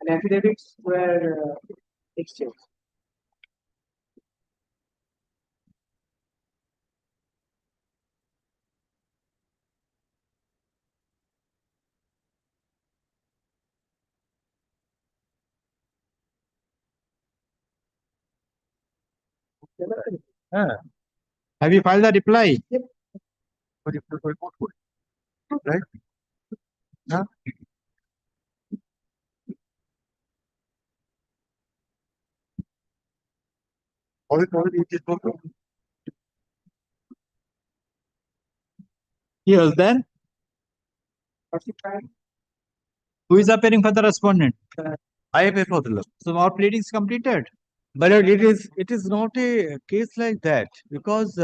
And affidavits were exchanged. Have you filed the reply? Yep. Right? Huh? Yes, then who is appearing for the respondent? I appear for the law. So our pleadings completed. But it is not a case like that because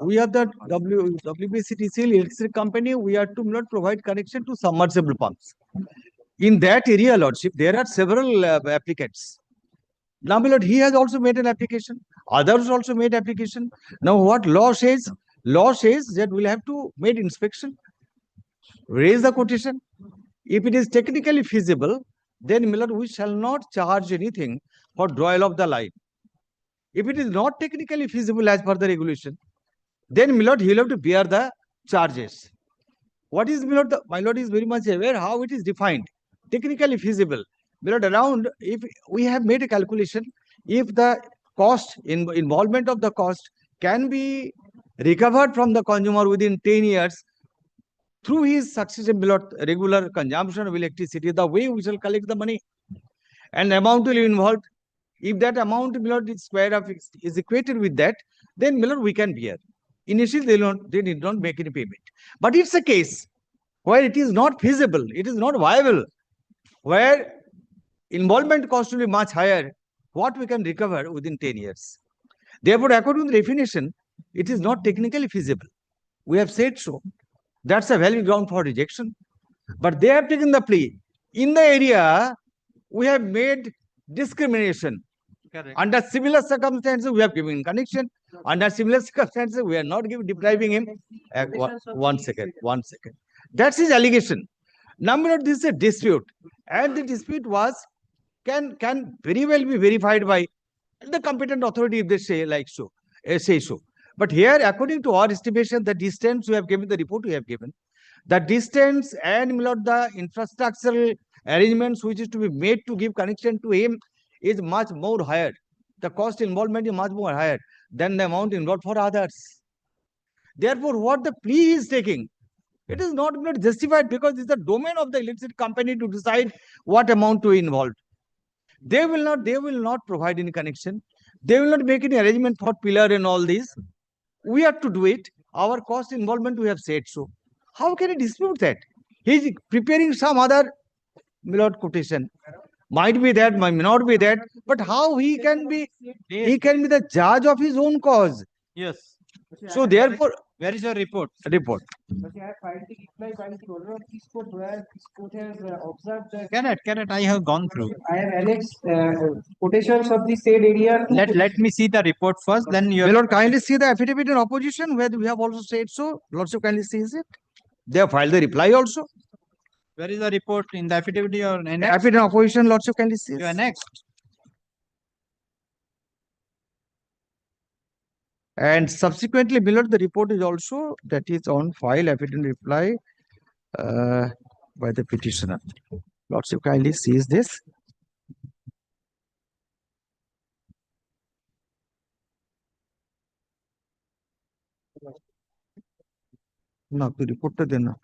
we have the WBCTCL electric company. We are to not provide connection to submersible pumps. In that area, Lordship, there are several applicants. Now, my Lord, he has also made an application. Others also made application. Now, what law says? Law says that we'll have to make inspection, raise the quotation. If it is technically feasible, then, my Lord, we shall not charge anything for drawal of the line. If it is not technically feasible as per the regulation, then, my Lord, he will have to bear the charges. What is, my Lord? My Lord is very much aware how it is defined. Technically feasible. My Lord, around, if we have made a calculation, if the cost, involvement of the cost can be recovered from the consumer within 10 years through his successive, my Lord, regular consumption of electricity, the way we shall collect the money and the amount will be involved. If that amount, my Lord, is square of is equated with that, then, my Lord, we can bear. Initially, they need not make any payment. But it's a case where it is not feasible, it is not viable, where involvement cost will be much higher, what we can recover within 10 years. Therefore, according to the definition, it is not technically feasible. We have said so. That's a valid ground for rejection. But they have taken the plea. In the area, we have made discrimination. Correct. Under similar circumstances, we have given connection. Under similar circumstances, we are not depriving him. One second. That's his allegation. Number of this is a dispute, and the dispute can very well be verified by the competent authority if they say like so, say so. But here, according to our estimation, the distance we have given, the report we have given, the distance and, my Lord, the infrastructural arrangements which is to be made to give connection to him is much more higher. The cost involvement is much more higher than the amount involved for others. Therefore, what the plea is taking, it is not justified because it's the domain of the electricity company to decide what amount to involve. They will not provide any connection. They will not make any arrangement for pillar and all these. We have to do it. Our cost involvement, we have said so. How can he dispute that? He is preparing some other, my Lord, quotation. Might be that, might not be that, but how he can be the judge of his own cause. Yes. So therefore, where is your report? Report. Okay, I have filed the reply by the order of this court where this court has observed that. Cannot. I have gone through. I have annexed quotations of the said area. Let me see the report first, then you. My Lord, kindly see the affidavit in opposition where we have also said so. Lordship kindly sees it. They have filed the reply also. Where is the report in the affidavit or annexed? Affidavit in opposition, Lordship kindly sees. You annexed. And subsequently, below the report is also that is on file affidavit reply by the petitioner. Lordship kindly sees this. No, the report to देना.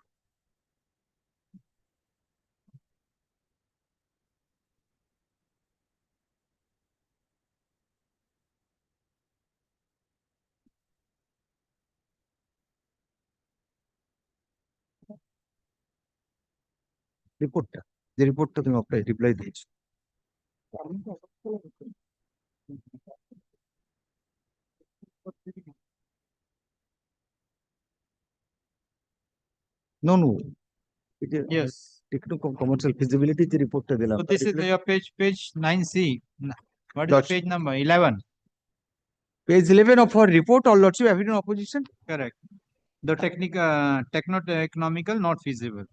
Report. The report to them apply reply this. No. It is, yes. Technical commercial feasibility the report to So this is your page 9C. What is the page number? 11. Page 11 of our report or Lordship affidavit in opposition? Correct. The techno-economical not feasible.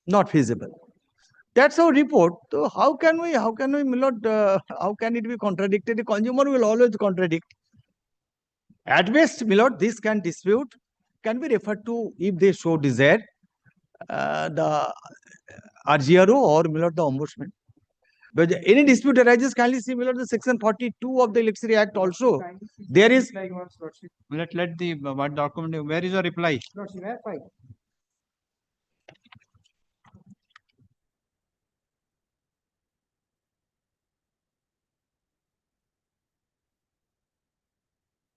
Not feasible. That's our report. So how can we, my Lord, how can it be contradicted? The consumer will always contradict. At best, my Lord, this can dispute, can be referred to if they show desire, the RGRO or, my Lord, the ombudsman. But any dispute arises, kindly see below the section 42 of the Electricity Act also. There is. Let the what document, where is your reply? Lordship, I have filed.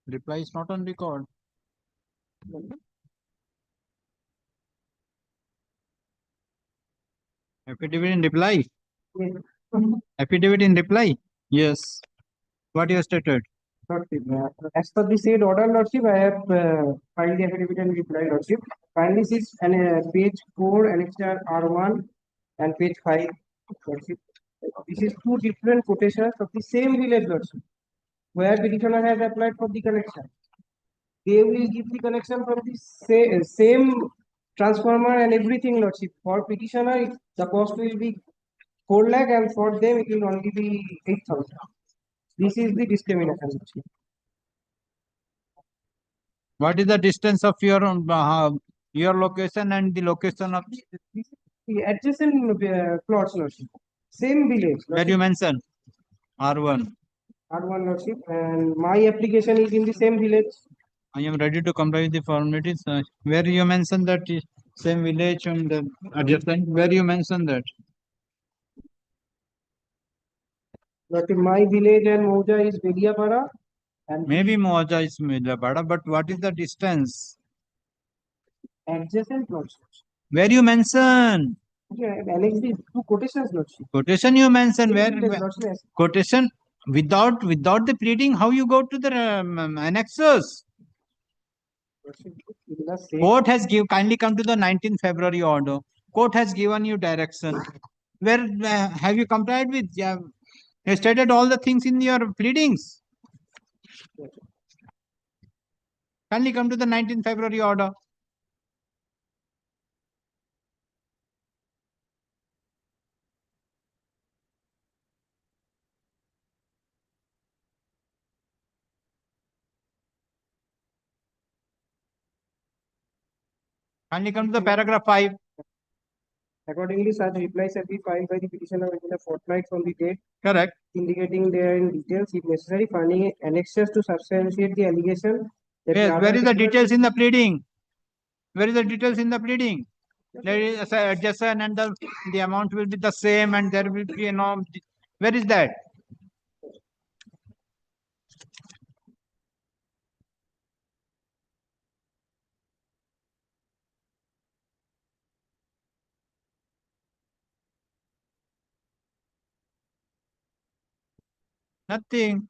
Reply is not on record. Affidavit in reply. Yes. Affidavit in reply. Yes. What you stated? Lordship, as per the said order, Lordship, I have filed the affidavit and reply, Lordship. Kindly see page 4, annexure R1 and page 5, Lordship. This is two different quotations of the same village, Lordship, where petitioner has applied for the connection. They will give the connection from the same transformer and everything, Lordship. For petitioner, the cost will be 4 lakh, and for them it will only be 8,000. This is the discrimination, Lordship. What is the distance of your location and the location of The adjacent plots, Lordship. Same village. where you mentioned R1? R1, Lordship, and my application is in the same village. I am ready to comply with the formalities. Where you mentioned that same village and adjacent, where you mentioned that? Lordship, my village and Moja is Bediapara. And maybe Moja is Bediapara, but what is the distance? Adjacent, Lordship. Where you mention? Yeah, annex the two quotations, Lordship. Quotation you mentioned, where Lordship. quotation without the pleading, how you go to the annexes? Court has kindly come to the 19th February order. Court has given you direction. Where have you complied with? You stated all the things in your pleadings. Kindly come to the 19th February order. Kindly come to the paragraph 5. Accordingly, such replies have been filed by the petitioner within a fortnight from the date. Correct. Indicating their details, if necessary, finding annexures to substantiate the allegation. Yes, where is the details in the pleading? Where is the details in the pleading? There is adjacent and the amount will be the same and there will be a norm. Where is that? Nothing.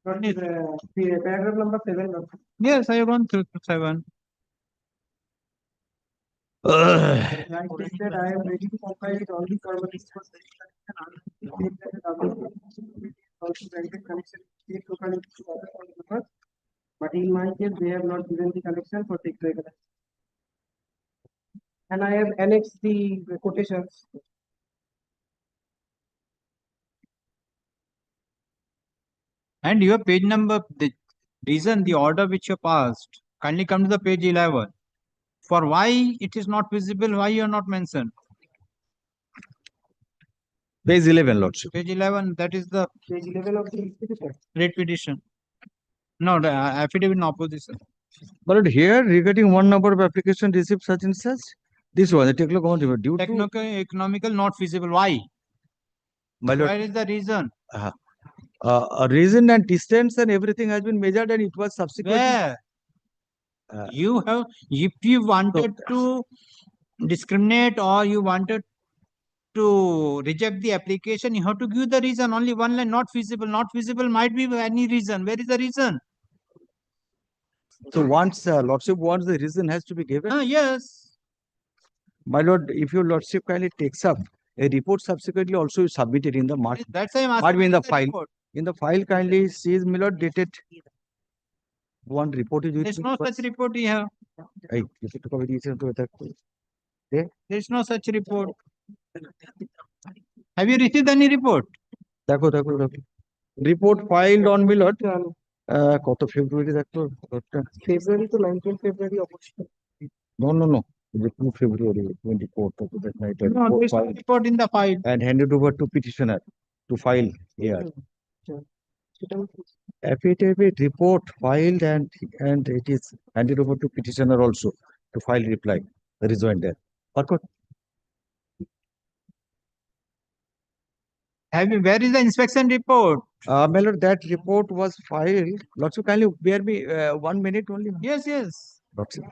Paragraph number 7. Yes, I have gone through 7. I stated I am ready to comply with all the formalities. Also granted connection with local, but in my case they have not given the connection for take regular. And I have annexed the quotations. And your page number, the reason, the order which you passed, kindly come to the page 11. For why it is not visible, why you are not mentioned? Page 11, Lordship. Page 11, that is the page 11 of the petition. Writ petition. No, the affidavit in opposition. But here, regarding one number of application received such and such, this one, the technical due technical, economical, not feasible. Why? Where is the reason? Reason and distance and everything has been measured and it was subsequently. Where? You have, if you wanted to discriminate or you wanted to reject the application, you have to give the reason. Only one line, not feasible. Not feasible might be any reason. Where is the reason? So once Lordship wants, the reason has to be given. Yes. My Lord, if your Lordship kindly takes up a report subsequently also is submitted in the mark. That's why I'm asking. Might be in the file. Report. In the file, kindly sees my Lord dated. One report is. There's no such report here. There is no such report. Have you received any report? Report filed on my Lord. কত February দেখো? February to 19th February. No. February 24th of that night. No, report there's no filed report in the file. and handed over to petitioner to file here. Affidavit report filed and it is handed over to petitioner also to file reply. The rejoinder. Parkot. Where is the inspection report? My lord, that report was filed. Lordship, kindly bear me 1 minute only. Yes, yes. Lordship.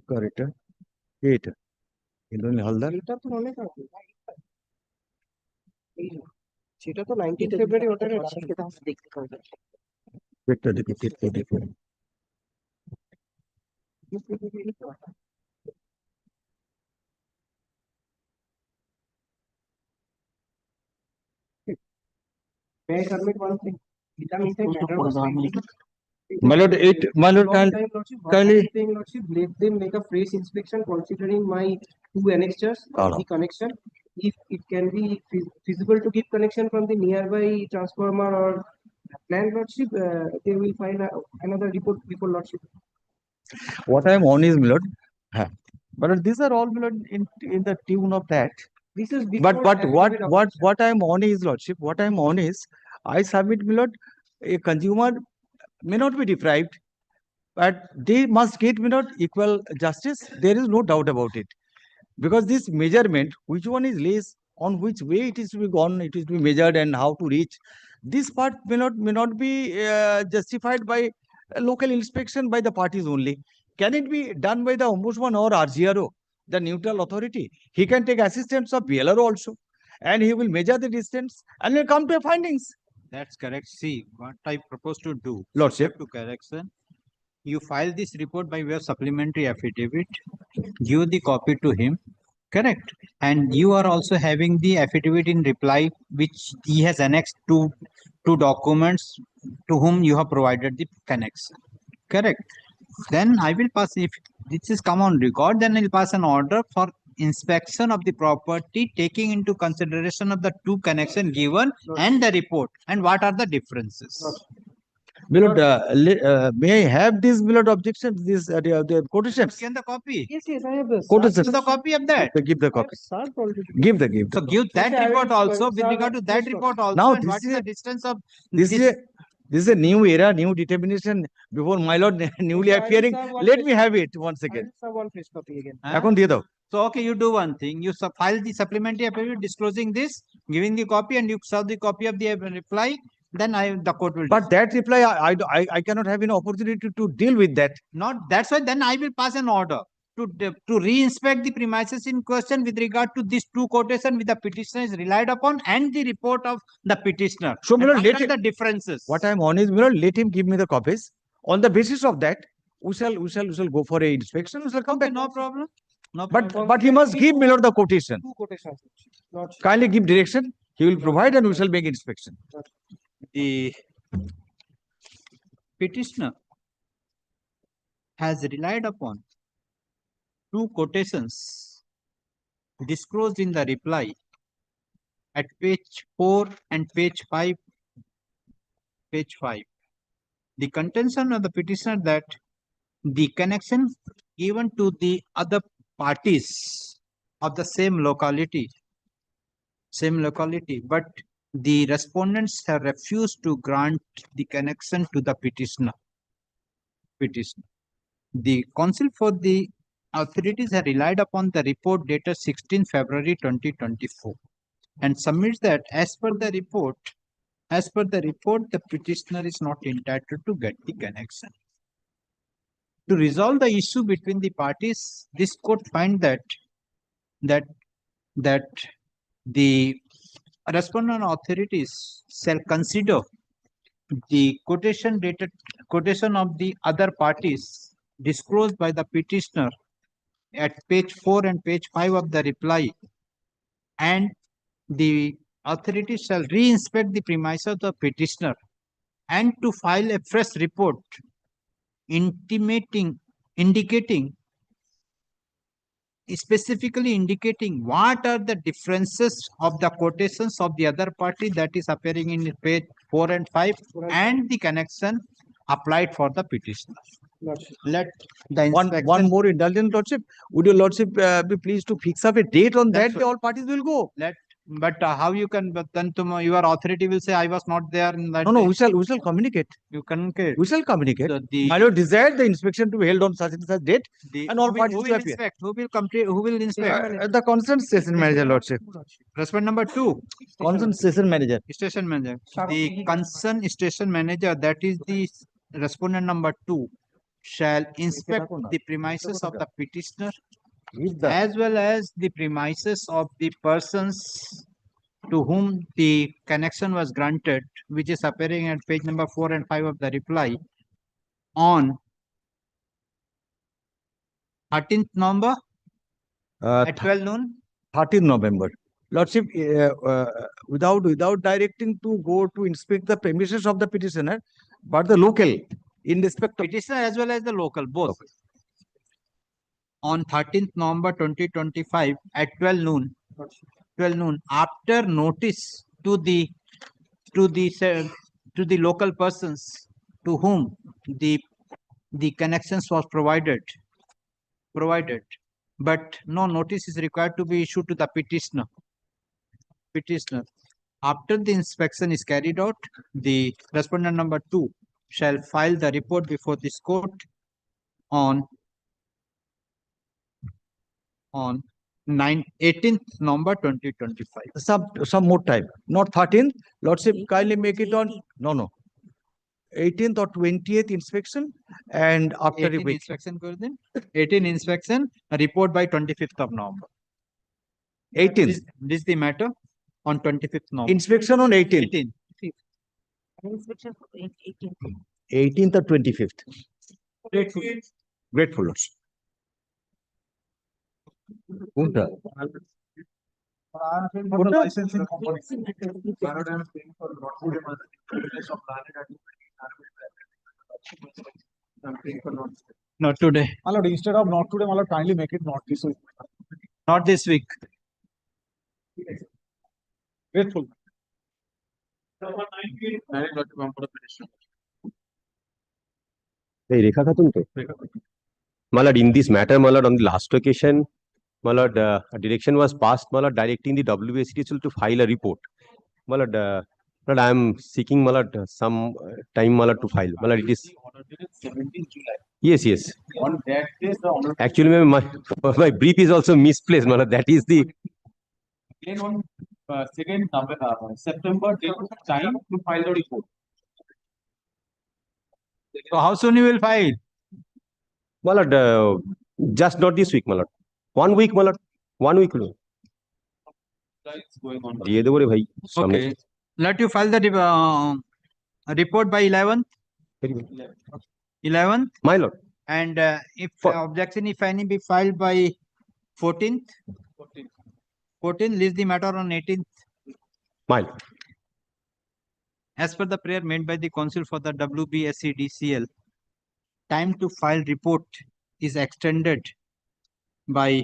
Return. 8. Indranil Haldar. এটা তো অনেক আগে সেটা তো 19 ফেব্রুয়ারি order আছে সেটা আমরা দেখতে পাবো Victor, Victor. May I submit one thing? It means a matter of My lord, kindly. Lordship, let them make a fresh inspection considering my 2 annexures of the connection. If it can be feasible to give connection from the nearby transformer or plant, Lordship, they will file another report before Lordship. What I am on is, my lord. But these are all, my lord, in the tune of that. This is But what I am on is, lordship, what I am on is, I submit, my lord, a consumer may not be deprived, but they must get, my lord, equal justice. There is no doubt about it. Because this measurement, which one is less, on which way it is to be gone, it is to be measured and how to reach. This part may not be justified by local inspection by the parties only. Can it be done by the ombudsman or RGRO, the neutral authority? He can take assistance of BLR also, and he will measure the distance and will come to findings. That's correct. See, what I propose to do, Lordship, to correction, you file this report by way of supplementary affidavit, give the copy to him, correct? And you are also having the affidavit in reply, which he has annexed to documents to whom you have provided the connection, correct? Then I will pass, if this is come on record, then I will pass an order for inspection of the property, taking into consideration of the 2 connection given and the report, and what are the differences. Milord, may I have this, Milord, objections, this the quotations? Can the copy? Yes, I have this. Quotations. The copy of that. Give the copy. Give the. So give that report also, with regard to that report also. Now, and what is the distance of this is a new era, new determination before my lord newly appearing. Let me have it once again. One fresh copy again. So okay, you do one thing. You file the supplementary affidavit disclosing this, giving the copy, and you serve the copy of the reply. Then the court will. But that reply, I cannot have an opportunity to deal with that. Not that's why. Then I will pass an order to re-inspect the premises in question with regard to these 2 quotations with the petitioner is relied upon and the report of the petitioner. So, Milord, let the differences. What I am on is, Milord, let him give me the copies. On the basis of that, we shall go for a inspection. We shall come back. No problem. No problem. But he must give, Milord, the quotation. 2 quotations. Kindly give direction. He will provide and we shall make inspection. The petitioner has relied upon 2 quotations disclosed in the reply at page 4 and page 5. Page 5. The contention of the petitioner that the connection given to the other parties of the same locality, but the respondents have refused to grant the connection to the petitioner. The counsel for the authorities have relied upon the report dated 16 February 2024 and submits that as per the report, the petitioner is not entitled to get the connection. To resolve the issue between the parties, this court finds that the respondent authorities shall consider the quotation of the other parties disclosed by the petitioner at page 4 and page 5 of the reply and the authority shall re-inspect the premises of the petitioner and to file a fresh report specifically indicating what are the differences of the quotations of the other party that is appearing in page 4 and 5 and the connection applied for the petitioner. Let the one more indulgent, Lordship. Would your Lordship be pleased to fix up a date on that? All parties will go. But how you can? But then tomorrow your authority will say I was not there in that. No, day. we shall communicate. You communicate. We shall communicate. So My lord desired the inspection to be held on such and such date, and all parties who to will appear. inspect? Who will complete? Who will inspect? The concerned station manager, Lordship. Respondent number 2. Concerned station manager. Station manager. The concerned station manager, that is the respondent number 2, shall inspect the premises of the petitioner as well as the premises of the persons to whom the connection was granted, which is appearing at page number 4 and 5 of the reply, on 13th November at 12 noon. 13th November. Lordship, without directing to go to inspect the premises of the petitioner, but the local, in respect of petitioner as well as the local, both. Okay. On 13th November 2025 at 12 noon, after notice to the local persons to whom the connections was provided, but no notice is required to be issued to the petitioner. After the inspection is carried out, the respondent number 2 shall file the report before this court on 18th November 2025. Some more time, not 13th. Lordship, kindly make it on 18th or 20th inspection, and after 18 inspection, 18 inspection, a report by 25th of November. 18th. This is the matter on 25th November. Inspection on 18th. 18th. 18th or 25th. Grateful, Lordship. Punta. Not today. My lord, instead of not today, my lord, kindly make it not this week. Not this week. Grateful. Hey, Rekha Khatun ke? My lord, in this matter, my lord, on the last occasion, my lord, a direction was passed, my lord, directing the WSDCL to file a report. My lord, I am seeking, my lord, some time, my lord, to file. My lord, it is 17th July. Yes. On that day, the honorable Actually, my brief is also misplaced, my lord. That is the. again on 2nd September, date time to file the report. So how soon you will file? My lord, just not this week, my lord. 1 week, my lord. 1 week. It's going on. Okay. Let you file the report by 11th. 11th. My lord. And if objection, if any, be filed by 14th. 14th, list the matter on 18th. My lord. As per the prayer made by the counsel for the WBSEDCL, time to file report is extended by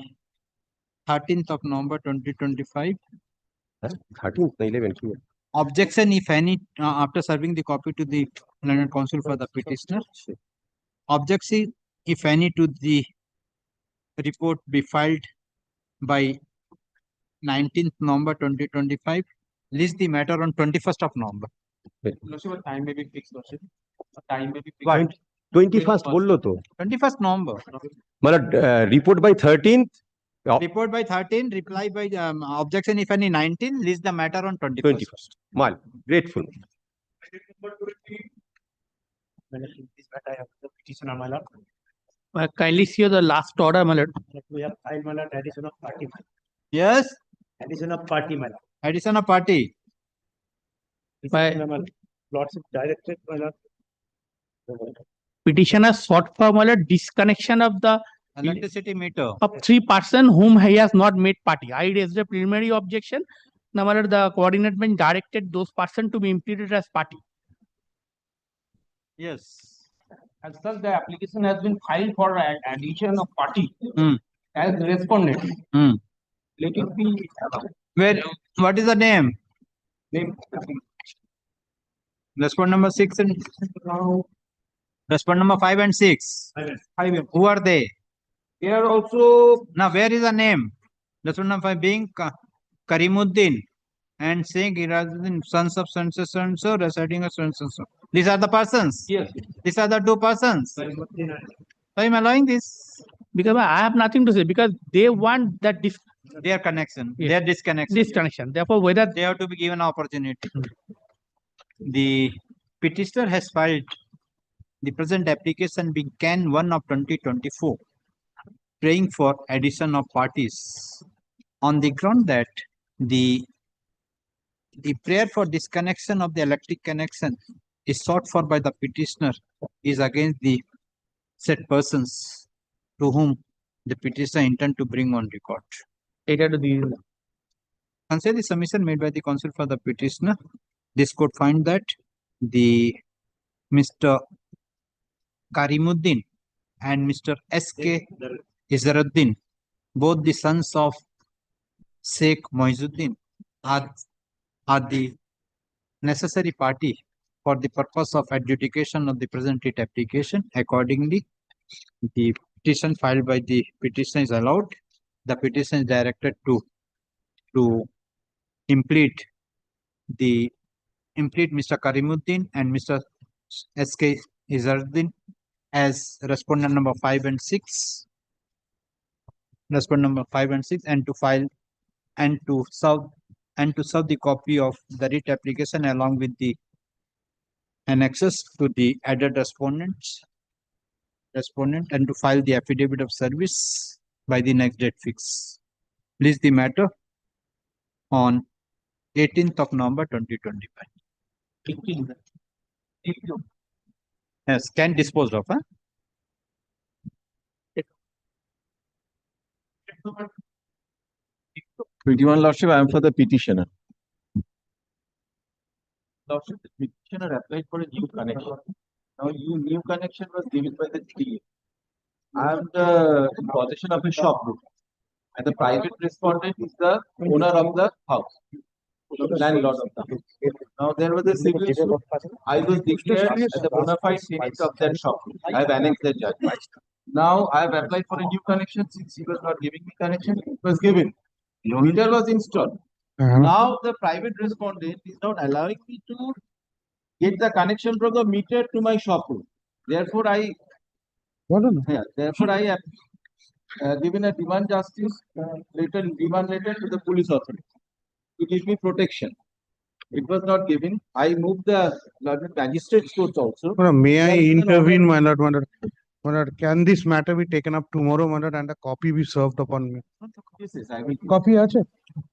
13th of November 2025. 13th, 11th. Objection, if any, after serving the copy to the Landlord counsel for the petitioner. Objection, if any, to the report be filed by 19th November 2025. List the matter on 21st of November. Lordship, time may be fixed, Lordship. Time may be fixed. What? 21st, bollo to. 21st November. My lord, report by 13th. Report by 13, reply by objection, if any, 19, list the matter on 21st. My lord, grateful. This matter I have the petition on my lord. Kindly see the last order, my lord. We have filed, my lord, addition of party. Yes. Addition of party, my lord. Addition of party. My lordship directed, my lord. Petitioner sought for, my lord, disconnection of the Electricity meter. Of 3 person whom he has not made party. I raised a preliminary objection. Now, my lord, the coordinate directed those person to be implemented as party. Yes. As such, the application has been filed for addition of party as respondent. Let it be. Where? What is the name? Respondent number 6 and respondent number 5 and 6. Who are they? They are also. Now, where is the name? Respondent number 5 being Karimuddin and saying Irazuddin, sons of so residing as so. These are the persons. Yes. These are the 2 persons. So I am allowing this because I have nothing to say because they want that their connection, their disconnection. Disconnection. Therefore, whether they have to be given opportunity. The petitioner has filed the present application being Can 1 of 2024, praying for addition of parties on the ground that the prayer for disconnection of the electric connection is sought for by the petitioner is against the said persons to whom the petitioner intend to bring on record. Consider the submission made by the counsel for the petitioner. This court find that the Mr. Karimuddin and Mr. S.K. Izaruddin, both the sons of Sheikh Moizuddin, are the necessary party for the purpose of adjudication of the present writ application. Accordingly, the petition filed by the petitioner is allowed. The petition is directed to implead Mr. Karimuddin and Mr. S.K. Izaruddin as respondent number 5 and 6. Respondent number 5 and 6, and to file and to serve the copy of the writ application along with the annexes to the added respondent, and to file the affidavit of service by the next date fix. Please the matter on 18th of November 2025. Yes, can dispose of. Huh? 21 Lordship, I am for the petitioner. Lordship, the petitioner applied for a new connection. Now, new connection was given by the TA. I am in possession of a shop room, and the private respondent is the owner of the house, the landlord of the house. Now, there was a civil suit. I was declared as a bona fide tenant of that shop room. I have annexed the judgment. Now, I have applied for a new connection since he was not giving me connection. It was given. Meter was installed. Now the private respondent is not allowing me to get the connection from the meter to my shop room. Therefore, I have given a demand justice demand letter to the police authority to give me protection. It was not given. I moved the magistrate courts also. May I intervene, my lord? My lord, can this matter be taken up tomorrow, my lord, and a copy be served upon me? Yes, I will. Copy ache?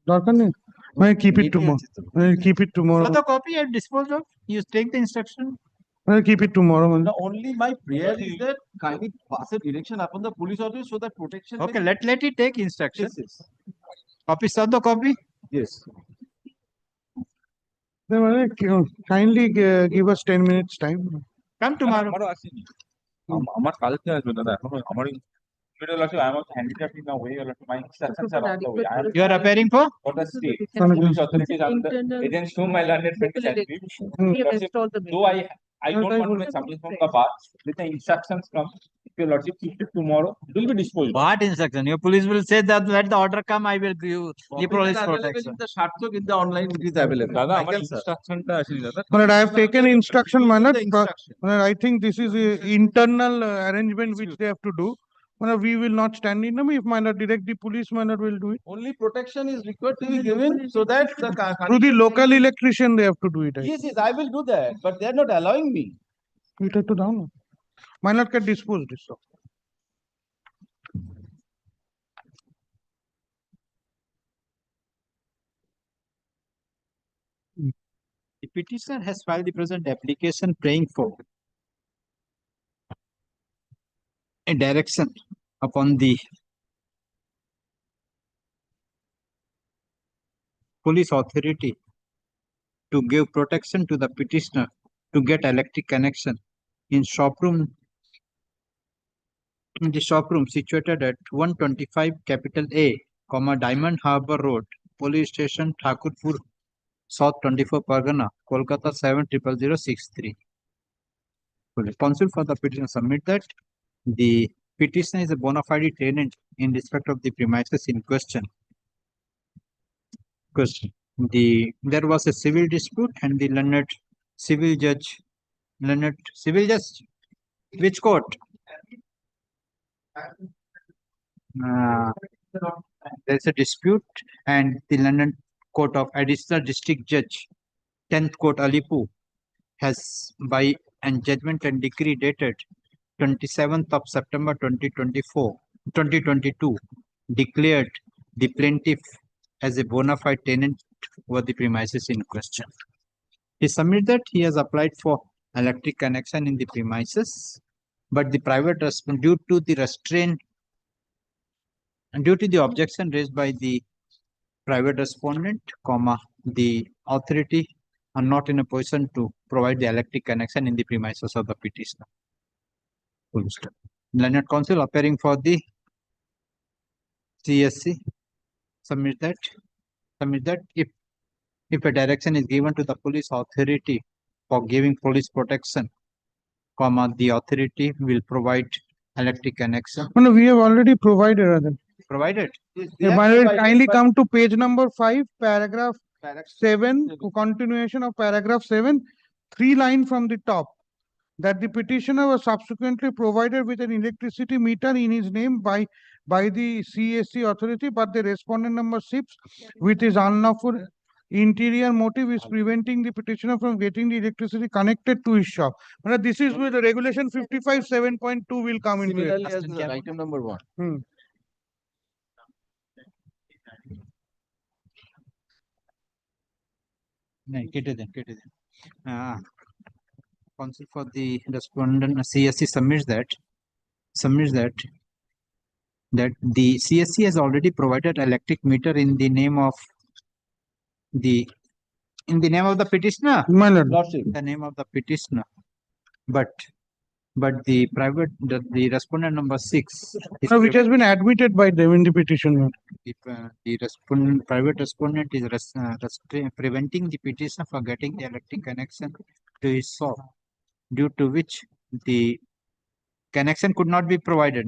Darkar nahi. I keep it tomorrow. I keep it tomorrow. So the copy I disposed of. You take the instruction. I keep it tomorrow. Now, only my prayer is that kindly pass a direction upon the police officer so that protection. Okay, let it take instruction. Yes. Copy, serve the copy. Yes. Then kindly give us 10 minutes time. Come tomorrow. আমার কালকে আসবে দাদা আমার I am also handicapped in a way. My instructions are on the way. You are appearing for the state. Police authorities are against whom my learned friend is angry. Though I don't want to make something from the past. With the instructions come, if your lordship keep it tomorrow, it will be disposed. What instruction? Your police will say that let the order come, I will give you the police protection. The Shartok in the online it is available. Dada, আমার instructionটা আসেনি দাদা। But I have taken instruction, my lord. I think this is an internal arrangement which they have to do. We will not stand in them. If my lord direct the police, my lord will do it. Only protection is required to be given so that the through the local electrician they have to do it. Yes, I will do that, but they are not allowing me. You take to down. My lord can dispose this. The petitioner has filed the present application praying for a direction upon the police authority to give protection to the petitioner to get electric connection in the shop room situated at 125 capital A, Diamond Harbour Road, Police Station, Thakurpur, South 24 Pargana, Kolkata 700063. Responsible for the petition submit that the petitioner is a bona fide tenant in respect of the premises in question. There was a civil dispute and the learned civil judge, which court? There's a dispute and the London Court of Additional District Judge, 10th Court Alipu, has by an judgment and decree dated 27th of September 2022 declared the plaintiff as a bona fide tenant over the premises in question. He submitted that he has applied for electric connection in the premises, but the private due to the restraint and due to the objection raised by the private respondent, the authority are not in a position to provide the electric connection in the premises of the petitioner. Learned counsel appearing for the CSC submit that if a direction is given to the police authority for giving police protection, the authority will provide electric connection. No, we have already provided. Provided. Kindly come to page number 5, paragraph 7, continuation of paragraph 7, 3 lines from the top. That the petitioner was subsequently provided with an electricity meter in his name by the CSC authority, but the respondent number 6, with his unlawful interior motive, is preventing the petitioner from getting the electricity connected to his shop. This is where the regulation 55 7.2 will come into it. Item number 1. Counsel for the respondent CSC submits that the CSC has already provided electric meter in the name of the petitioner. The name of the petitioner, but the respondent number 6, which has been admitted by them in the petition. The private respondent is preventing the petitioner from getting the electric connection to his shop, due to which the connection could not be provided.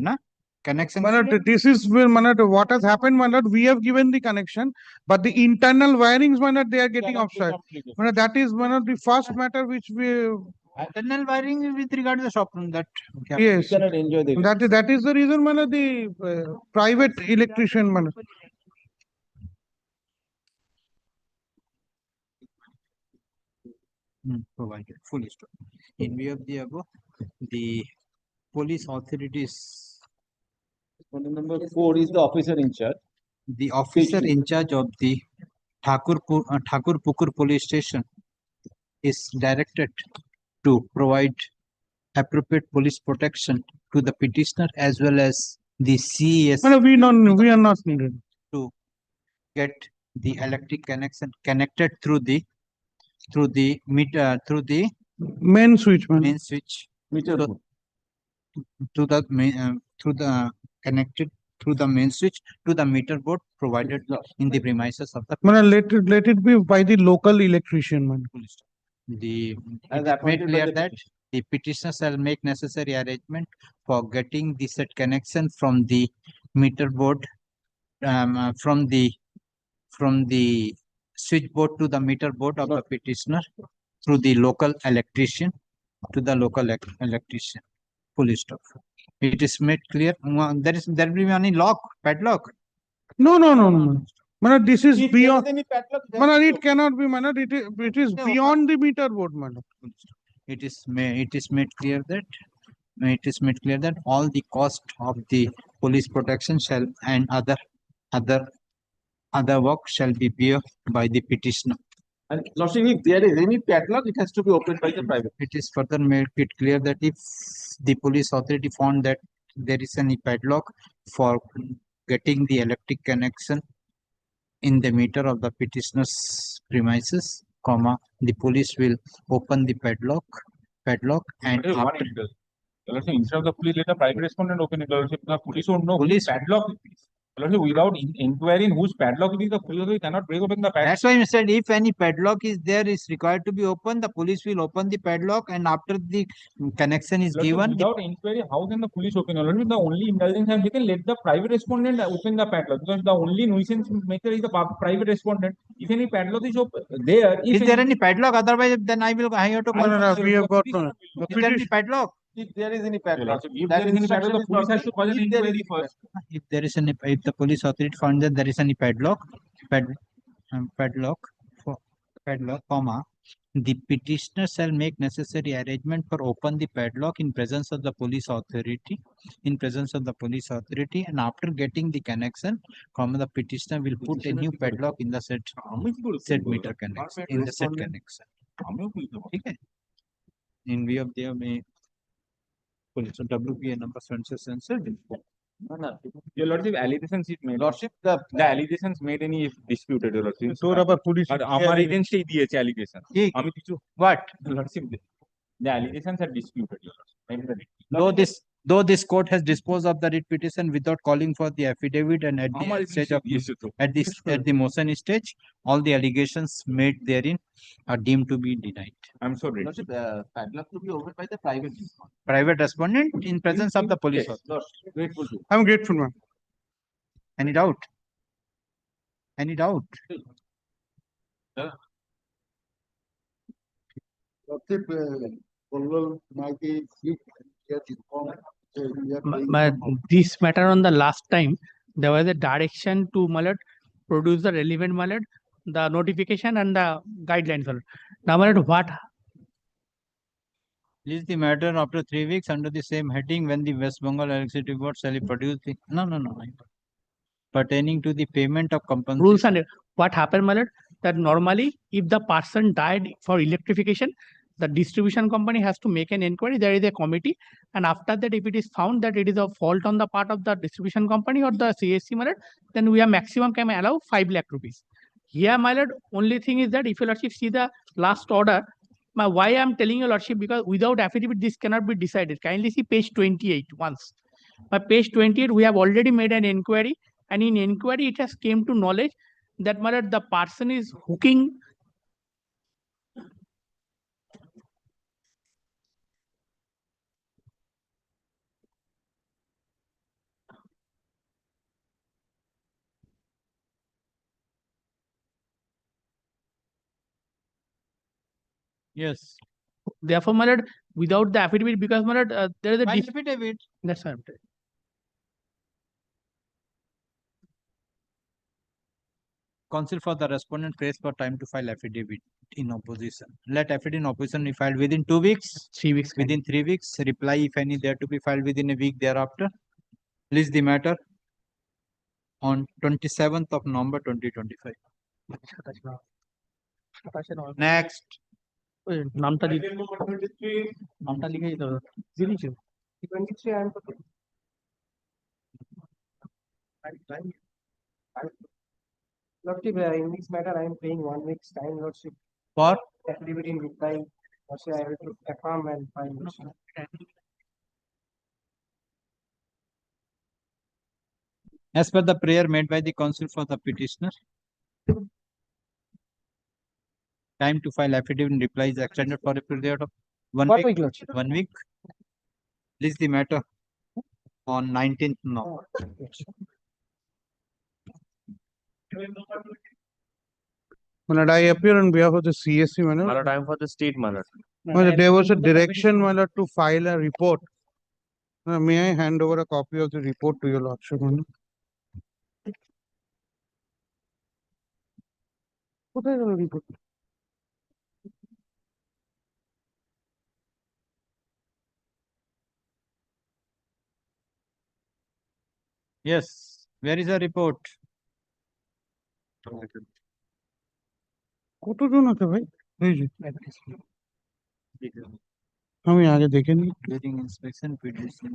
This is where what has happened. We have given the connection, but the internal wirings, they are getting offside. That is one of the first matter which we. Internal wiring with regard to the shop room, that yes, that is the reason the private electrician provided fully stored. In view of the above, the police authorities. Number 4 is the officer in charge. The officer in charge of the Thakurpukur police station is directed to provide appropriate police protection to the petitioner as well as the CES. We are not needed to get the electric connection connected through the meter, through the main switch. Meter connected through the main switch to the meter board provided in the premises of the. Let it be by the local electrician. It is made clear that the petitioner shall make necessary arrangement for getting the set connection from the meter board, from the switchboard to the meter board of the petitioner through the local electrician to the local electrician. Full stop. It is made clear. There will be any padlock. No. This is beyond. It cannot be. It is beyond the meter board. It is made clear that all the cost of the police protection shall and other work shall be bear by the petitioner. And Lordship, if there is any padlock, it has to be opened by the private. It is further made it clear that if the police authority found that there is any padlock for getting the electric connection in the meter of the petitioner's premises, comma, the police will open the padlock and One after angle. Lordship, instead of the police, let the private respondent open it. Lordship, the police won't know Police- whose padlock it is. Lordship, without inquiry in whose padlock it is, the police cannot break open the padlock. that's why I said if any padlock is there is required to be opened, the police will open the padlock and after the connection is Lordship, given, the without inquiry, how can the police open? Lordship, the only indulgence have taken, let the private respondent open the padlock because the only nuisance maker is the private respondent. If any padlock is there, is there any padlock? Otherwise, then I have to call. we have got Is there any padlock? If there is any padlock, If that there is any padlock, instruction the is police not has to call an if there is inquiry first. If there is any, if the police authority found that there is any padlock, comma, the petitioner shall make necessary arrangement for open the padlock in presence of the police authority, and after getting the connection, comma, the petitioner will put a new padlock in the said meter connection, in the said connection. Okay. In view of the police WPA number censored. Your Lordship, allegations it made. Lordship, the allegations made any disputed, Your Lordship. তোর আবার police আর আমার এগেইনস্টেই দিয়েছে allegation আমি কিছু What? Lordship, the allegations are disputed, Your Lordship. Though this court has disposed of the writ petition without calling for the affidavit and at the stage of at the motion stage, all the allegations made therein are deemed to be denied. I'm sorry. Lordship, padlock to be opened by the private respondent. Private respondent in presence of the police. Yes, Lordship. Grateful to. I'm grateful, ma'am. Any doubt? Any doubt? But this matter on the last time, there was a direction to Malad produce the relevant Malad, the notification and the guidelines. Now, Malad, what? Is the matter after 3 weeks under the same heading when the West Bengal Electricity Board shall produce the no. Pertaining to the payment of compensation. Rules and what happened, Malad? That normally, if the person died for electrification, the distribution company has to make an inquiry. There is a committee, and after that, if it is found that it is a fault on the part of the distribution company or the CSC, Malad, then we are maximum can allow 5 lakh rupees. Here, Malad, only thing is that if your Lordship see the last order, why I am telling your Lordship, because without affidavit, this cannot be decided. Kindly see page 28 once. By page 28, we have already made an inquiry, and in inquiry, it has came to knowledge that Malad, the person is hooking. Yes. Therefore, Malad, without the affidavit, because Malad, there is a affidavit. That's what I'm telling. Counsel for the respondent prays for time to file affidavit in opposition. Let affidavit in opposition be filed within 2 weeks. 3 weeks. Within 3 weeks. Reply if any there to be filed within a week thereafter. Please the matter on 27th of November 2025. Next. নামটা লিখে দিতে হবে 23 I am Lordship, in this matter, I am paying 1 week's time, Lordship. For? Affidavit in reply. Lordship, I have to affirm and file. As per the prayer made by the counsel for the petitioner, time to file affidavit in reply is extended for a period of 1 week. 1 week. Please the matter on 19th now. Malad, I appear on behalf of the CSC, Malad. Malad, I am for the state, Malad. Malad, there was a direction, Malad, to file a report. May I hand over a copy of the report to your Lordship, Malad? What is the report? Yes. Where is the report? কতজন আছে ভাই এই যে আমি আগে দেখে নিই During inspection petition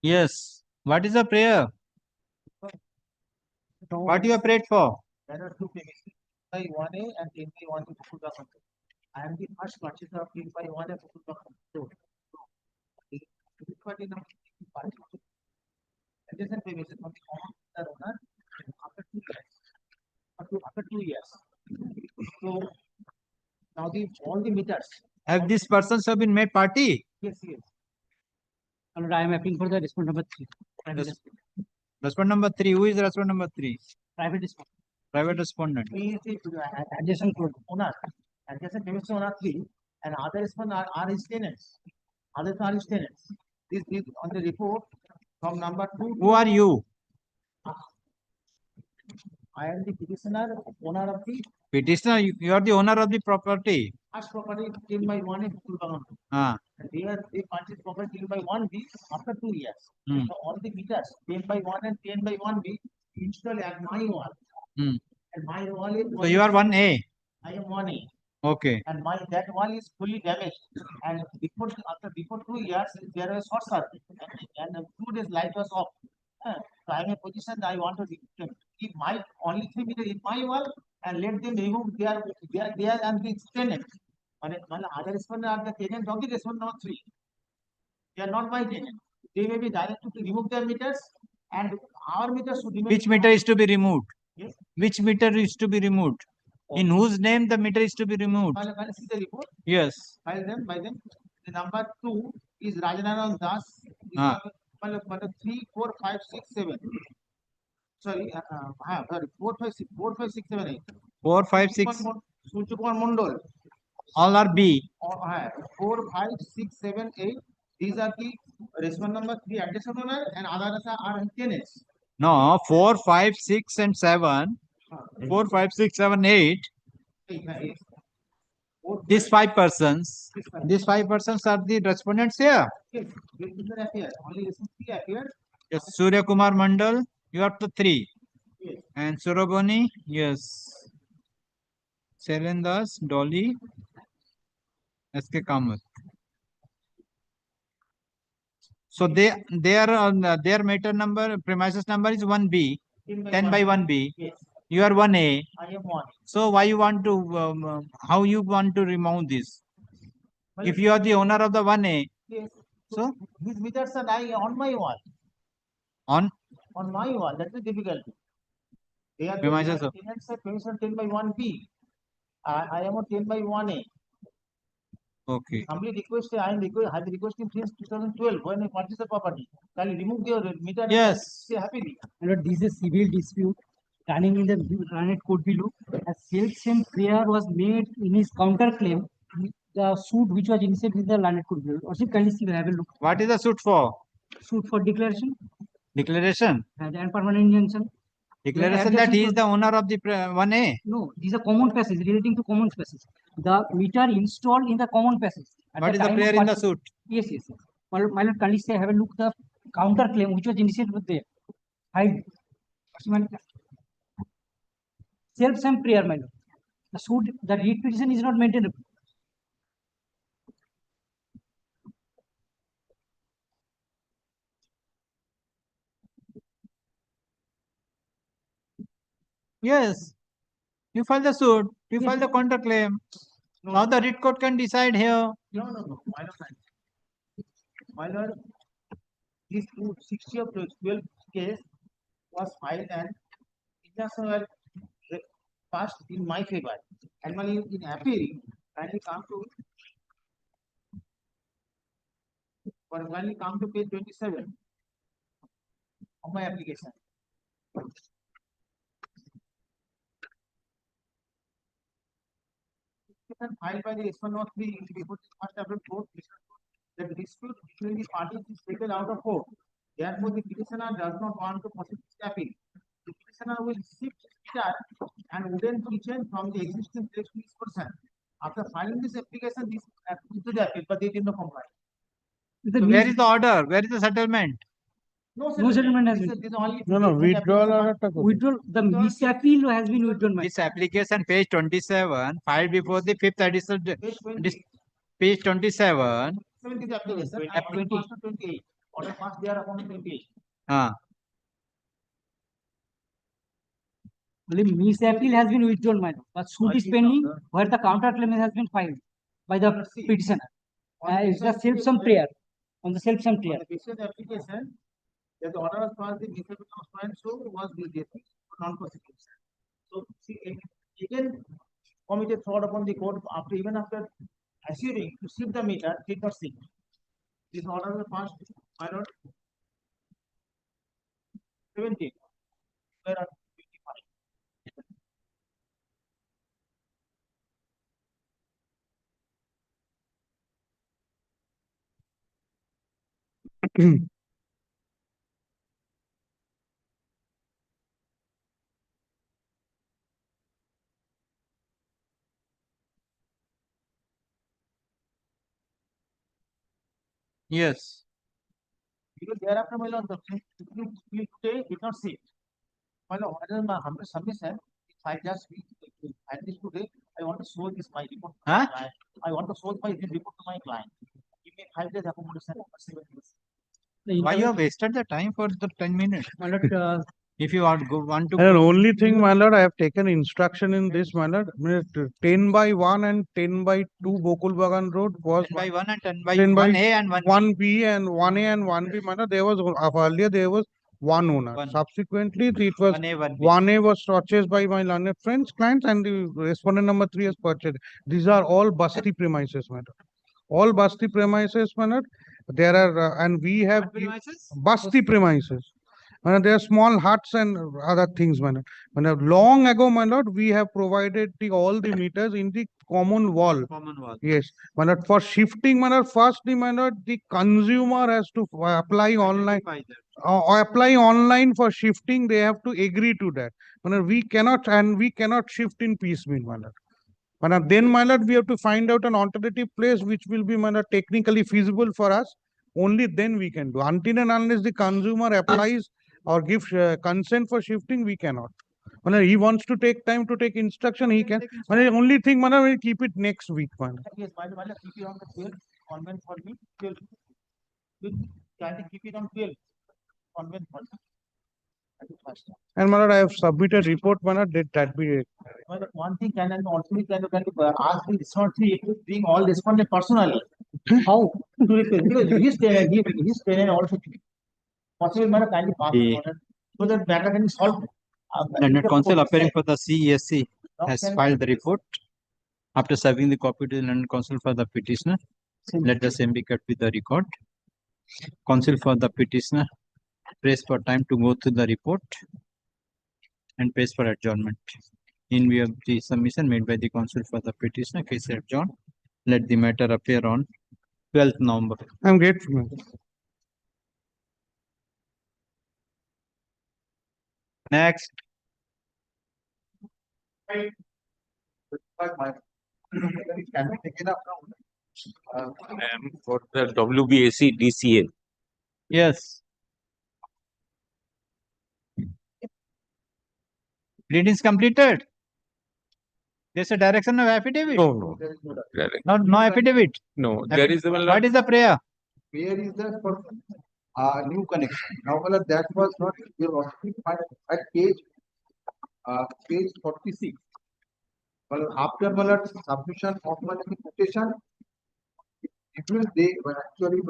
Yes. What is the prayer? What you have prayed for? There are two premises, by 1A and 10 by 1 to Fukuda Control. I am the first purchaser of 10 by 1 and Fukuda Control. Adjacent premises from the common owner after 2 years. After 2 years. So now all the meters. Have these persons have been made party? Yes, yes. Lord, I am appealing for the respondent number 3. Respondent number 3. Who is respondent number 3? Private respondent. Private respondent. He is the adjacent owner. Adjacent premises owner 3 and other respondent are his tenants. Others are his tenants. This on the report from number 2. Who are you? I am the petitioner, owner of the Petitioner, you are the owner of the property. first property 10 by 1 in Kulbagan. Ah. They purchased property 10 by 1B after 2 years. Hmm. So all the meters 10 by 1 and 10 by 1B installed at my wall. Hmm. And my wall is. So you are 1A. I am 1A. Okay. And that wall is fully damaged. And before 2 years there was short circuit and 2 days light was off. So I am a position that I want to keep my only 3 meters in my wall and let them remove their and the tenant. And other respondent are the tenant of the respondent number 3. They are not my tenant. They may be directed to remove their meters and our meters should remain. Which meter is to be removed? Yes. Which meter is to be removed? In whose name the meter is to be removed? I'll see the report. Yes. By them. The number 2 is Rajanaran Das. Ah. 3, 4, 5, 6, 7. Sorry, 4, 5, 6, 4, 5, 6, 7, 8. 4, 5, 6. Suchupon Mondol. All are B. 4, 5, 6, 7, 8. These are the respondent number 3 adjacent owner and others are tenants. No, 4, 5, 6 and 7. 4, 5, 6, 7, 8. These 5 persons. These 5 persons are the respondents here. Yes, only recently appeared. Yes, Surya Kumar Mandal, you are the 3. Yes. And Suraboni, yes. Selendas, Dolly, S.K. Kamath. So their meter number, premises number is 1B, 10 by 1B. Yes. You are 1A. I am 1. So why you want to, how you want to remove this? If you are the owner of the 1A. Yes. So these meters are on my wall. On my wall. That's the difficulty. They are premises the tenants are premises 10 by 1B. I am on 10 by 1A. Okay. Humbly request, I am requesting since 2012 when I purchased the property. Can you remove your meter? Yes. Say happily. Lord, this is a civil dispute running in the granite court below. A self-same prayer was made in his counterclaim. The suit which was initiated in the landed court below. Also, kindly see, have a look. What is the suit for? Suit for declaration. Declaration. And permanent injunction. Declaration that he is the owner of the 1A. No, these are common passage relating to common passage. The meter installed in the common passage. What is the prayer in the suit? Yes. My Lord, kindly say, have a look the counterclaim which was initiated with there. Hide. Self-same prayer, my Lord. The suit, the read petition is not maintainable. Yes. You file the suit. You file the counterclaim. Now the writ court can decide here. No. My Lord, this 260 of 12 case was filed and international passed in my favor. And when in appeal, kindly come to page 27 of my application. Filed by the respondent of the first appellate court, the dispute between the parties is taken out of court. Therefore, the petitioner does not want to proceed with appeal. The petitioner will shift his meter and wooden kitchen from the existing place to his person. After filing this application, this to the appeal, but they did not comply. So where is the order? Where is the settlement? No settlement has been. Withdrawal order. Withdrawal, the misappeal has been withdrawn. This application, page 27, filed before the 5th additional, page 27. 70 the application, and 28. Order passed there upon 28. The misappeal has been withdrawn, my lord, but suit is pending where the counterclaim has been filed by the petitioner. It's the self-sum prayer on the self-sum prayer. On the basis of the application, that the order was passed, the misappeal was filed, so was rejected, non-prosecution. So, see, again, committed fraud upon the court after even after assuring to shift the meter, did not shift. This order was passed, my lord. 17. Where are 55? Yes. Because thereafter, my lord, the field today did not sit. My lord, what is my humble submission? If I just at least today, I want to show this my report to my client. I want to show my report to my client. Give me 5 days accommodation or 7 days. Why you have wasted the time for the 10 minutes? My lord, if you want to And the only thing, my lord, I have taken instruction in this, my lord, 10 by 1 and 10 by 2 Bokul Bagan Road was 10 by 1 and 10 by 10 by 1A and 1B. 1B and 1A and 1B, my lord, there was earlier there was one owner. Subsequently, it was 1A was purchased by my learned friends, clients, and the respondent number 3 has purchased. These are all Basti premises, my lord. All Basti premises, my lord. There are, and we have Basti premises. There are small huts and other things, my lord. Long ago, my lord, we have provided all the meters in the common wall. Yes, my lord. For shifting, my lord, firstly, my lord, the consumer has to apply online. Apply online for shifting. They have to agree to that. We cannot, and we cannot shift in piecemeal, my lord. Then, my lord, we have to find out an alternative place which will be, my lord, technically feasible for us. Only then we can do. Until and unless the consumer applies or gives consent for shifting, we cannot. He wants to take time to take instruction, he can. Only thing, we'll keep it next week. Yes, my lord, keep it on the 12th. Convent for me. 12. Can keep it on 12th. Convent for me. And my lord, I have submitted report, my lord, did that be? My lord, one thing can also be can ask the respondent to bring all respondent personally. How to replace? Because his tenant also possible, my lord, kindly pass the order so that matter can be solved. Landlord counsel appearing for the CESC has filed the report. After serving the copy to the Landlord counsel for the petitioner, let the same be kept with the record. Counsel for the petitioner prays for time to go through the report and pays for adjournment. In view of the submission made by the counsel for the petitioner, case adjourned. Let the matter appear on 12th November. I'm grateful. Next. Can be taken up now. For the WBAC DCL. Yes. Pleadings completed. There's a direction of affidavit. No. No affidavit. No, there is. What is the prayer? Prayer is the for new connection. Now, that was not at page 46. Well, after submission of petition, they were actually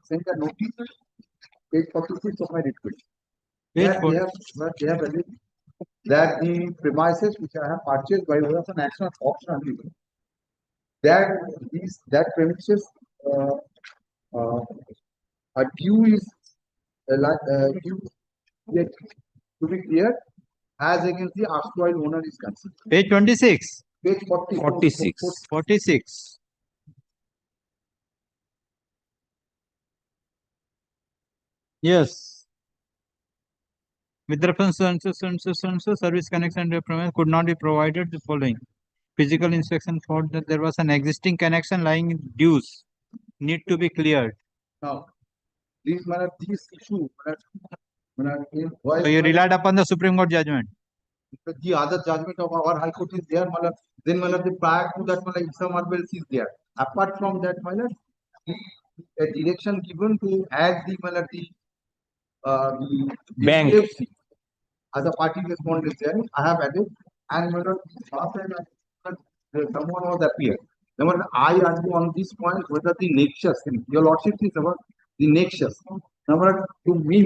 sent a notice. Page 46 of my request. They have alleged that the premises which I have purchased by way of an action of auction, that premises a due is due yet to be cleared as against the erstwhile owner is concerned. Page 26. Page 46. 46. Yes. With reference to service connection and premise could not be provided the following. physical inspection found that there was an existing connection lying in dues, need to be cleared. Now, these issue, So you relied upon the Supreme Court judgment. the other judgment of our High Court is there, then the prior to that, HON'BLE is there. Apart from that, a direction given to add the Bank. HDFC as a party respondent there. I have added, and last time someone was appeared. Then I argue on this point whether the nexus, your lordship is about the nexus. Number to me,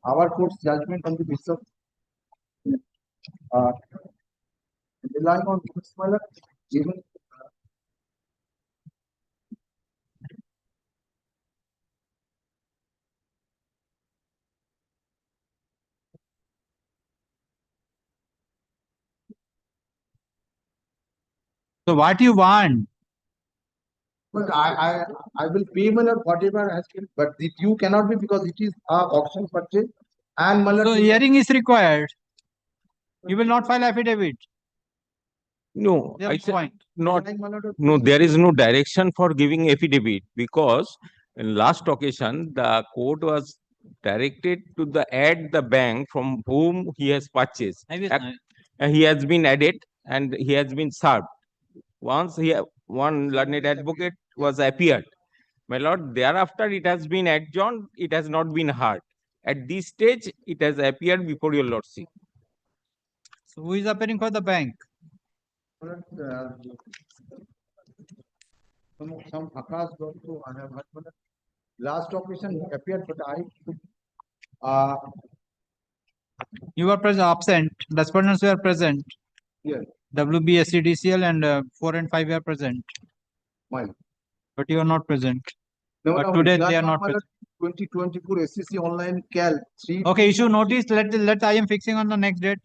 our court's judgment on the basis of relying on this, even So what you want? but I will pay whatever has been, but the due cannot be because it is a auction purchase and So hearing is required. You will not file affidavit. No, That's I said point. not. No, there is no direction for giving affidavit because in last occasion the court was directed to add the bank from whom he has purchased. He has been added and he has been served. Once one learned advocate was appeared, my lord, thereafter it has been adjourned, it has not been heard. At this stage, it has appeared before your lordship. So who is appearing for the bank? Some Akash also I have heard. Last occasion appeared, but You were present, absent. Respondents were present. Yes. WBSCDCL and 4 and 5 were present. Mine. But you are not present. No, But today they are not present. 2024 SCC online Cal 3. Okay, issue notice. Let I am fixing on the next date.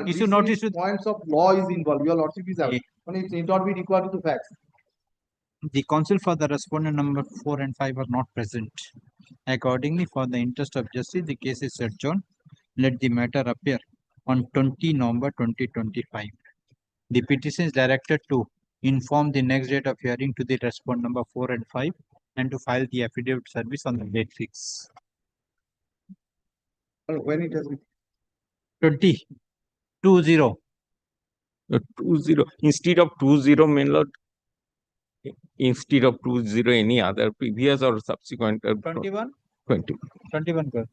Issue notice to points of law is involved. Your lordship is out. It need not be required to the facts. The counsel for the respondent number 4 and 5 are not present. Accordingly, for the interest of justice, the case is adjourned. Let the matter appear on 20 November 2025. The petition is directed to inform the next date of hearing to the respondent number 4 and 5 and to file the affidavit service on the date fix. When it has been 20. Instead of 20, my lord, instead of 20, any other previous or subsequent 21? 20. 21 good.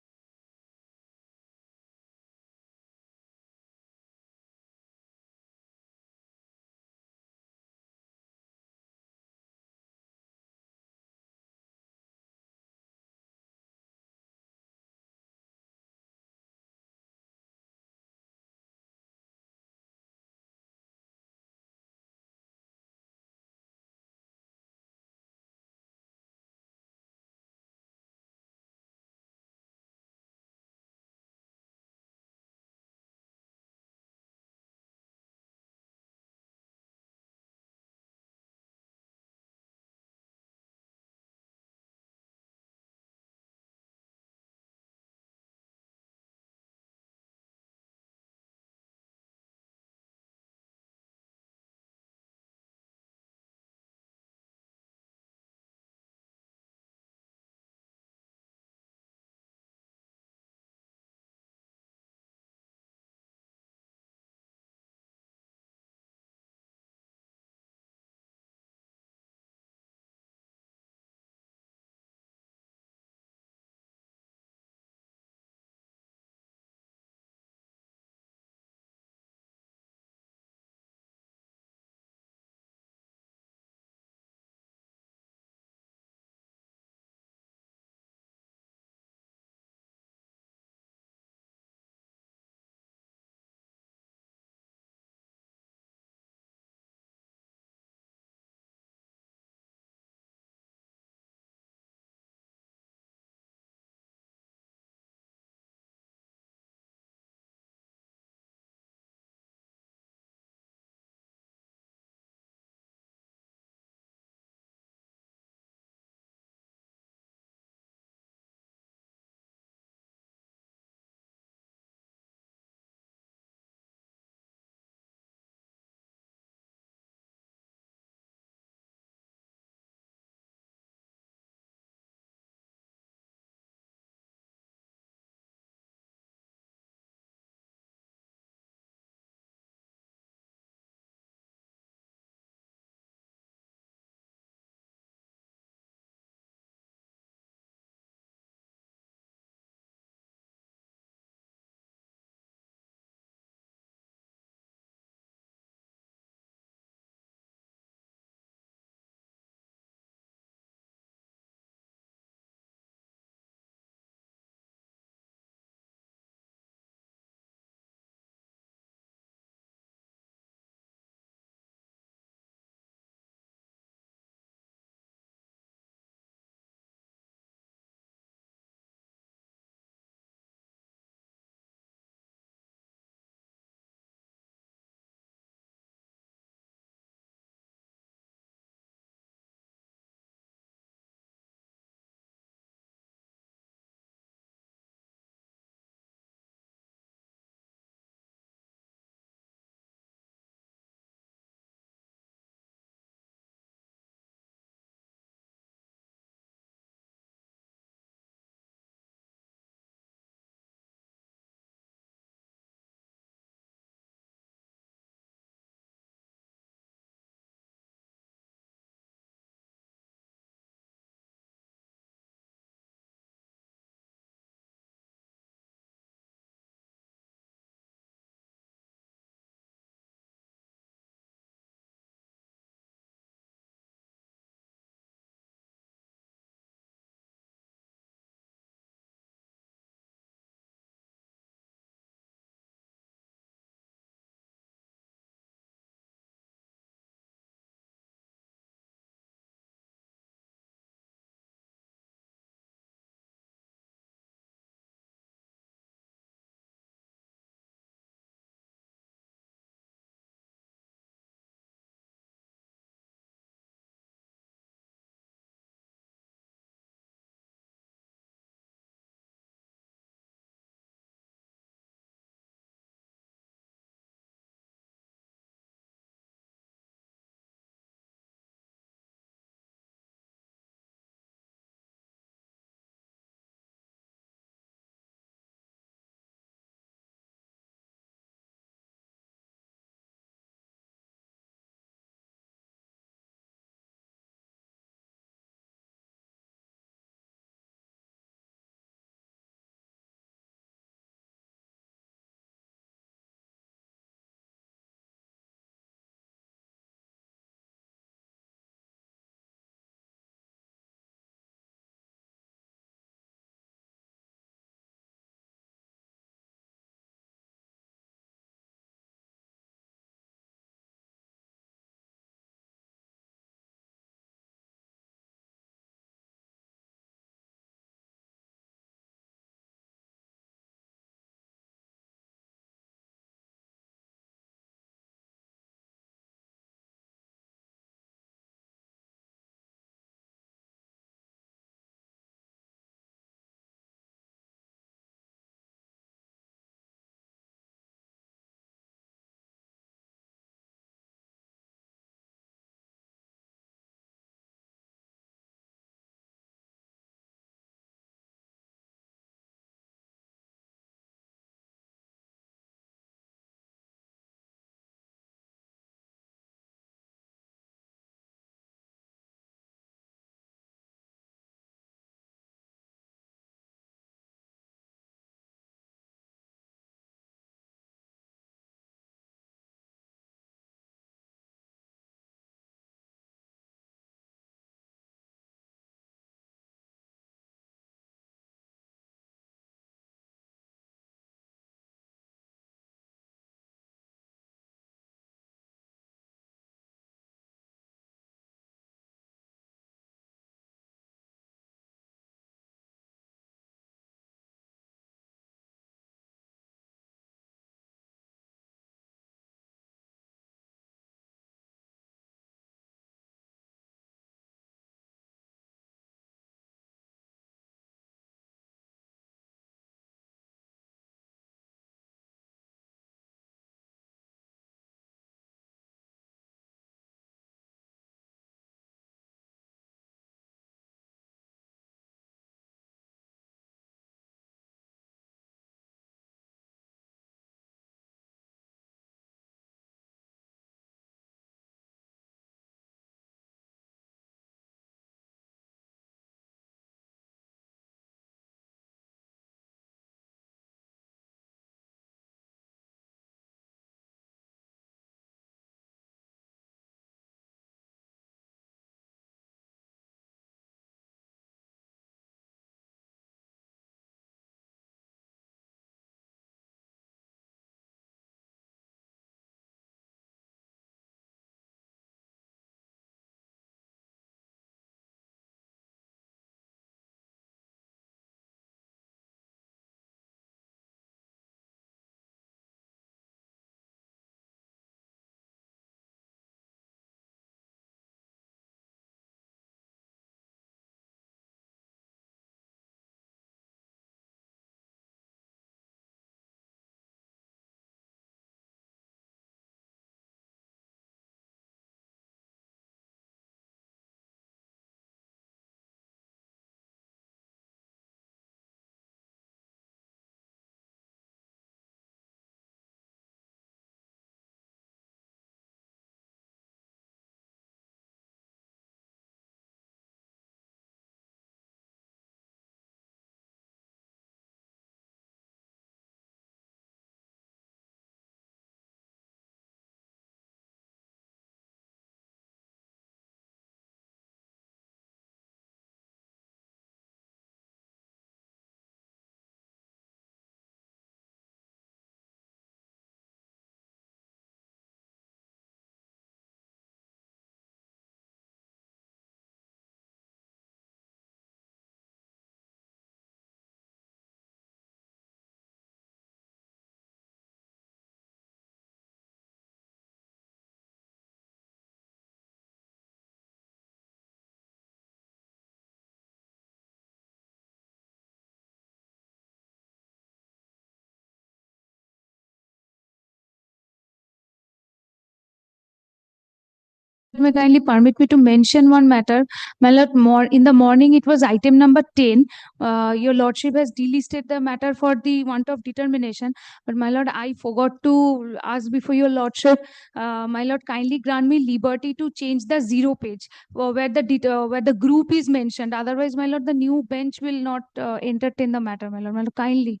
may kindly permit me to mention one matter. My lord, in the morning it was item number 10. Your lordship has delisted the matter for the want of determination. But my lord, I forgot to ask before your lordship. My lord, kindly grant me liberty to change the 0 page where the group is mentioned. Otherwise, my lord, the new bench will not entertain the matter. My lord, kindly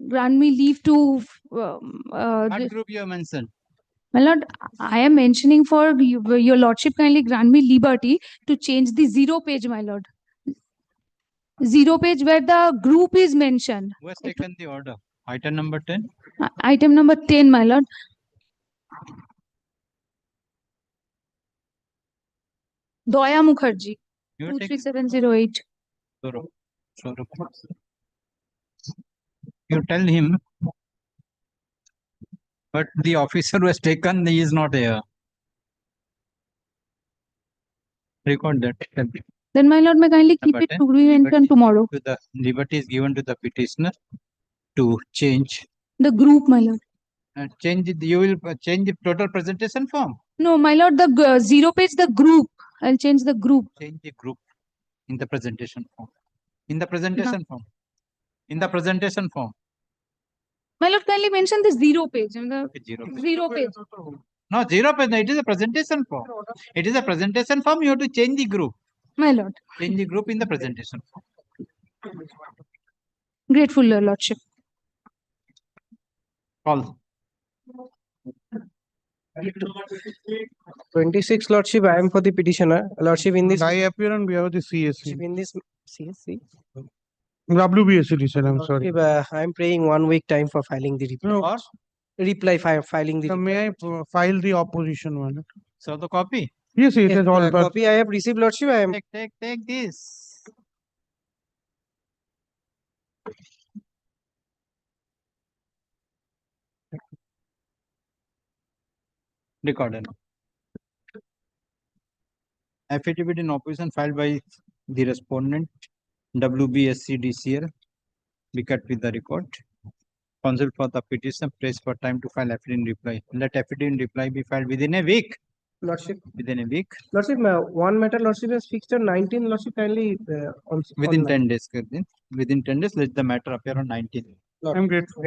grant me leave to. What group you have mentioned? My lord, I am mentioning for your lordship kindly grant me liberty to change the 0 page, my lord. 0 page where the group is mentioned. Who has taken the order? Item number 10? Item number 10, my lord. Doya Mukherjee, 23708. You tell him, but the officer who has taken, he is not here. Record that. Then, my lord, may kindly keep it to be mentioned tomorrow. The liberty is given to the petitioner to change the group, my lord. Change it. You will change the total presentation form. No, my lord, the 0 page, the group. I'll change the group. Change the group in the presentation form. In the presentation form. In the presentation form. My lord, kindly mention the 0 page. The 0 page. No, 0 page. No, it is a presentation form. It is a presentation form. You have to change the group. My lord. Change the group in the presentation form. Grateful, your lordship. Call. 26 Lordship, I am for the petitioner. Lordship, in this. I appear on behalf of the CSC. In this CSC. WBSC, sir, I'm sorry. I am praying 1 week time for filing the reply. No. Reply filing the. May I file the opposition one? So the copy? Yes, it is all. Copy I have received, Lordship. I am. Take this. Recorded. Affidavit in opposition filed by the respondent WBSC DCL. Be cut with the record. Counsel for the petition prays for time to file affidavit in reply. Let affidavit in reply be filed within a week. Lordship. Within a week. Lordship, one matter Lordship has fixed on 19. Lordship, kindly within on 10 days. Within 10 days, let the matter appear on 19. I'm grateful.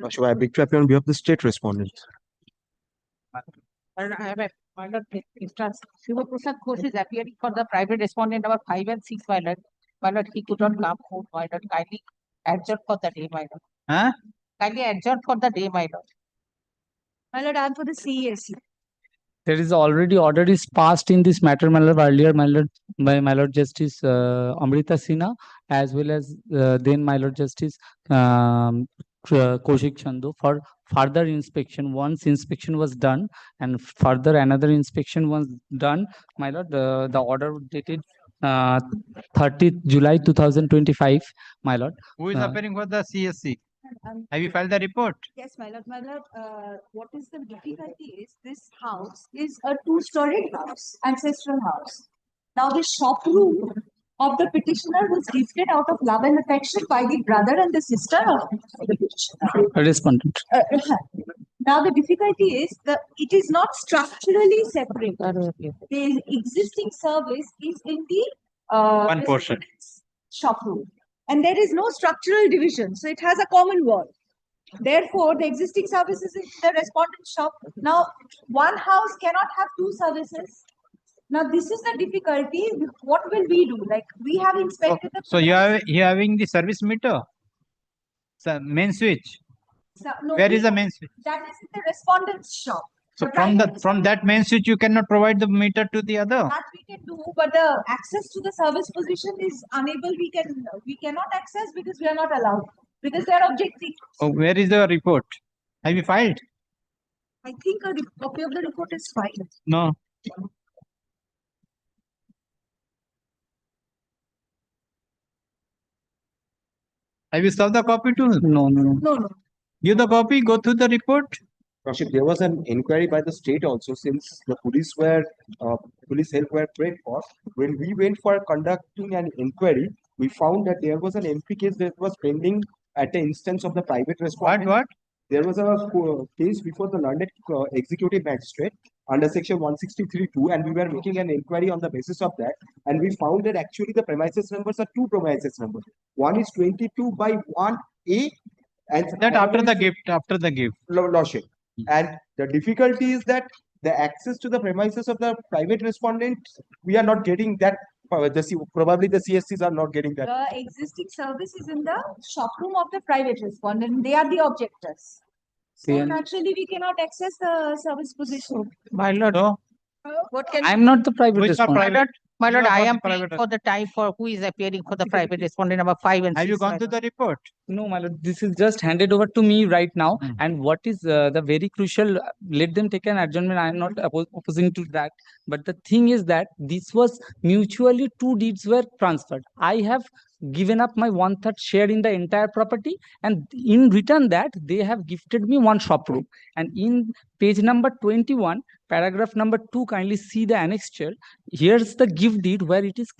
Lordship, I beg to appear on behalf of the state respondent. And I have a minor instance. Shiva Prasad Ghosh is appearing for the private respondent number 5 and 6, my lord. My lord, he could not come home, my lord. Kindly adjourn for the day, my lord. Huh? Kindly adjourn for the day, my lord. My lord, I'm for the CESC. There is already order is passed in this matter, my lord, earlier, my lord, by my lord Justice Amrita Sinha, as well as then my lord Justice Kaushik Chandu for further inspection. Once inspection was done and further another inspection was done, my lord, the order dated 30th July 2025, my lord. Who is appearing for the CSC? Have you filed the report? Yes, my lord. My lord, what is the difficulty is this house is a two-storied house, ancestral house. Now the shop room of the petitioner was gifted out of love and affection by the brother and the sister of the petitioner. Respondent. Now the difficulty is that it is not structurally separate. The existing service is in the one portion shop room, and there is no structural division, so it has a common wall. Therefore, the existing service is in the respondent shop. Now, one house cannot have two services. Now, this is the difficulty. What will we do? Like, we have inspected the. So you are having the service meter, main switch. No, Where is the main switch? That is in the respondent's shop. So from that main switch, you cannot provide the meter to the other. That we can do, but the access to the service position is unable. We cannot access because we are not allowed, because they are objecting. Oh, where is the report? Have you filed? I think a copy of the report is filed. No. Have you served the copy too? No. No. Give the copy. Go through the report. Lordship, there was an inquiry by the state also, since the police help were prayed for. When we went for conducting an inquiry, we found that there was an MP case that was pending at the instance of the private respondent. What? There was a case before the learned executive magistrate under section 163(2), and we were making an inquiry on the basis of that, and we found that actually the premises numbers are two premises numbers. One is 22/1A, and That after the gift. Lordship. And the difficulty is that the access to the premises of the private respondent, we are not getting that. Probably the CSCs are not getting that. The existing service is in the shop room of the private respondent. They are the objectors. So naturally, we cannot access the service position. My lord, What can I am not the private Which are respondent. private? My lord, You are I for am the paying private for the time for who is appearing for the private respondent number 5 and 6. Have you gone my to lord. the report? No, my lord, this is just handed over to me right now. And what is the very crucial, let them take an adjournment. I am not opposing to that. But the thing is that this was mutually two deeds were transferred. I have given up my 1/3 share in the entire property, and in return that they have gifted me one shop room. And in page number 21, paragraph number 2, kindly see the annexure. Here's the gift deed where it is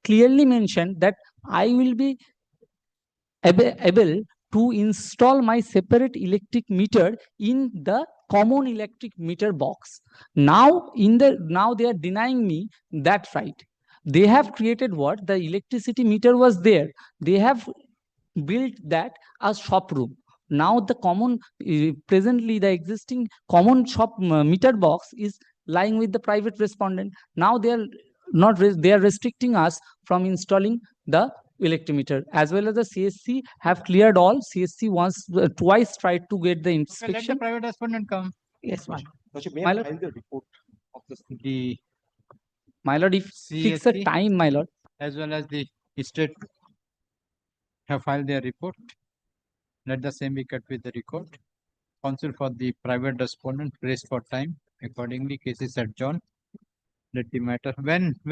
clearly mentioned that I will be able to install my separate electric meter in the common electric meter box. Now they are denying me that right. They have created what? The electricity meter was there. They have built that as shop room. Now the common presently the existing common shop meter box is lying with the private respondent. Now they are not they are restricting us from installing the electrometer, as well as the CSC have cleared all. CSC once twice tried to get the Let the inspection. private respondent come. Yes, ma'am. May My I lord. file the report of The My lord, if fix a CSC time, my lord. as well as the state have filed their report. Let the same be cut with the record. Counsel for the private respondent raised for time. Accordingly, case is adjourned. Let the matter.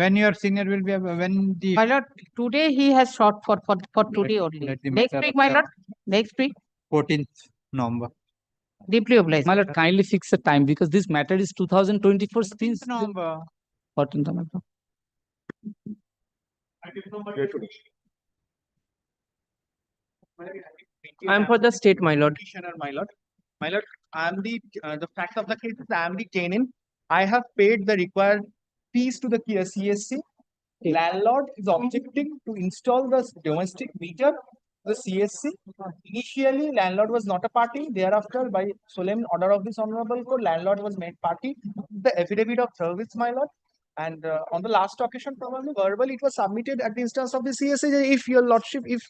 When your senior will be when the My lord, today he has sought for today only. let the Next matter week, my of lord. Next week. 14th November. Deeply obliged. My lord, kindly fix a time because this matter is 2024 since November. 14th November. I am for the state, my lord. My lord, I am the fact of the case is I am the tenant. I have paid the required fees to the CSC. Landlord is objecting to install the domestic meter, the CSC. Initially, landlord was not a party. Thereafter, by solemn order of this honorable court, landlord was made party. The affidavit of service, my lord. And on the last occasion, probably verbally, it was submitted at the instance of the CSC. If your lordship, if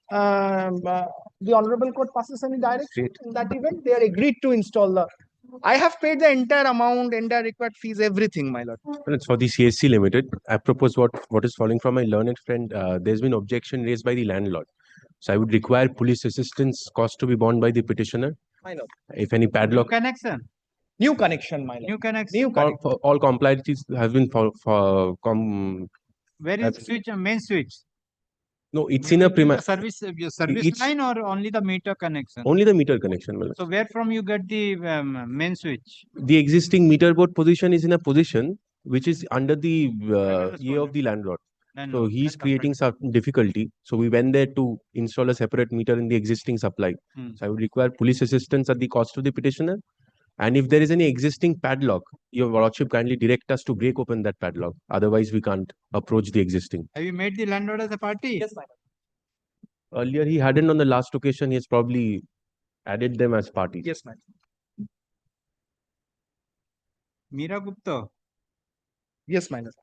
the honorable court passes any direction in that event, they are agreed to install the. I have paid the entire amount, entire required fees, everything, my lord. Well, it's for the CSC Limited. I propose what is following from my learned friend. There's been objection raised by the landlord. So I would require police assistance cost to be borne by the petitioner. My lord. If any padlock. Connection. New connection, my lord. New connection. New connection. All compliances have been Where is switch? Main switch. No, it's in a Your service it's line or only the meter connection? only the meter connection. So where from you get the main switch? The existing meter board position is in a position which is under the ear of the landlord. So he's creating some difficulty. So we went there to install a separate meter in the existing supply. So I would require police assistance at the cost of the petitioner. And if there is any existing padlock, your lordship kindly direct us to break open that padlock. Otherwise, we can't approach the existing. Have you made the landlord as a party? Yes, my lord. Earlier, he hadn't on the last occasion. He has probably added them as parties. Yes, my lord. Meera Gupta. Yes, my lord.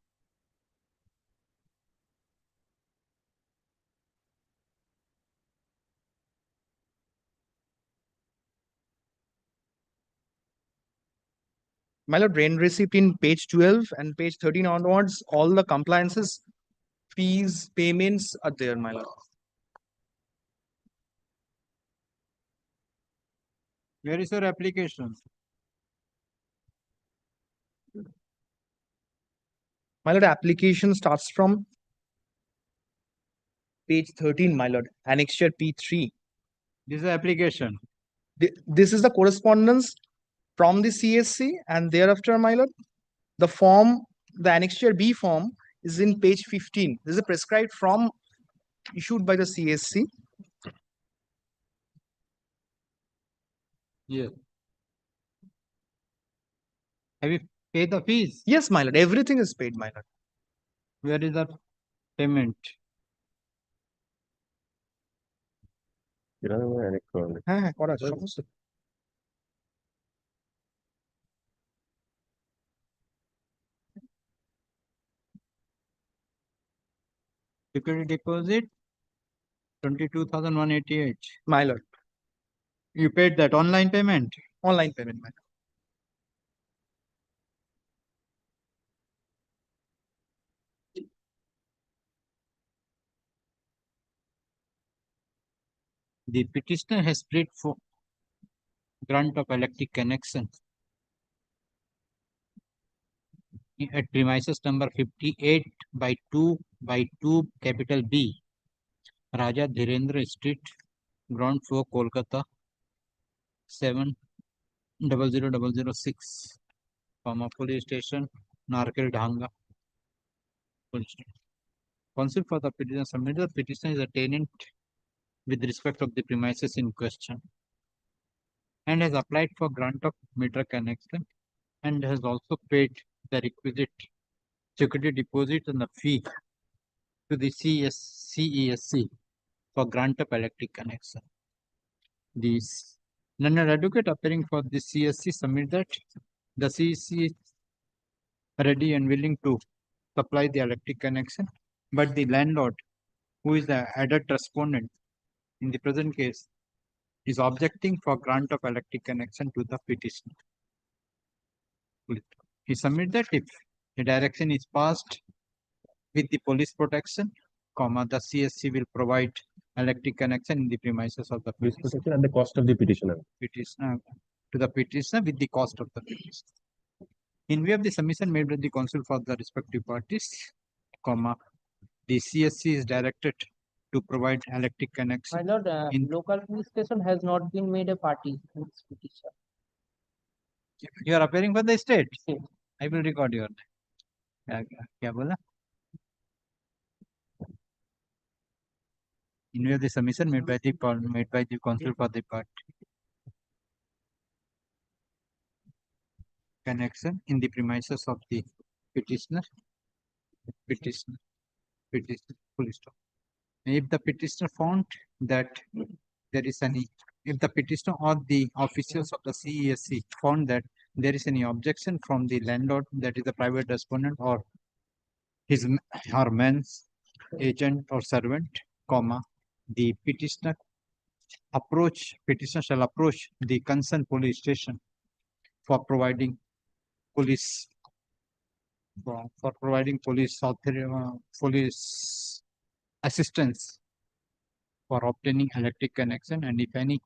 My lord, rent receipt in page 12 and page 13 onwards, all the compliances, fees, payments are there, my lord. Where is your application? My lord, application starts from page 13, my lord, annexure P3. This is application. This is the correspondence from the CSC, and thereafter, my lord, the form, the annexure B form is in page 15. This is a prescribed form issued by the CSC. Yes. Have you paid the fees? Yes, my lord. Everything is paid, my lord. Where is the payment? হ্যাঁ করা আছে সমস্ত। Security deposit 22,188. My lord. You paid that online payment? Online payment, my lord. The petitioner has prayed for grant of electric connection at premises number 58 by 2 by 2 capital B, Raja Dhirendra Street, ground floor, Kolkata 700006, police station, Narkel Dhanga. Counsel for the petitioner submitted the petition is a tenant with respect of the premises in question and has applied for grant of meter connection and has also paid the requisite security deposit and the fee to the CESC for grant of electric connection. This learned advocate appearing for the CSC submit that the CESC is ready and willing to supply the electric connection, but the landlord, who is the added respondent in the present case, is objecting for grant of electric connection to the petitioner. He submit that if the direction is passed with the police protection, the CSC will provide electric connection in the premises of the petitioner at the cost of the petitioner. To the petitioner with the cost of the petitioner. In view of the submission made by the counsel for the respective parties, the CSC is directed to provide electric connection. My lord, local police station has not been made a party in this petition. You are appearing for the state? I will record your name. क्या बोला? In view of the submission made by the counsel for the party. Connection in the premises of the petitioner. Police stop. If the petitioner found that there is any, if the petitioner or the officials of the CESC found that there is any objection from the landlord, that is the private respondent or his or man's agent or servant, the petitioner shall approach the concerned police station for providing police police assistance for obtaining electric connection, and if any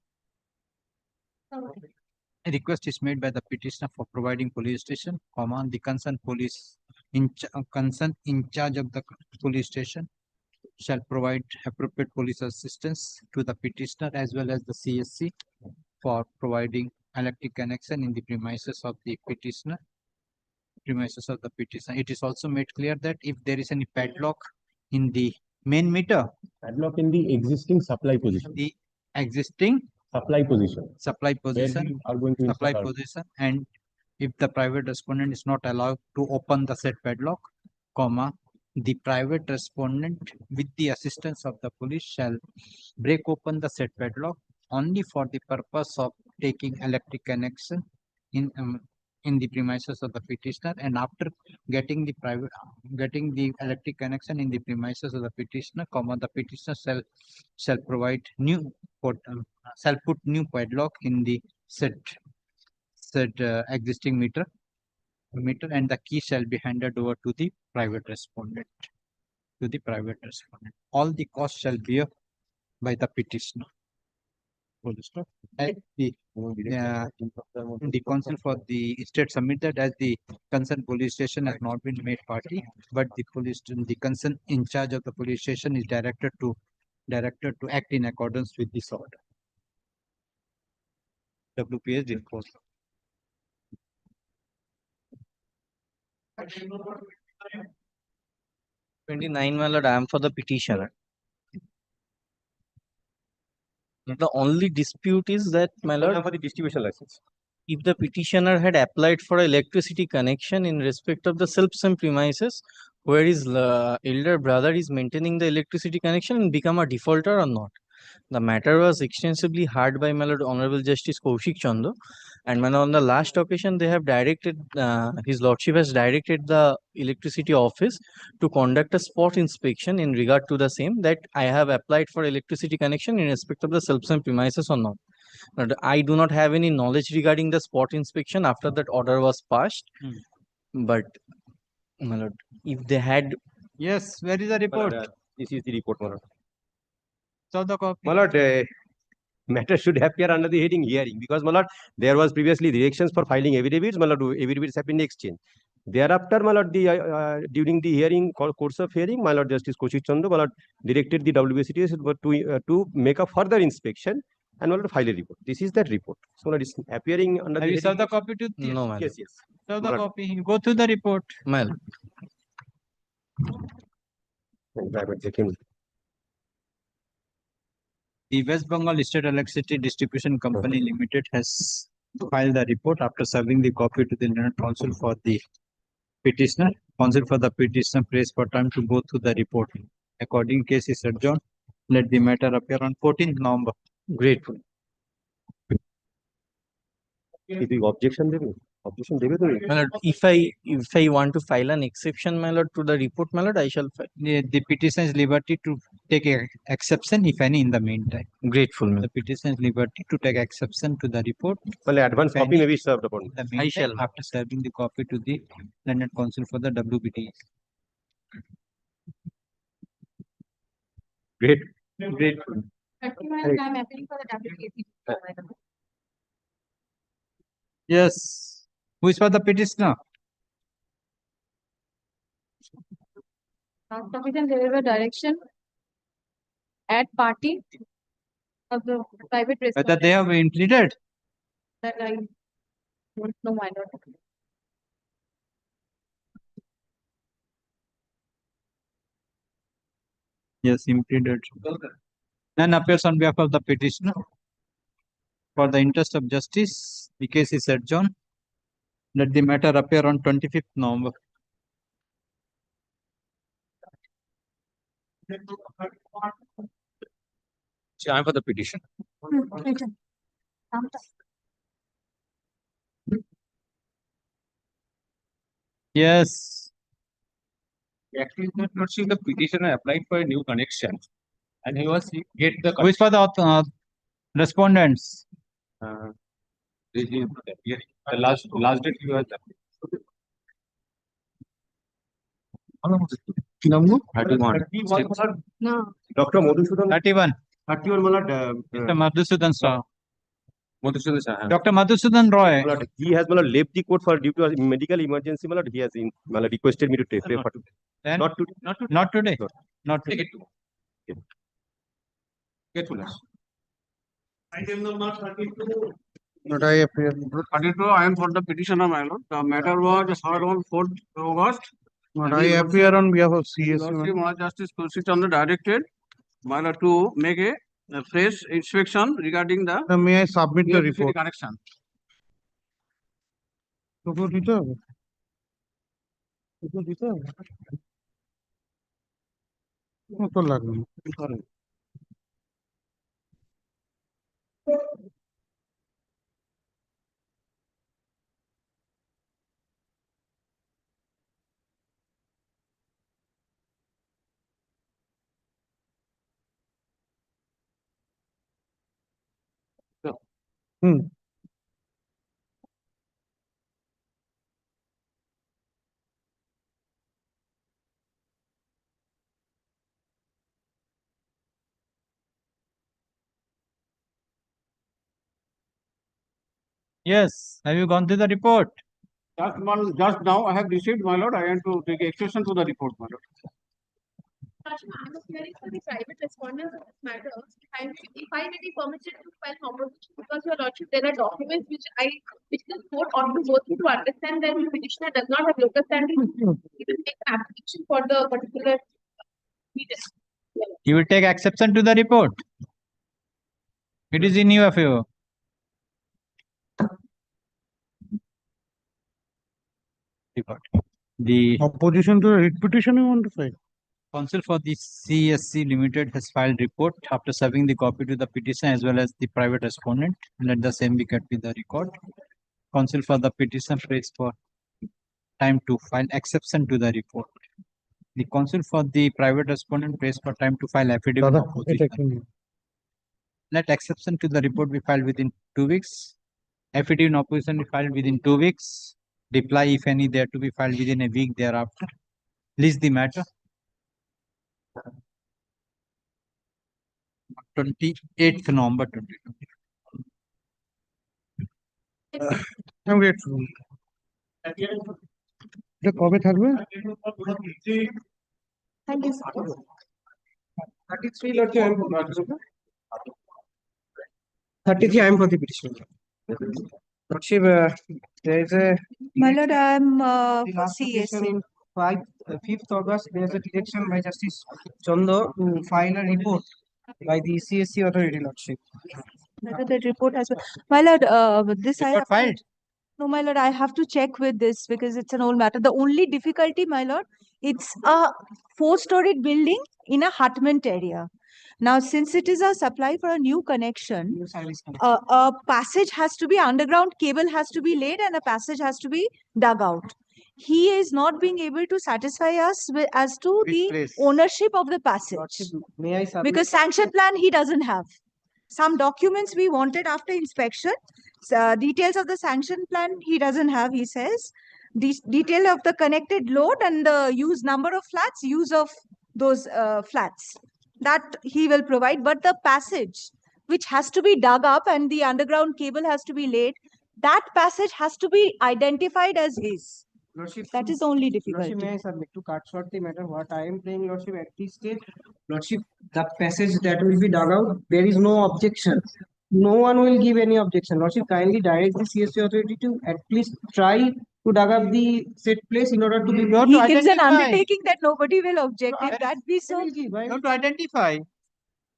request is made by the petitioner for providing police station, the concerned police in charge of the police station shall provide appropriate police assistance to the petitioner as well as the CSC for providing electric connection in the premises of the petitioner. It is also made clear that if there is any padlock in the main meter, Padlock in the existing supply position. the existing Supply position. supply Where position, we are going to supply install our- position, and if the private respondent is not allowed to open the said padlock, the private respondent with the assistance of the police shall break open the said padlock only for the purpose of taking electric connection in the premises of the petitioner, and after getting the electric connection in the premises of the petitioner, the petitioner shall provide shall put new padlock in the said existing meter, and the key shall be handed over to the private respondent. All the costs shall bear by the petitioner. And the counsel for the state submitted as the concerned police station has not been made party, but the concerned in charge of the police station is directed to act in accordance with this order. WPS disposal. My lord, I am for the petitioner. The only dispute is that, my lord, for the distribution license. if the petitioner had applied for electricity connection in respect of the self-same premises where his elder brother is maintaining the electricity connection and become a defaulter or not. The matter was extensively heard by my lord Honorable Justice Kaushik Chanda, and my lord, on the last occasion they have directed, his lordship has directed the electricity office to conduct a spot inspection in regard to the same, that I have applied for electricity connection in respect of the self-same premises or not. But I do not have any knowledge regarding the spot inspection after that order was passed. But my lord, if they had, Yes, where is the report? This is the report, my lord. So the copy. My lord, matter should appear under the heading hearing, because, my lord, there was previously directions for filing affidavits. My lord, affidavits have been exchanged. Thereafter, my lord, during the hearing, course of hearing, my lord Justice Kaushik Chanda, my lord, directed the WBCT to make a further inspection and, my lord, file a report. This is that report. So, my lord, it's appearing under Have the you served the heading. copy to? no, my lord. Yes, yes. Serve My the lord. copy. You go through the report. My lord. The West Bengal State Electricity Distribution Company Limited has filed the report after serving the copy to the Indian Council for the petitioner. Counsel for the petitioner prays for time to go through the report. According case is adjourned. Let the matter appear on 14th November. Grateful. If you objection, My lord, if I want to file an exception, my lord, to the report, my lord, I shall file. The petitioner is liberty to take exception, if any, in the meantime. Grateful, my The petitioner is liberty to take exception to the report. well, advance If copy any, may be served upon. the meantime, shall. after serving the copy to the Landlord Council for the WBT. Great. Grateful. I'm appealing for the WBT. Yes. Who is for the petitioner? Commission deliver direction at party of the private Whether respondent they have been pleaded? that I don't know, my lord. Yes, impleaded. None appears on behalf of the petitioner. For the interest of justice, the case is adjourned. Let the matter appear on 25th November. See, I'm for the petition. Yes. Actually, not see the petitioner applied for a new connection, and he was get the. Who is for the respondents? The last date he was. No. 31. No. Dr. Madhusudan. 31. 31, my lord. Mr. Madhusudan Saha. Madhusudan Saha. Dr. Madhusudan Roy. My lord, he has, my lord, left the court for due to a medical emergency. My lord, he has my lord, requested me to take for Then? not today. Not today. Not today. Item number 32. But I appear. 32, I am for the petitioner, my lord. The matter was heard on 4th August. But I appear on behalf of CSU. Lordship, my Justice Kaushik Chanda directed, my lord, to make a fresh inspection regarding the. May I submit the electricity report? connection. Report দিতে হবে? Report দিতে হবে? তো লাগবে না। Yes. Have you gone through the report? Just now I have received, my lord. I want to take exception to the report, my lord. I'm appearing for the private respondents of this matter. If I may be permitted to file an opposition, because your lordship, there are documents which the court ought to go through to understand that the petitioner does not have local standing. He will take an application for the particular meter. You will take exception to the report. It is in your favor. The Opposition to the writ petition you want to file? counsel for the CSC Limited has filed report after serving the copy to the petition as well as the private respondent. Let the same be kept with the record. Counsel for the petition prays for time to file exception to the report. The counsel for the private respondent prays for time to file affidavit of opposition. Let exception to the report be filed within 2 weeks. Affidavit in opposition be filed within 2 weeks. Reply, if any, there to be filed within a week thereafter. List the matter. 28th November 2020. I'm grateful. এটা কবে থাকবে? Thank you. 33 Lordship, I am for 33 I am for the petition. Lordship, there is a My lord, I am for last petition CSC. in 5th August. There is a direction by Justice Chondo to file a report by the CSC authority, Lordship. The report as well. My lord, this I Report have to- filed. No, my lord, I have to check with this because it's an old matter. The only difficulty, my lord, it's a 4-storied building in a hutment area. Now, since it is a supply for a new connection, a passage has to be underground cable has to be laid and a passage has to be dug out. He is not being able to satisfy us with, as to the ownership of the passage May I submit? because sanction plan he doesn't have. Some documents we wanted after inspection, details of the sanction plan he doesn't have, he says. Detail of the connected load and the use number of flats, use of those flats. That he will provide, but the passage which has to be dug up and the underground cable has to be laid, that passage has to be identified as his. Lordship, That is the only Lordship, difficulty. may I submit to cut short the matter? What I am saying, Lordship, at this stage, Lordship, the passage that will be dug out, there is no objection. No one will give any objection. Lordship, kindly direct the CSC authority to at least try to dug up the said place in order to be brought He to gives an identify. undertaking that nobody will object. If that be so, You have to identify.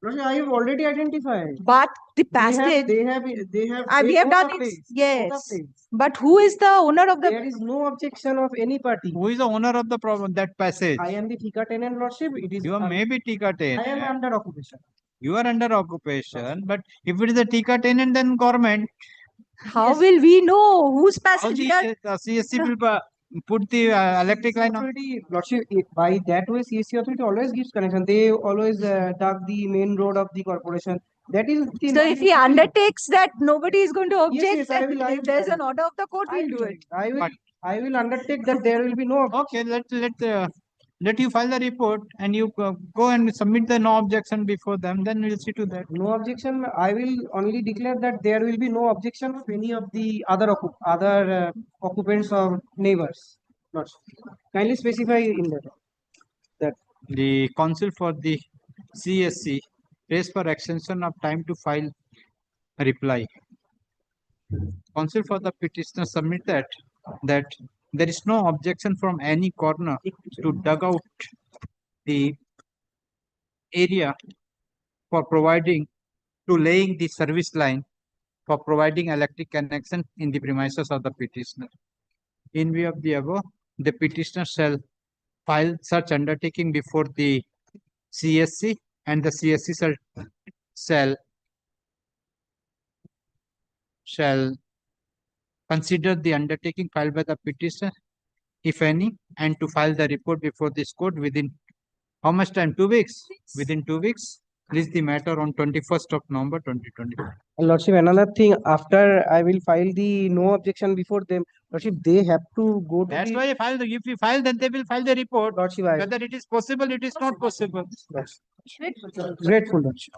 Lordship, I have already identified. but the passage They have we have own done the it. place, own the Yes, place. but who is the owner of the? There is no objection of any party. Who is the owner of the problem that passage? I am the Thika tenant, Lordship. It is You are maybe Tika I am tenant. under occupation. You are under occupation, but if it is a Tika tenant, then government. How will we know whose How passage? We are the CSC will put the electric line on? Authority, Lordship, by that way, CSC authority always gives connection. They always dug the main road of the corporation. That is the So if he undertakes that, nobody is going to object. yes, I will- If there's an order of the court, we'll do it. I will undertake that there will be no Okay, let you file the report and you go and submit the no objection before them. Then we'll see to that. no objection. I will only declare that there will be no objection of any of the other occupants or neighbors. Lordship, kindly specify in that. The counsel for the CSC prays for extension of time to file a reply. Counsel for the petitioner submit that there is no objection from any corner to dug out the area for providing to laying the service line for providing electric connection in the premises of the petitioner. In view of the above, the petitioner shall file such undertaking before the CSC and the CSC shall consider the undertaking filed by the petitioner, if any, and to file the report before this court within how much time? 2 weeks? Within 2 weeks. List the matter on 21st of November 2020. Lordship, another thing, after I will file the no objection before them, Lordship, they have to go to That's why if you file, then they will file the report. Lordship, Whether it is possible, it is not possible. Grateful, Lordship.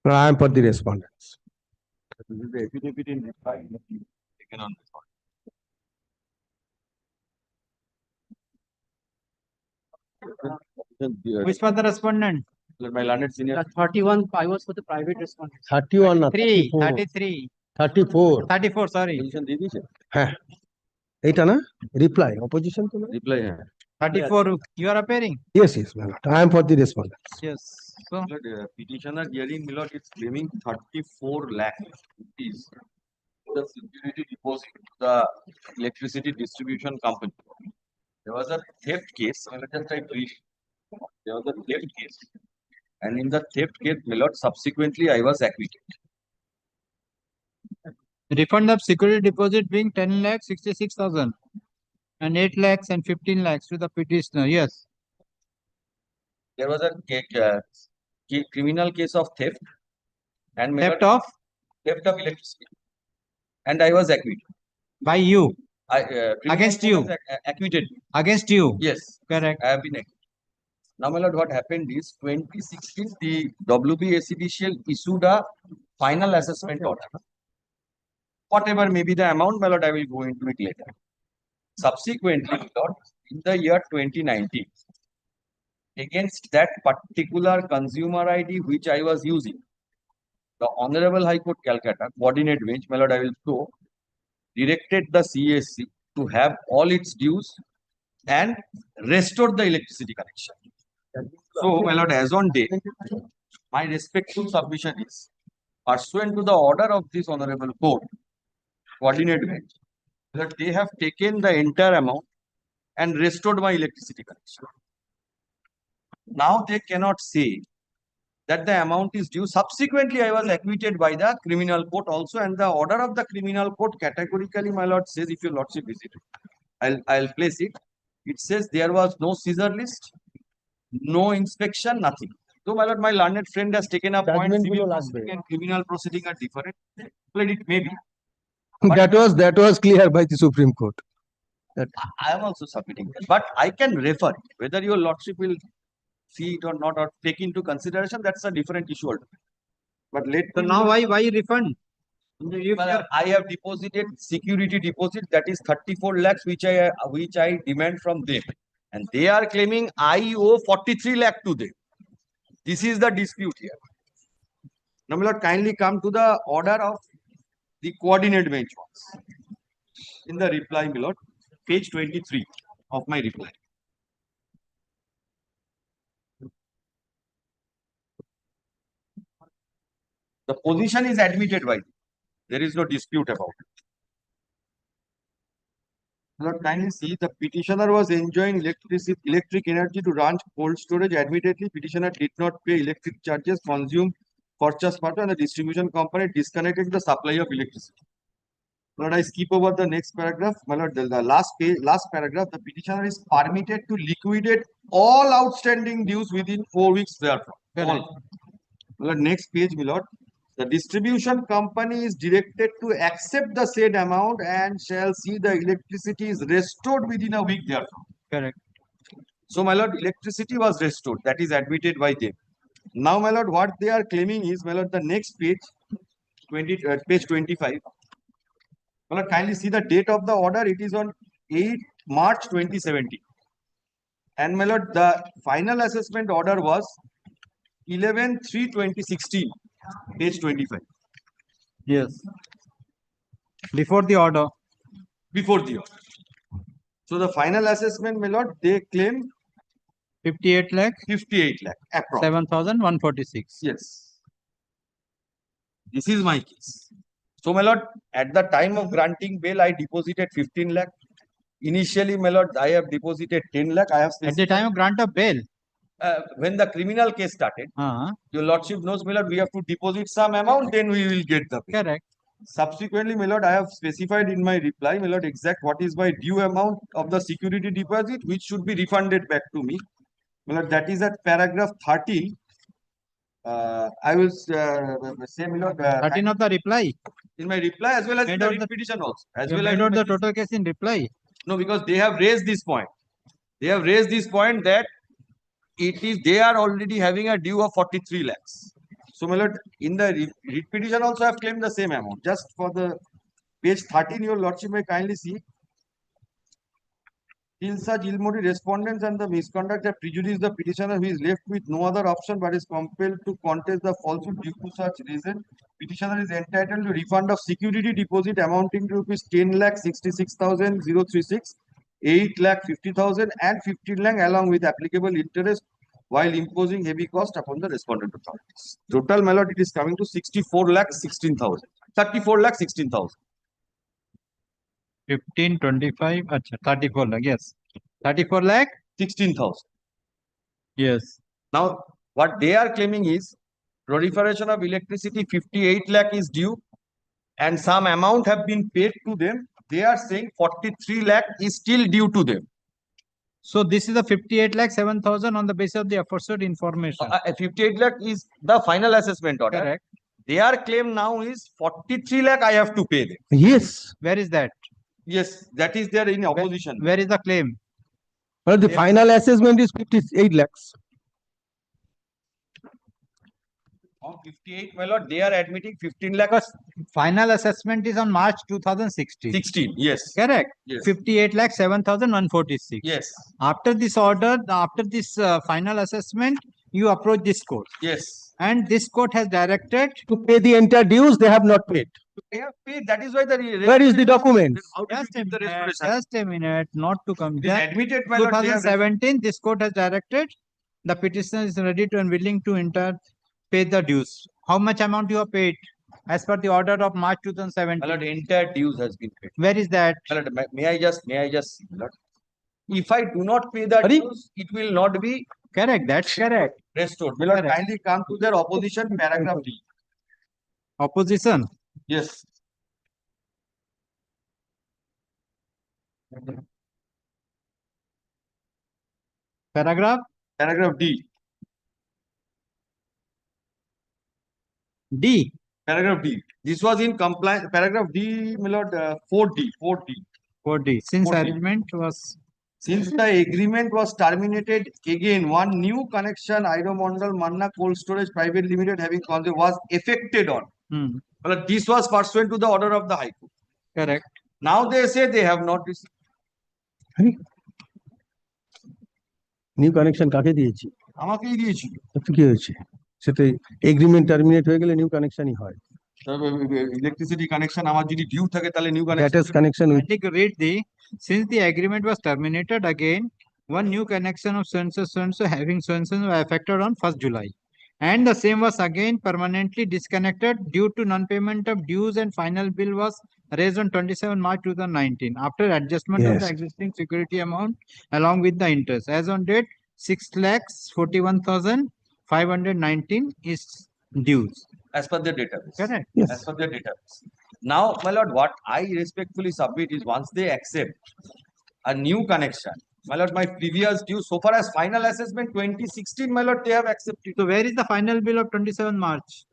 I am for the respondents. Which for the respondent? My landed senior. 31, I was for the private respondent. 31 না 33. 34 34, sorry. হ্যাঁ এইটা না reply opposition তো reply হ্যাঁ 34, you are appearing? Yes, yes, my lord. I am for the respondent. Yes. So, Petitioner hearing Milord is claiming 34 lakh rupees the security deposit to the electricity distribution company. There was a theft case. Just I brief. There was a theft case, and in the theft case, Milord, subsequently I was acquitted. refund of security deposit being 10 lakh 66,000 and 8 lakhs and 15 lakhs to the petitioner. Yes. There was a criminal case of theft and Theft of electricity, and I was acquitted. by you. Criminal Against you. was acquitted. Against you. Yes. Correct. I have been acquitted. Now, my lord, what happened is 2016, the WBACDCL issued a final assessment order. Whatever may be the amount, my lord, I will go into it later. Subsequently, my lord, in the year 2019, against that particular consumer ID which I was using, the Honorable High Court Calcutta, coordinate bench, my lord, I will show, directed the CSC to have all its dues and restore the electricity connection. So, my lord, as on date, my respectful submission is, pursuant to the order of this Honorable Court, coordinate bench, that they have taken the entire amount and restored my electricity connection. Now they cannot say that the amount is due. Subsequently, I was acquitted by the criminal court also, and the order of the criminal court categorically, my lord, says, if your lordship visit it, I'll place it. It says there was no seizure list, no inspection, nothing. So, my lord, my learned friend has taken a point. Civil proceeding and criminal proceeding are different. Let it may be. That was clear by the Supreme Court. That I am also submitting that. But I can refer it. Whether your lordship will see it or not or take into consideration, that's a different issue altogether. But let So now why refund? Well, I have deposited security deposit, that is 34 lakhs which I demand from them, and they are claiming I owe 43 lakh to them. This is the dispute here. Now, my lord, kindly come to the order of the coordinate bench once. In the reply, my lord, page 23 of my reply. The position is admitted by them. There is no dispute about it. Lord, kindly see, the petitioner was enjoying electric energy to run cold storage. Admittedly, petitioner did not pay electric charges consumed for purchase part, and the distribution company disconnected the supply of electricity. Lord, I skip over the next paragraph. My lord, the last paragraph, the petitioner is permitted to liquidate all outstanding dues within 4 weeks therefrom. All. My lord, next page, my lord. The distribution company is directed to accept the said amount and shall see the electricity is restored within a week therefrom. Correct. So, my lord, electricity was restored. That is admitted by them. Now, my lord, what they are claiming is, my lord, the next page, page 25. My lord, kindly see the date of the order. It is on 8 March 2017. And, my lord, the final assessment order was 11/3/2016. Page 25. Yes. Before the order. Before the order. So the final assessment, my lord, they claim 58 lakh. 58 lakh. Approx. 7,146. Yes. This is my case. So, my lord, at the time of granting bail, I deposited 15 lakh. Initially, my lord, I have deposited 10 lakh. I have at the time of grant of bail. When the criminal case started, your lordship knows, my lord, we have to deposit some amount, then we will get the bail. Correct. Subsequently, my lord, I have specified in my reply, my lord, exact what is my due amount of the security deposit, which should be refunded back to me. My lord, that is at paragraph 13. I will say, my lord, 13 of the reply. In my reply as well as in the petition also. As well as the total case in reply. No, because they have raised this point. They have raised this point that they are already having a due of 43 lakhs. So, my lord, in the writ petition also I have claimed the same amount. Just for the page 13, your lordship may kindly see. Till such ill-motive respondents and the misconduct have prejudiced the petitioner, who is left with no other option but is compelled to contest the falsehood due to such reason, petitioner is entitled to refund of security deposit amounting to rupees 10,66,036 8,50,000 and 15 lakh along with applicable interest while imposing heavy cost upon the respondent authorities. Total, my lord, it is coming to 64,16,000. 34,16,000. 15, 25, acha, 34 lakh, yes. 34 lakh? 16,000. Yes. Now, what they are claiming is proliferation of electricity 58 lakh is due and some amount have been paid to them. They are saying 43 lakh is still due to them. So this is a 58 lakh 7,000 on the basis of the aforesaid information. 58 lakh is the final assessment order. Correct. Their claim now is 43 lakh I have to pay them. Yes. Where is that? Yes, that is there in opposition. Where is the claim? Well, the final assessment is 58 lakhs. On 58, my lord, they are admitting 15 lakh. Final assessment is on March 2016. 16, yes. Correct. Yes. 58 lakh 7,146. Yes. After this order, after this final assessment, you approach this court. Yes. And this court has directed To pay the entire dues, they have not paid. They have paid. That is why the Where is the document? Just a minute, not to come. It is admitted, my lord, they have 2017, this court has directed the petitioner is ready to and willing to pay the dues. How much amount you have paid as per the order of March 2017? My lord, entire dues has been paid. Where is that? My lord, may I just, my lord? If I do not pay the dues, it will not be correct. That's correct. Restored. My lord, kindly come to their opposition, paragraph D. Opposition? Yes. Paragraph? Paragraph D. D. Paragraph D. This was in compliance. Paragraph D, my lord, 4D. 4D. 4D. Since 4D. arrangement was. Since the agreement was terminated, again, one new connection, Aeromondal Manna Cold Storage Private Limited having was effected on. Well, this was pursuant to the order of the High Court. Correct. Now they say they have not received. New connection কাকে দিয়েছি? আমাকেই দিয়েছি। তো কি হয়েছে? সেটা agreement terminate হয়ে গেলে নিউ কানেকশনই হয়। Electricity connection আমার যদি ডিউ থাকে তাহলে new That connection is connection I with think read since the agreement was terminated again, one new connection of so-and-so having so-and-so were affected on 1st July. And the same was again permanently disconnected due to non-payment of dues and final bill was raised on 27 March 2019 after adjustment of the Yes. existing security amount along with the interest. As on date, 6,41,519 is dues. As per their database. Correct. Yes. As per their database. Now, my lord, what I respectfully submit is once they accept a new connection, my lord, my previous due, so far as final assessment 2016, my lord, they have accepted. So where is the final bill of 27 March?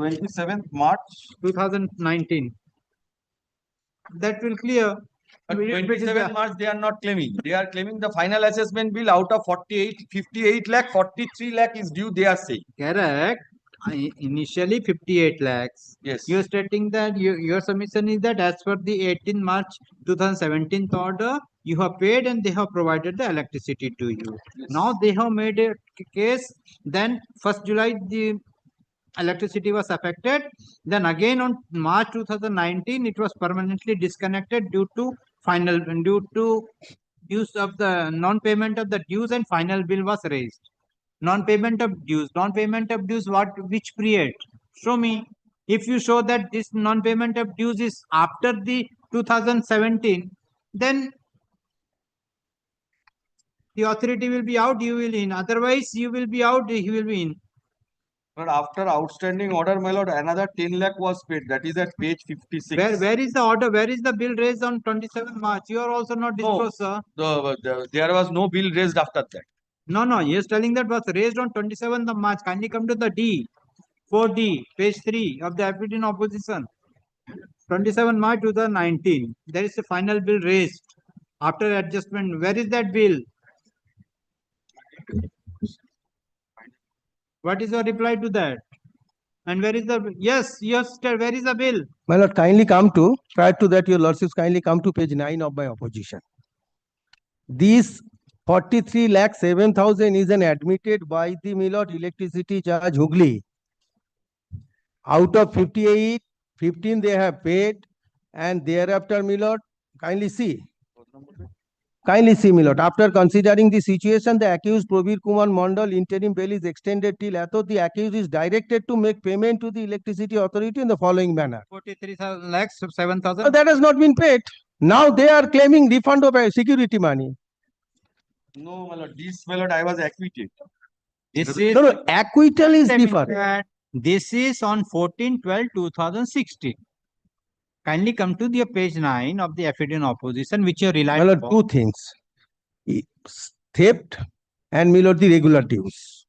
27th March 2019. That will clear. But Which is 27th the- March, they are not claiming. They are claiming the final assessment bill out of 58 lakh, 43 lakh is due, they are saying. Correct. Initially 58 lakhs. Yes. You are stating that your submission is that as per the 18 March 2017 order, you have paid and they have provided the electricity to you. Yes. Now they have made a case, then 1st July the electricity was affected. Then again on March 2019, it was permanently disconnected due to use of the non-payment of the dues and final bill was raised. Non-payment of dues. Non-payment of dues, which period? Show me. If you show that this non-payment of dues is after the 2017, then the authority will be out, you will in. Otherwise, you will be out, he will be in. But after outstanding order, my lord, another 10 lakh was paid. That is at page 56. Where is the order? Where is the bill raised on 27 March? You are also not disclosed, sir. There was no bill raised after that. No, he is telling that was raised on 27th of March. Kindly come to the D. 4D, page 3 of the affidavit in opposition. 27 March 2019. There is a final bill raised after adjustment. Where is that bill? What is your reply to that? And where is the yes, where is the bill? My lord, kindly come to, prior to that, your lordships kindly come to page 9 of my opposition. This 43 lakh 7,000 is an admitted by the my lord electricity charge Hooghly. Out of 58, 15 they have paid, and thereafter, my lord, kindly see. Kindly see, my lord. After considering the situation, the accused Probir Kumar Mandal interim bail is extended till Ato. The accused is directed to make payment to the electricity authority in the following manner. 43 lakhs, 7,000. That has not been paid. Now they are claiming refund of security money. No, my lord, this, my lord, I was acquitted. This is No, acquittal is different. This is on 14/12/2016. Kindly come to the page 9 of the affidavit in opposition, which you relied My lord, upon. two things. Theft and, my lord, the regular dues.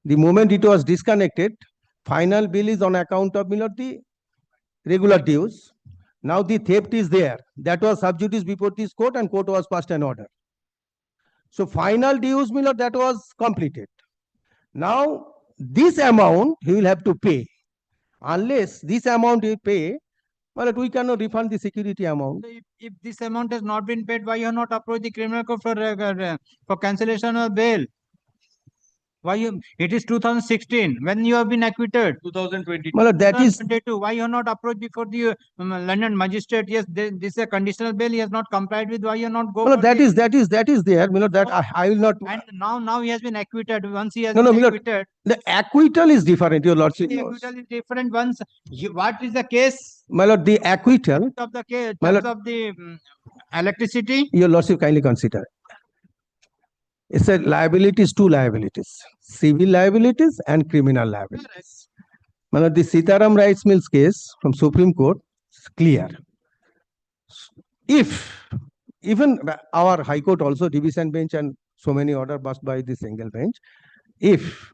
The moment it was disconnected, final bill is on account of, my lord, the regular dues. Now the theft is there. That was sub judice before this court, and court was passed an order. So final dues, my lord, that was completed. Now this amount he will have to pay. Unless this amount he pay, well, we cannot refund the security amount. So if this amount has not been paid, why you have not approached the criminal court for cancellation of bail? Why you? It is 2016 when you have been acquitted. 2022. Well, that is 2022. Why you have not approached before the London magistrate? Yes, this is a conditional bail. He has not complied with. Why you not go? well, for that the- is there. My lord, that I will not. And now he has been acquitted. Once he has No, been my lord, acquitted, the acquittal is different. Your lordship the knows. acquittal is different. Once what is the case My lord, the acquittal. of the case My terms lord, of the electricity? your lordship kindly consider. It's a liabilities, two liabilities: civil liabilities and criminal liabilities. My lord, the Sitaram Rice Mills case from Supreme Court is clear. If even our High Court also division bench and so many order passed by the single bench, if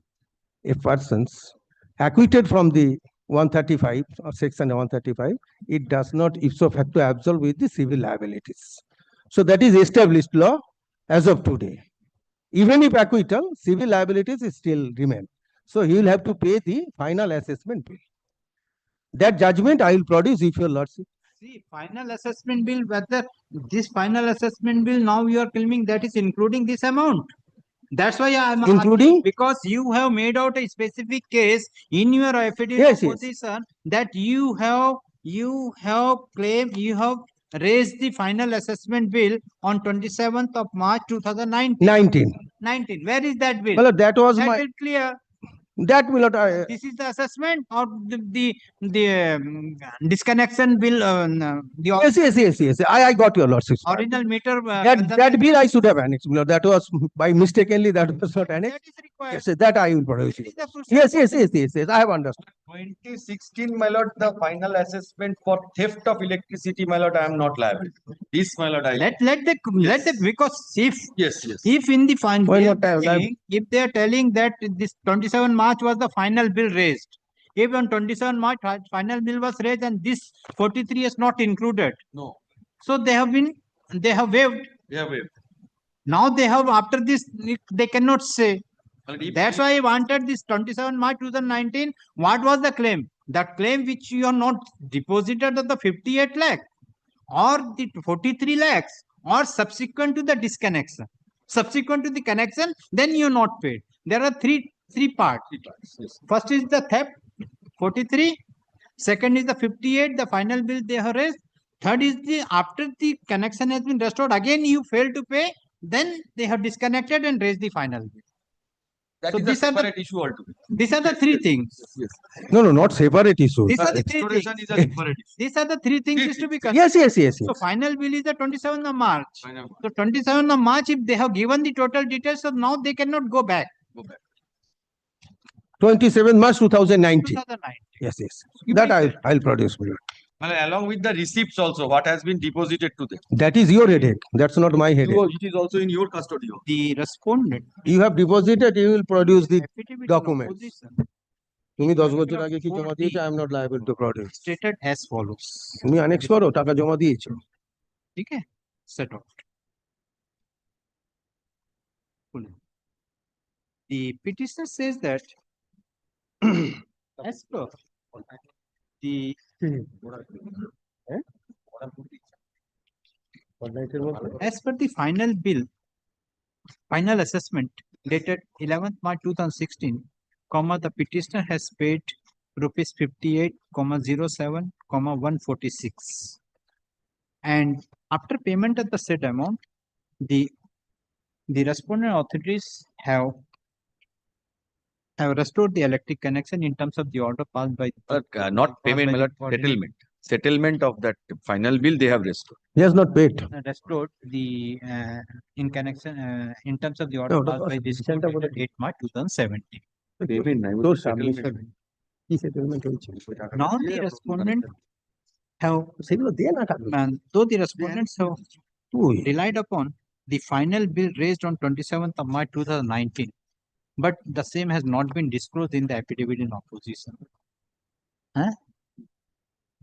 persons acquitted from the 135 or section 135, it does not ipso facto absolve with the civil liabilities. So that is established law as of today. Even if acquittal, civil liabilities still remain. So he will have to pay the final assessment bill. That judgment I will produce if your lordship. See, final assessment bill, whether this final assessment bill now you are claiming that is including this amount. That's why I am including, because you have made out a specific case in your affidavit position that you have claimed, you have raised the final assessment bill on 27th of March 2019. 19. Where is that bill? Well, that was that my bill clear. That will not. This is the assessment or the disconnection bill. Yes. I got your lordship. Original meter. That bill I should have annexed. That was by mistakenly that was not annexed. That is required. Yes, that I will produce. Yes. I have understood. 2016, my lord, the final assessment for theft of electricity, my lord, I am not liable. This, my lord, I let the because if yes if in the final Why not have that? if they are telling that this 27 March was the final bill raised, if on 27 March final bill was raised and this 43 is not included, no, so they have waived. Yeah, wait. Now they have, after this they cannot say. That's why I wanted this 27 March 2019. What was the claim? The claim which you are not deposited of the 58 lakh or the 43 lakhs or subsequent to the disconnection. Subsequent to the connection, then you are not paid. There are three parts. First is the theft, 43. Second is the 58, the final bill they have raised. Third is the after the connection has been restored, again you fail to pay, then they have disconnected and raised the final bill. That So is a separate issue altogether. These are the three things. Yes. No, not separate issues. These are the three Restoration things. is a separate issue. These are the three things is to be considered. Yes. So final bill is the 27th of March. So 27th of March, if they have given the total details, so now they cannot go back. 27 March 2019. 2019. Yes. That I'll produce. Well, along with the receipts also, what has been deposited to them. That is your headache. That's not my headache. It is also in your custody. The respondent. You have deposited, you will produce the documents. তুমি 10 বছর আগে কি জমা দিয়েছো? I am not liable to produce. Stated as follows. তুমি annex করো, টাকা জমা দিয়েছো। ঠিক আছে? Set out. The petitioner says that as per the final bill, final assessment dated 11th March 2016, the petitioner has paid ₹58,07,146. And After payment of the said amount, the respondent authorities have restored the electric connection in terms of the order passed by Not payment, my lord, settlement. Settlement of that final bill they have restored. He has not paid. restored the in connection in terms of the order No, passed by this court dated 8 March 2017. Payment, I Those would submission. He settlement হয়েছে। Now the respondent have সেগুলো দিয়ে না কাটবে। though the respondents have relied upon the final bill raised on 27th of March 2019, but the same has not been disclosed in the affidavit in opposition.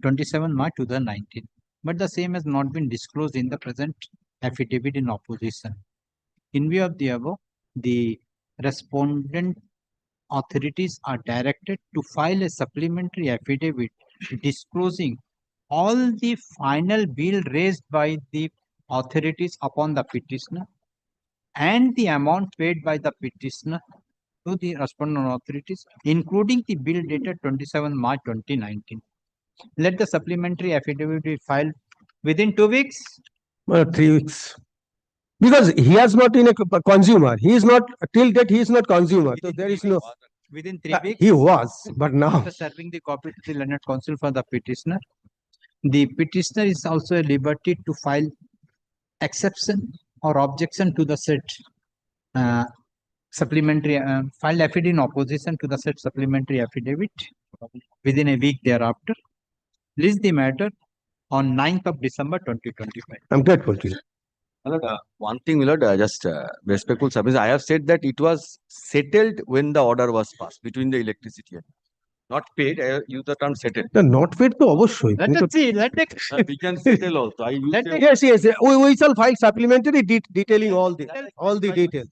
27 March 2019, but the same has not been disclosed in the present affidavit in opposition. In view of the above, the respondent authorities are directed to file a supplementary affidavit disclosing all the final bill raised by the authorities upon the petitioner and the amount paid by the petitioner to the respondent authorities, including the bill dated 27 March 2019. Let the supplementary affidavit be filed within 2 weeks. 3 weeks. Because he has not been a consumer. He is not, till date, he is not consumer. So there is no. Within 3 weeks. He was, but now. After serving the copy to the learned counsel for the petitioner, the petitioner is also at liberty to file exception or objection to the said supplementary file affidavit in opposition to the said supplementary affidavit within a week thereafter. List the matter on 9th of December 2025. I'm grateful to you. One thing, my lord, just respectful service. I have said that it was settled when the order was passed between the electricity and not paid. I use the term settled. The not paid to অবশ্যই। Let us see. Let us. We can settle also. I use the- Yes, yes. We shall file supplementary detailing all the details.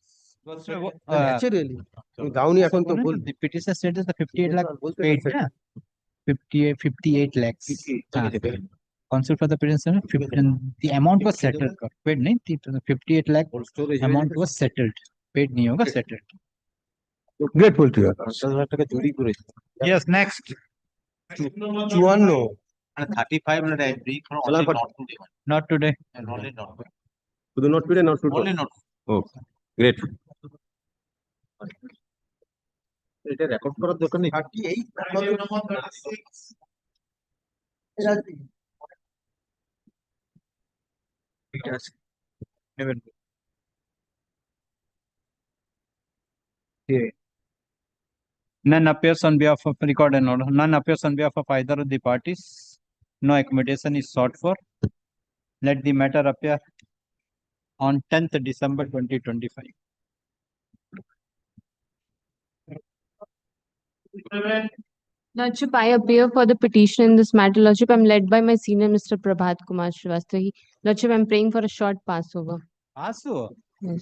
Naturally. দাউনি এখন তো বল। The petitioner status the 58 lakh paid. 58 lakhs. Counsel for the petitioner, the amount was settled. Paid nahi, the 58 lakh amount was settled. Paid nahi hoga, settled. Grateful to you. Yes, next. 54 35 minute I agree for only not today. Only not today. শুধু not today, not today. Only not. Okay, grateful. এটা record করার দরকার নেই 38 None appears on behalf of record and order. None appears on behalf of either of the parties. No accommodation is sought for. Let the matter appear on 10th December 2025. Lordship, I appear for the petition in this matter. Lordship, I'm led by my senior, Mr. Prabhat Kumar Srivastava. Lordship, I'm praying for a short passover. Passover? Yes.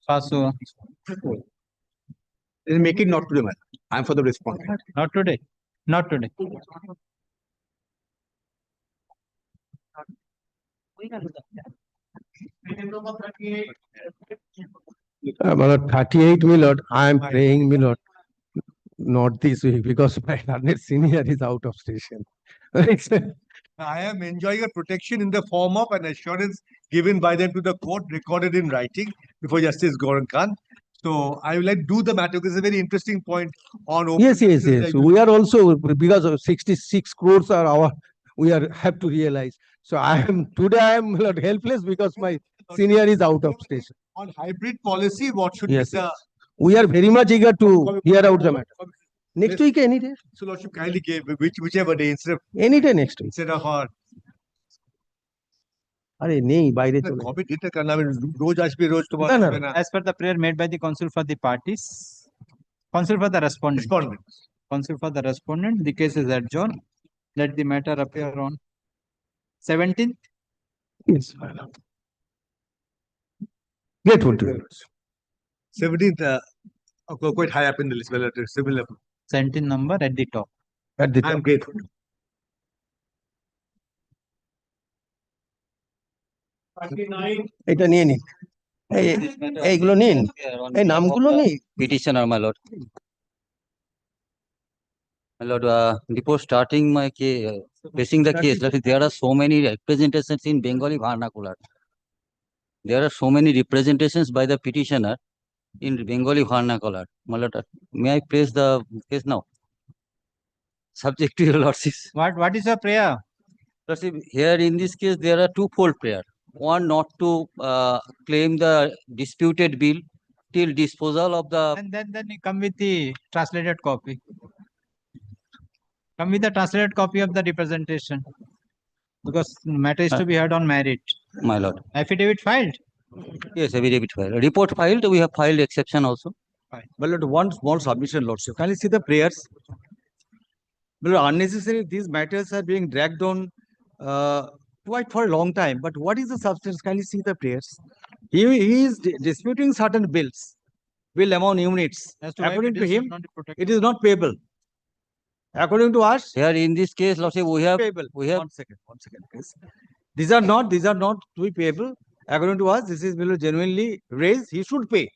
Passover. Make it not today, man. I'm for the respondent. Not today. Not today. My lord, 38, my lord. I am praying, my lord, not this week because my learned senior is out of station. I am enjoying a protection in the form of an assurance given by them to the court, recorded in writing before Justice Goran Khan. So I will like do the matter because it's a very interesting point on. Yes. We are also, because of 66 crores are our, we are have to realize. So today I am not helpless because my senior is out of station. On hybrid policy, what should Yes, be the? We are very much eager to hear out the matter. Next week, any day. So Lordship kindly gave whichever day instead of. Any day next week. Instead of our. আরে নেই বাইরে চলে কবে ডেটটা কারণ আমি রোজ আসবে রোজ তোমার আসবে না As per the prayer made by the counsel for the parties, counsel for the respondent. Counsel for the respondent, the case is adjourned. Let the matter appear on 17th. Yes. Grateful to you. 17th, quite high up in the list, well, at a civil level. 17th number at the top. At the top. I'm grateful. এটা নিয়ে নিন এইগুলো নিন এই নামগুলো নিন Petitioner, my lord. My lord, before starting my case, facing the case. That is, there are so many representations in Bengali vernacular. There are so many representations by the petitioner in Bengali vernacular. My lord, may I praise the case now? Subject to your lordships. What is your prayer? Lordship, here in this case, there are twofold prayer. One, not to claim the disputed bill till disposal of the. And then you come with the translated copy. Come with the translated copy of the representation. Because matter is to be heard on merit. My lord. Affidavit filed? Yes, affidavit filed. Report filed, we have filed exception also. My lord, one small submission, lordship. Can you see the prayers? My lord, unnecessarily these matters are being dragged on quite for a long time. But what is the substance? Can you see the prayers? He is disputing certain bills, bill amount units. According to him, it is not payable. According to us, here in this case, lordship, we have payable. One second, please. These are not to be payable. According to us, this is genuinely raised. He should pay.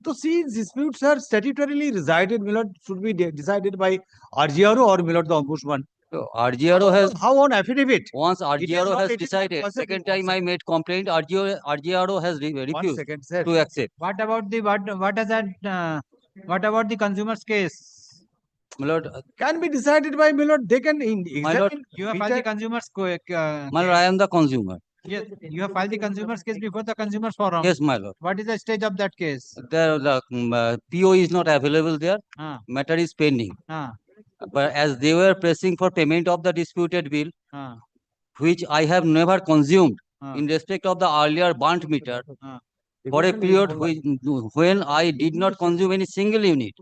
So, see, disputes are statutorily resided, should be decided by RGRO or the ombudsman. So, RGRO has. How on affidavit? Once RGRO has decided, second time I made complaint, RGRO has refused to accept. What about the what about the consumer's case? My lord, can be decided by my lord. They can my lord, you have filed the consumer's my lord, I am the consumer. Yes, you have filed the consumer's case before the consumer's forum. Yes, my lord. What is the stage of that case? The PO is not available there. Matter is pending. But as they were pressing for payment of the disputed bill, which I have never consumed in respect of the earlier burnt meter, for a period when I did not consume any single unit,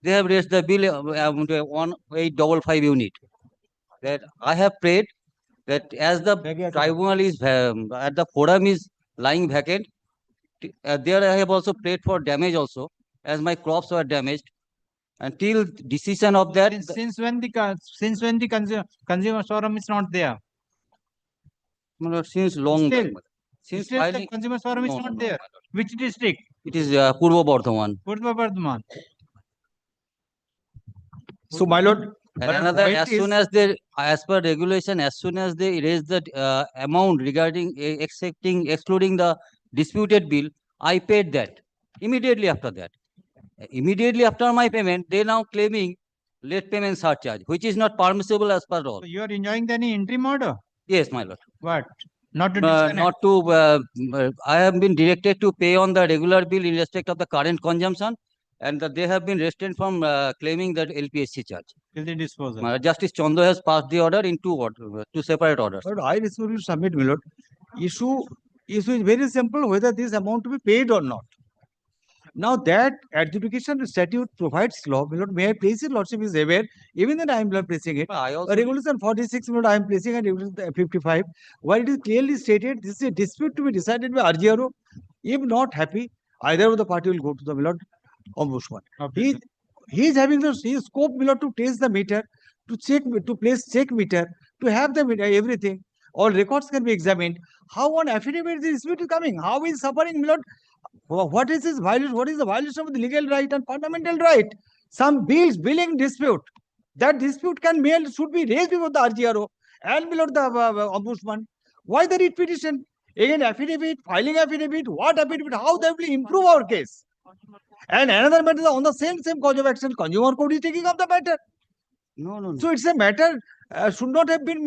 they have raised the bill 1855 unit. That I have prayed that as the tribunal is at the forum is lying vacant, there I have also prayed for damage also, as my crops were damaged. Until decision of that. Since when the consumer forum is not there? Since long time. Since the consumer forum is not there. Which district? It is Purva Bardhaman. Purva Bardhaman. So, my lord, and another, as per regulation, as soon as they raise the amount regarding excluding the disputed bill, I paid that immediately after that. Immediately after my payment, they now claiming late payment surcharge, which is not permissible as per law. So you are enjoying any interim order? Yes, my lord. What? Not to disconnect? Not to. I have been directed to pay on the regular bill in respect of the current consumption, and they have been restrained from claiming that LPSC charge. Till the disposal. Justice Chando has passed the order in two separate orders. But I respectfully submit, my lord. Issue is very simple, whether this amount to be paid or not. Now that adjudication statute provides law, my lord, may I place it, lordship is aware, even then I am not placing it. Regulation 46, my lord, I am placing at regulation 55, where it is clearly stated this is a dispute to be decided by RGRO. If not happy, either of the party will go to the my lord ombudsman. Okay. He is having the scope, my lord, to test the meter, to check, to place check meter, to have the meter, everything. All records can be examined. How on affidavit the dispute is coming? How is suffering, my lord? What is this violation? What is the violation of the legal right and fundamental right? Some billing dispute. That dispute should be raised before the RGRO and below the ombudsman. Why the writ petition? Again, affidavit, filing affidavit, what affidavit? How they will improve our case? And another matter on the same cause of action, consumer court is taking up the matter. No. So it's a matter should not have been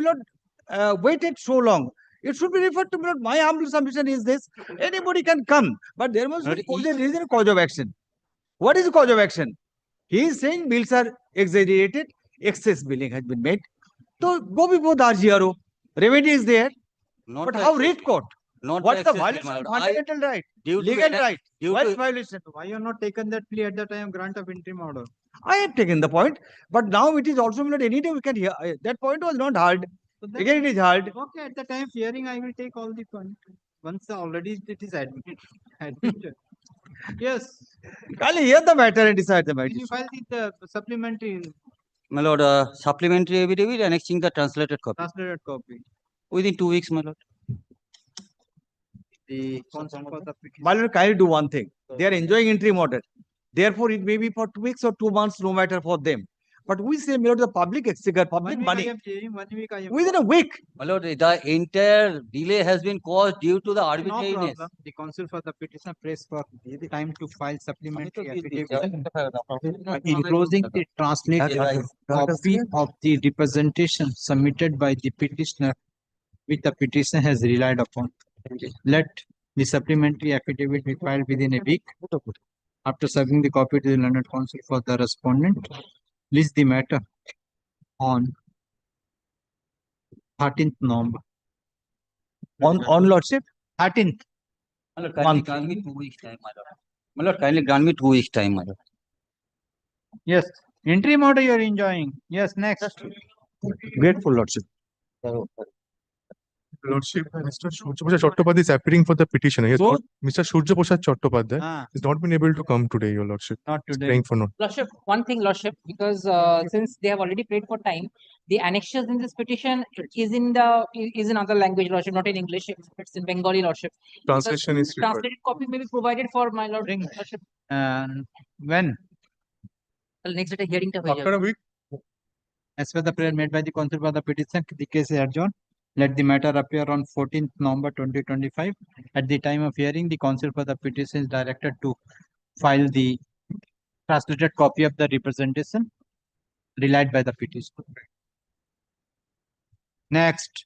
waited so long. It should be referred to. My humble submission is this: anybody can come, but there must be a cause of action. What is the cause of action? He is saying bills are exaggerated, excess billing has been made. So go before the RGRO. Remedy is there. But how writ court? What's the violation of fundamental right? Legal right. What's violation? Why you have not taken that plea at the time of grant of interim order? I have taken the point, but now it is also not any day we can hear. That point was not hard. So again, it is hard. Okay, at the time of hearing, I will take all the point. Once already it is admitted. Yes. Can you hear the matter and decide the matter? Can you file the supplementary? My lord, supplementary affidavit annexing the translated copy. Translated copy. Within 2 weeks, my lord. My lord, can you do one thing? They are enjoying interim order. Therefore, it may be for 2 weeks or 2 months, no matter for them. But who is saying, my lord, the public exchequer, public money? Within a week. My lord, the entire delay has been caused due to the No arbitrariness. problem. The counsel for the petitioner prays for time to file supplementary affidavit, enclosing the translated copy of the representation submitted by the petitioner, which the petitioner has relied upon. Let the supplementary affidavit be filed within a week. After serving the copy to the learned counsel for the respondent, list the matter on 13th November. On lordship? 13th. My lord, kindly grant me 2 weeks time, my lord. My lord, kindly grant me 2 weeks time, my lord. Yes. Interim order you are enjoying. Yes, next. Grateful, lordship. Lordship, Mr. Surya Prasad Chattopadhyay is appearing for the petitioner. Yes, So? Mr. Surya Prasad Chattopadhyay has not been able to come today, Your Lordship. Not He's today. praying for no. Lordship, one thing, Lordship, because since they have already prayed for time, the annexures in this petition is in other language, Lordship, not in English. It's in Bengali, Lordship. Translation is required. Translated copy may be provided for my Lord. Lordship. When? Next day hearing ta After a week. As per the prayer made by the counsel for the petition, the case is adjourned. Let the matter appear on 14th November 2025. At the time of hearing, the counsel for the petition is directed to file the translated copy of the representation relied by the petitioner. Next.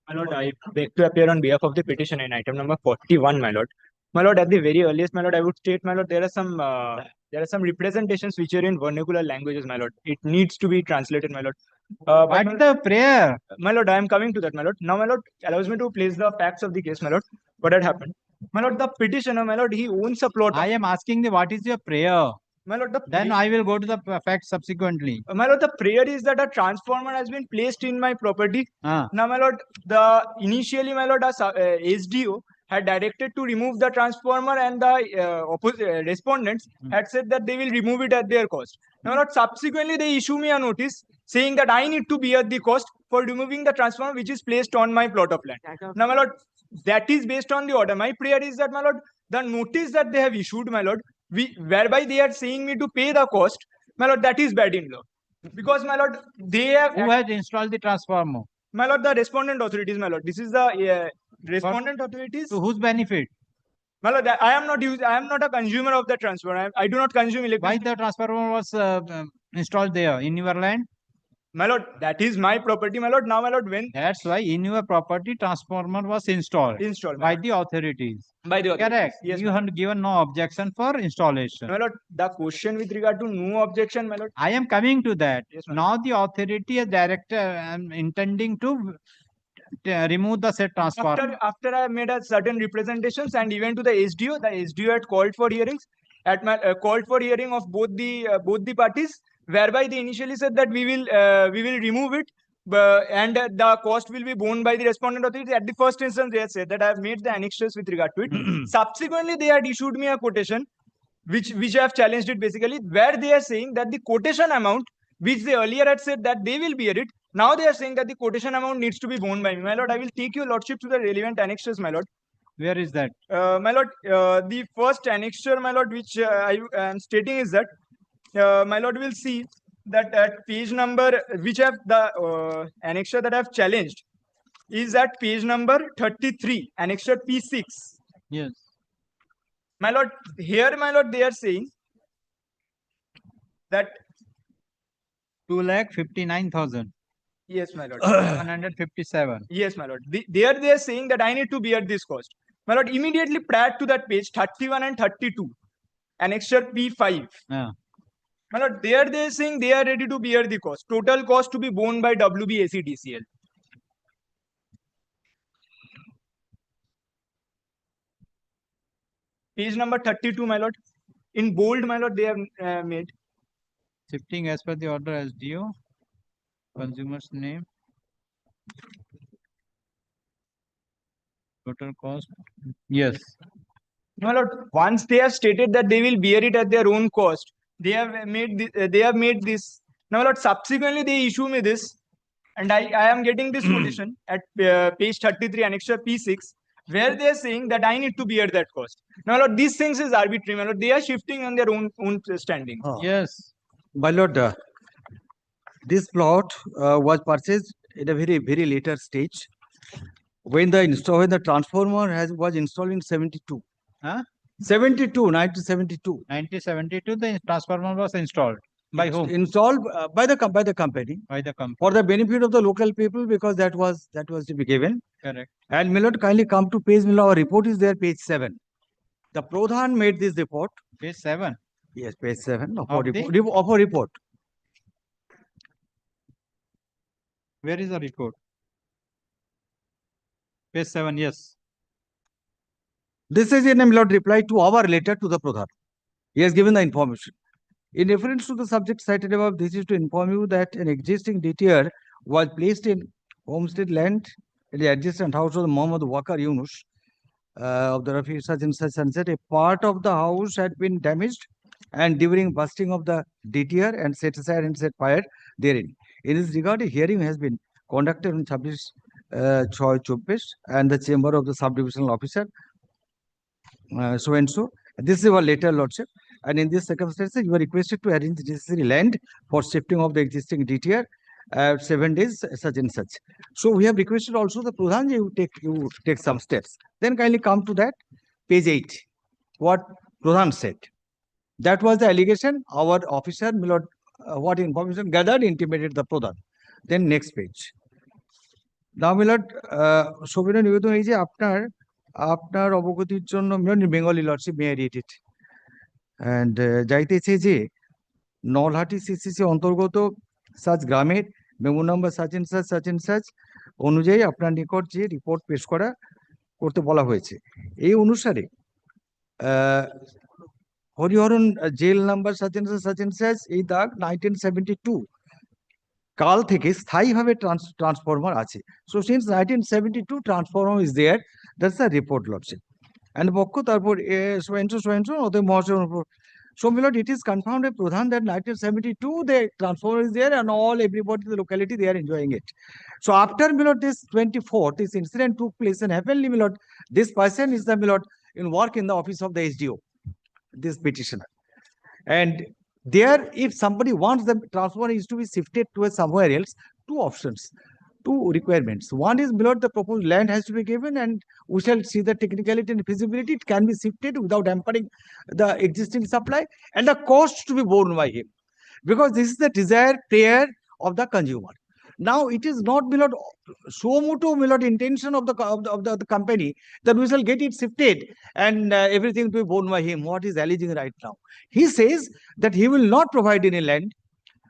My lord, I beg to appear on behalf of the petition in item number 41, my lord. My lord, at the very earliest, my lord, I would state, my lord, there are some representations which are in vernacular languages, my lord. It needs to be translated, my lord. What the prayer? My lord, I am coming to that, my lord. Now, my lord, allows me to place the facts of the case, my lord. What had happened? My lord, the petitioner, my lord, he owns a plot. I am asking the what is your prayer? My lord, then I will go to the facts subsequently. My lord, the prayer is that a transformer has been placed in my property. Now, my lord, initially, my lord, SDO had directed to remove the transformer, and the respondents had said that they will remove it at their cost. Now, my lord, subsequently, they issue me a notice saying that I need to bear the cost for removing the transformer which is placed on my plot of land. Now, my lord, that is based on the order. My prayer is that, my lord, the notice that they have issued, my lord, whereby they are saying me to pay the cost, my lord, that is bad in law. Because, my lord, they have... Who has installed the transformer? My lord, the respondent authorities, my lord. This is the respondent authorities. To whose benefit? My lord, I am not a consumer of the transformer. I do not consume electricity. Why the transformer was installed there in your land? My lord, that is my property, my lord. Now, my lord, when... That's why in your property transformer was installed. By the authorities. By the authorities. Correct. Yes, you have given no objection for installation. My lord, the question with regard to no objection, my lord. I am coming to that. Yes, now the authority is intending to remove the said transformer. After I made a certain representations and even to the SDO had called for hearings, called for hearing of both the parties, whereby they initially said that we will remove it, and the cost will be borne by the respondent authority. At the first instance, they had said that I have made the annexures with regard to it. Subsequently, they had issued me a quotation, which I have challenged it basically, where they are saying that the quotation amount, which they earlier had said that they will bear it, now they are saying that the quotation amount needs to be borne by me. My lord, I will take your lordship to the relevant annexures, my lord. Where is that? My lord, the first annexure, my lord, which I am stating is that, my lord will see that at page number, which have the annexure that I have challenged, is at page number 33, annexure P6. Yes. My lord, here, my lord, they are saying that 2,59,000. Yes, my lord. 157. Yes, my lord. They are saying that I need to bear this cost. My lord, immediately prior to that page, 31 and 32, annexure P5. My lord, they are saying they are ready to bear the cost. Total cost to be borne by WBACDCL. Page number 32, my lord. In bold, my lord, they have made. Shifting as per the order SDO. Consumer's name. Total cost. Yes. My lord, once they have stated that they will bear it at their own cost, they have made this. Now, my lord, subsequently they issue me this, and I am getting this quotation at page 33, annexure P6. where they are saying that I need to bear that cost. Now, my lord, these things is arbitrary, my lord. They are shifting on their own standing. Yes. My lord, this plot was purchased at a very later stage when the transformer was installed in 72. Huh? 1972. 1972, the transformer was installed. By whom? Installed by the company. By the company. For the benefit of the local people, because that was to be given. Correct. And my lord, kindly come to page, our report is there, page 7. The Pradhan made this report. Page 7. Yes, page 7 of Of our the- report. Where is the report? Page 7, yes. This is in a my lord reply to our letter to the Pradhan. He has given the information. In reference to the subject cited above, this is to inform you that an existing DTR was placed in homestead land in the adjacent house of the Muhammad Wakar Yunus of the Rafi such and such sunset. A part of the house had been damaged, and during busting of the DTR and set aside and set fire therein. In this regard, a hearing has been conducted on 26 Choi Chubbish and the chamber of the subdivisional officer so and so. This is our letter, lordship. And in these circumstances, you are requested to arrange necessary land for shifting of the existing DTR 7 days, such and such. So we have requested also the Pradhan, you take some steps. Then kindly come to that page 8. What Pradhan said. That was the allegation. Our officer, my lord, what information gathered, intimated the Pradhan. Then next page. Now, my lord, সবিনয় নিবেদন এই যে আপনার অবগতির জন্য Bengali lordship may read it and যাইতেছে যে Nalhati CCC অন্তর্গত সাজ গ্রামের memo number such and such অনুযায়ী আপনার নিকট যে রিপোর্ট পেশ করতে বলা হয়েছে এই অনুসারে Hariharan jail number such and such এই দাগ 1972 কাল থেকে স্থায়ীভাবে ট্রান্সফরমার আছে so since 1972 transformer is there that's the report lordship and পক্ষ তারপর so ওদের মহাশয় so my lord, it is confirmed by Pradhan that 1972 the transformer is there and everybody in the locality they are enjoying it. So after my lord this 24th this incident took place and heavenly my lord this person is the my lord in work in the office of the SDO, this petitioner, and there if somebody wants the transformer is to be shifted to somewhere else, two options, two requirements. One is below the proposed land has to be given, and we shall see the technicality and feasibility. It can be shifted without hampering the existing supply, and the cost to be borne by him, because this is the desired prayer of the consumer. Now it is not below so moto below intention of the company that we shall get it shifted and everything to be borne by him. What is alleging right now? He says that he will not provide any land,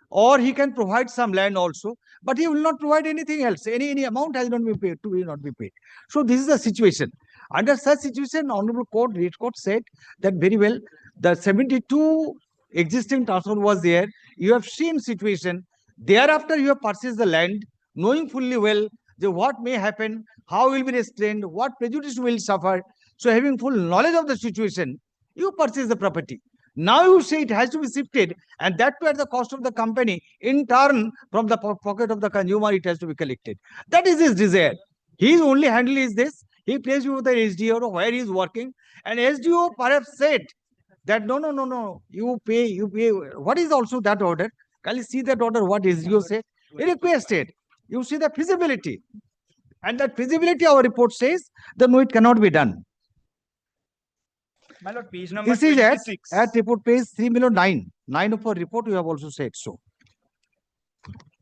or he can provide some land also, but he will not provide anything else. Any amount has not been paid, will not be paid. So this is the situation. Under such situation, Honorable Court said that very well, the 72 existing transformer was there. You have seen situation. Thereafter, you have purchased the land, knowing fully well what may happen, how will be restrained, what prejudice will suffer. So having full knowledge of the situation, you purchase the property. Now you say it has to be shifted, and that too at the cost of the company. In turn, from the pocket of the consumer, it has to be collected. That is his desire. His only handle is this. He plays with the SDO where he is working, and SDO perhaps said that no, you pay. What is also that order? Can you see that order? What SDO said? He requested. You see the feasibility, and that feasibility, our report says that no, it cannot be done. My lord, page number This is 26. at report page 309. 9 of our report, we have also said so.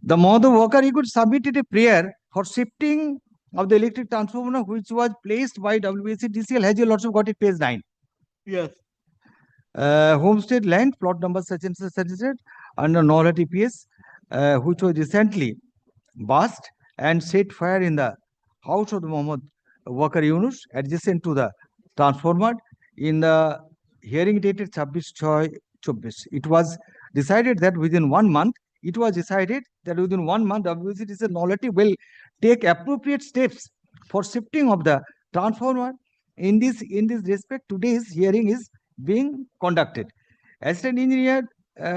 The mother worker, he could submitted a prayer for shifting of the electric transformer which was placed by WBC DCL. Has your lordship got it, page 9? Yes. Homestead land, plot number such and such under Nolhati PS, which was recently burst and set fire in the house of the Muhammad Wakar Yunus adjacent to the transformer. In the hearing dated 26/6/24, it was decided that within 1 month, WBC DCL Nolhati will take appropriate steps for shifting of the transformer. In this respect, today's hearing is being conducted. Assistant Engineer,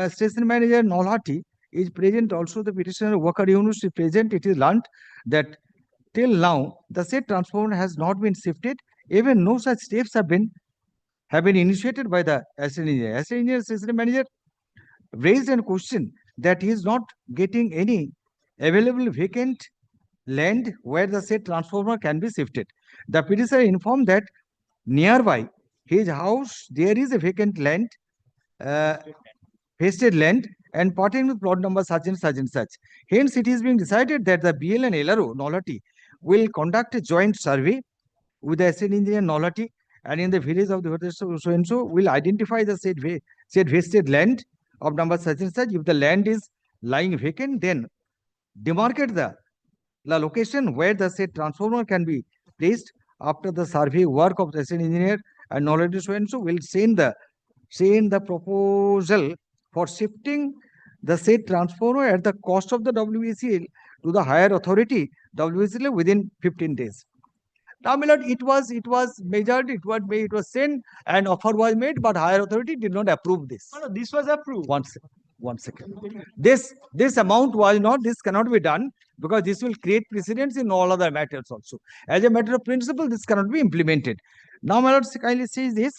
Station Manager Nolhati is present. Also, the petitioner Wakar Yunus is present. It is learnt that till now, the said transformer has not been shifted. Even no such steps have been initiated by the assistant engineer. Assistant engineer, assistant manager raised a question that he is not getting any available vacant land where the said transformer can be shifted. The petitioner informed that nearby his house there is a vacant land, vested land, and pertaining to plot number such and such and such. Hence, it is being decided that the BL and LRO Nolati will conduct a joint survey with the assistant engineer Nolati, and in the village of the so and so will identify the said vested land of number such and such. If the land is lying vacant, then demarcate the location where the said transformer can be placed. After the survey work of the assistant engineer and knowledge so and so will send the proposal for shifting the said transformer at the cost of the WECL to the higher authority WECL within 15 days. Now, my lord, it was measured, it was sent, and offer was made, but higher authority did not approve this. No, this was approved. One second. This amount was not, this cannot be done because this will create precedents in all other matters also. As a matter of principle, this cannot be implemented. Now, my lord, kindly says this.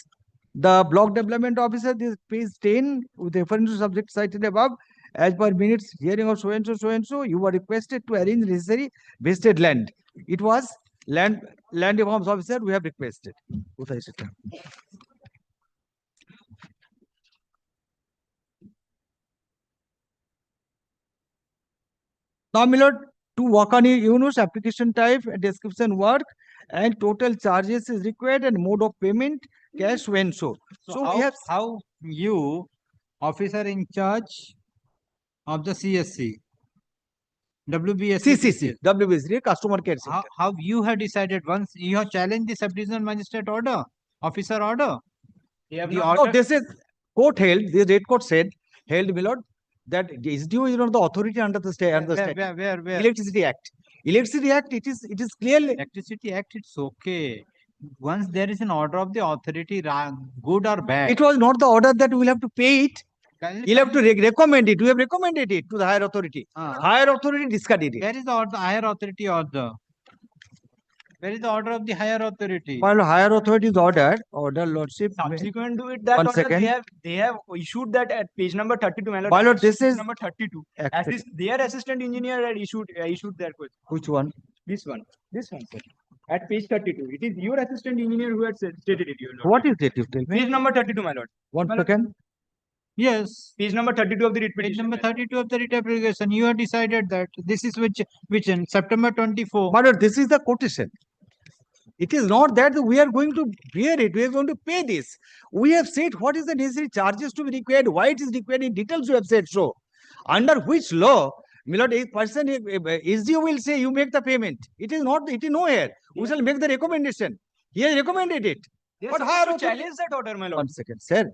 The block development officer, this page 10, with reference to subject cited above, as per minutes hearing of so and so, you were requested to arrange necessary vested land. It was land reforms officer we have requested. Now, my lord, to work on Yunus application type, description work, and total charges is required and mode of payment, cash when so. So we have how you, officer in charge of the CSC, CCC, WBSC, customer care center. How you have decided once you have challenged the sub-divisional magistrate order, officer order? No, this is court held, the Red Court said, held, my lord, that SDO is not the authority under the state. Where? Electricity Act. Electricity Act, it is clearly. Electricity Act, it's okay. Once there is an order of the authority, good or bad. It was not the order that we will have to pay it. You'll have to recommend it. We have recommended it to the higher authority. Higher authority discarded it. Where is the order, higher authority order? Where is the order of the higher authority? While higher authority is ordered, lordship. Subsequent to it, that One order second. they have issued that at page number 32. My lord, this is number 32. Their assistant engineer had issued their question. Which one? This one, sir. At page 32. It is your assistant engineer who had stated it, your lord. What is it? You tell me. Page number 32, my lord. One second. Yes. Page number 32 of the writ Page petition. number 32 of the writ application. You have decided that this is which in September 24. My lord, this is the quotation. It is not that we are going to bear it. We are going to pay this. We have said what is the necessary charges to be required, why it is required in details. We have said so. Under which law, my lord, a person, SDO will say you make the payment. It is not. It is nowhere. We shall make the recommendation. He has recommended it. But higher challenge that order, my lord. 1 second, sir.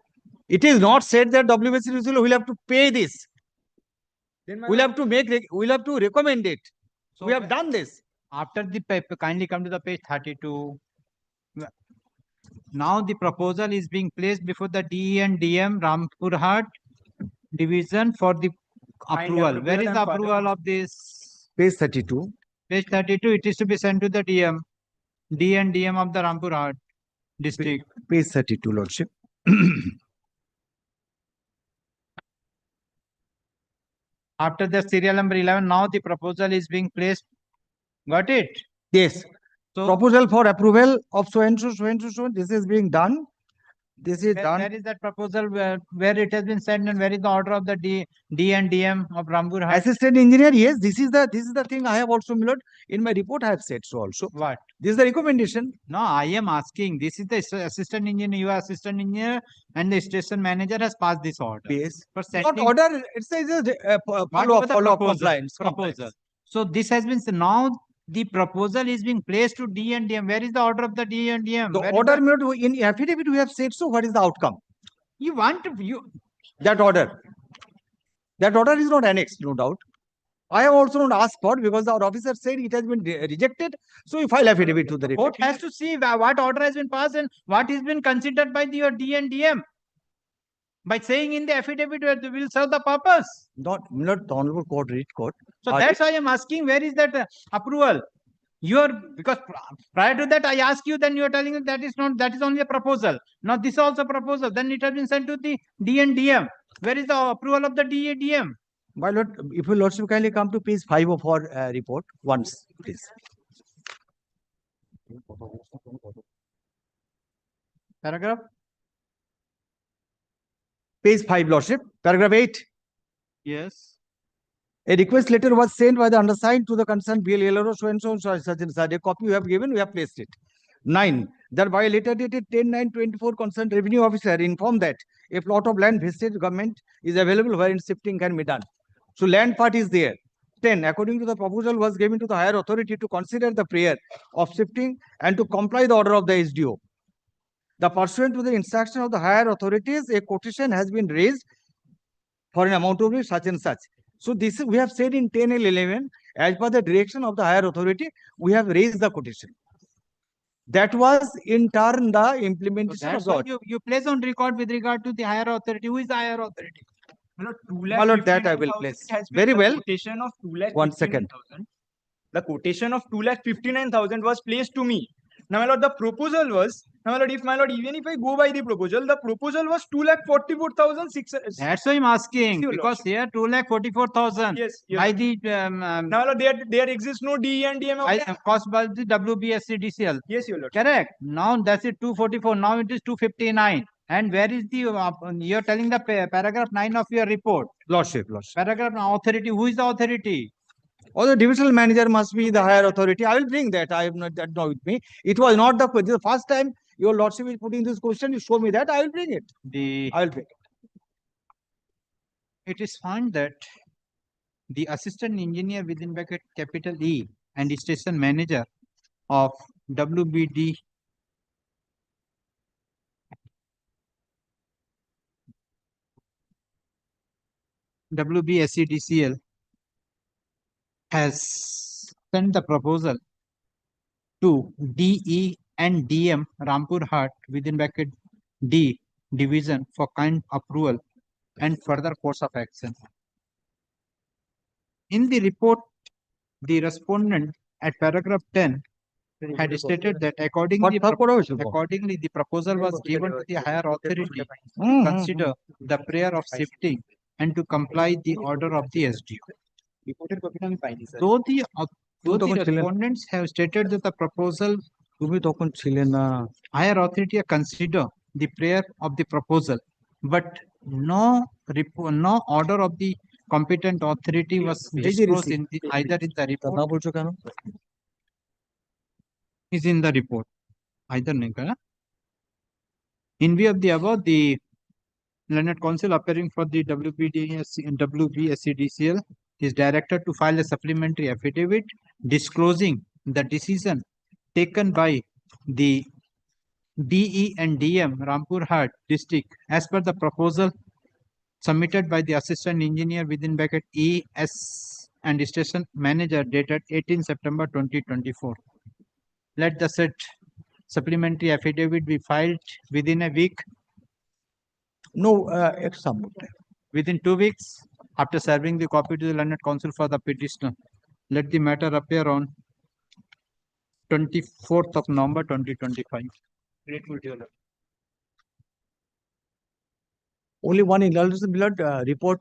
It is not said that WBSC will have to pay this. We'll have to recommend it. So we have done this. After the paper, kindly come to the page 32. Now the proposal is being placed before the DE and DM Rampurhat division for the approval. Where is the approval of this? Page 32. Page 32. It is to be sent to the DM. DE and DM of the Rampurhat district. Page 32, lordship. After the serial number 11, now the proposal is being placed. Got it? Yes. So proposal for approval of so and so. This is being done. This is done. Where is that proposal where it has been sent and where is the order of the D and DM of Rampurhat? Assistant engineer, yes, this is the thing I have also, my lord, in my report I have said so also. What? This is the recommendation. No, I am asking. This is the assistant engineer. You are assistant engineer, and the station manager has passed this order. Yes. For setting, Not order. It says follow-up compliance. Proposal. So this has been now. The proposal is being placed to D and DM. Where is the order of the D and DM? The order, in affidavit we have said so. What is the outcome? You want that order. That order is not annexed, no doubt. I have also not asked for because our officer said it has been rejected. So we file affidavit to the court has to see what order has been passed and what has been considered by your D and DM. By saying in the affidavit, will serve the purpose. Not the honorable court, read court. So that's why I am asking, where is that approval? Because prior to that I asked you, then you are telling that is not, that is only a proposal. Now this is also proposal. Then it has been sent to the D and DM. Where is the approval of the DM? My lord, if your lordship kindly come to page 5 of our report once, please. Paragraph? Page 5, lordship, paragraph 8. Yes. A request letter was sent by the undersigned to the concerned BLLO, so and so, such and such. A copy you have given, we have placed it. 9. That by a letter dated 10/9/24, concerned revenue officer informed that a plot of land vested government is available wherein shifting can be done. So land part is there. 10. According to the proposal was given to the higher authority to consider the prayer of shifting and to comply the order of the SDO. The pursuant to the instruction of the higher authorities, a quotation has been raised for an amount of such and such. So this we have said in 10 and 11, as per the direction of the higher authority, we have raised the quotation. That was in turn the implementation That's of what you place on record with regard to the higher authority. Who is the higher authority? My lord, that I will place. Very well. Quotation of 2,59,000. 1 second. The quotation of 2,59,000 was placed to me. Now, my lord, the proposal was, now, my lord, even if I go by the proposal was 2,44,600. That's why I'm asking, Your because here 2,44,000. Yes, By the now, my lord, there exists no DE and DM. cost by the WBSCDCL. Yes, your lord. Correct. Now that's it 244. Now it is 259. And where is the you're telling the paragraph 9 of your report? Lordship. Paragraph authority. Who is the authority? Or the divisional manager must be the higher authority. I will bring that. I have not that now with me. It was not the first time your lordship is putting this question. You show me that. I will bring it. I will bring it. It is found that the assistant engineer within bracket capital E and the station manager of WBD WBSCDCL has sent the proposal to DE and DM Rampur Hart within bracket D division for kind approval and further course of action. In the report, the respondent at paragraph 10 had stated that accordingly the proposal was given to the higher authority to consider the prayer of shifting and to comply the order of the SDO. Though the respondents have stated that the proposal higher authority consider the prayer of the proposal, but no order of the competent authority was disclosed in either in the report. Is in the report. Either nahi. In view of the above, the Landlord Council appearing for the WBSCDCL is directed to file a supplementary affidavit disclosing the decision taken by the DE and DM Rampur Hart district as per the proposal submitted by the assistant engineer within bracket ES and station manager dated 18 September 2024. Let the said supplementary affidavit be filed within a week. No, some within 2 weeks after serving the copy to the Landlord Council for the petitioner. Let the matter appear on 24th of November 2025. Grateful to you. Only one in blood report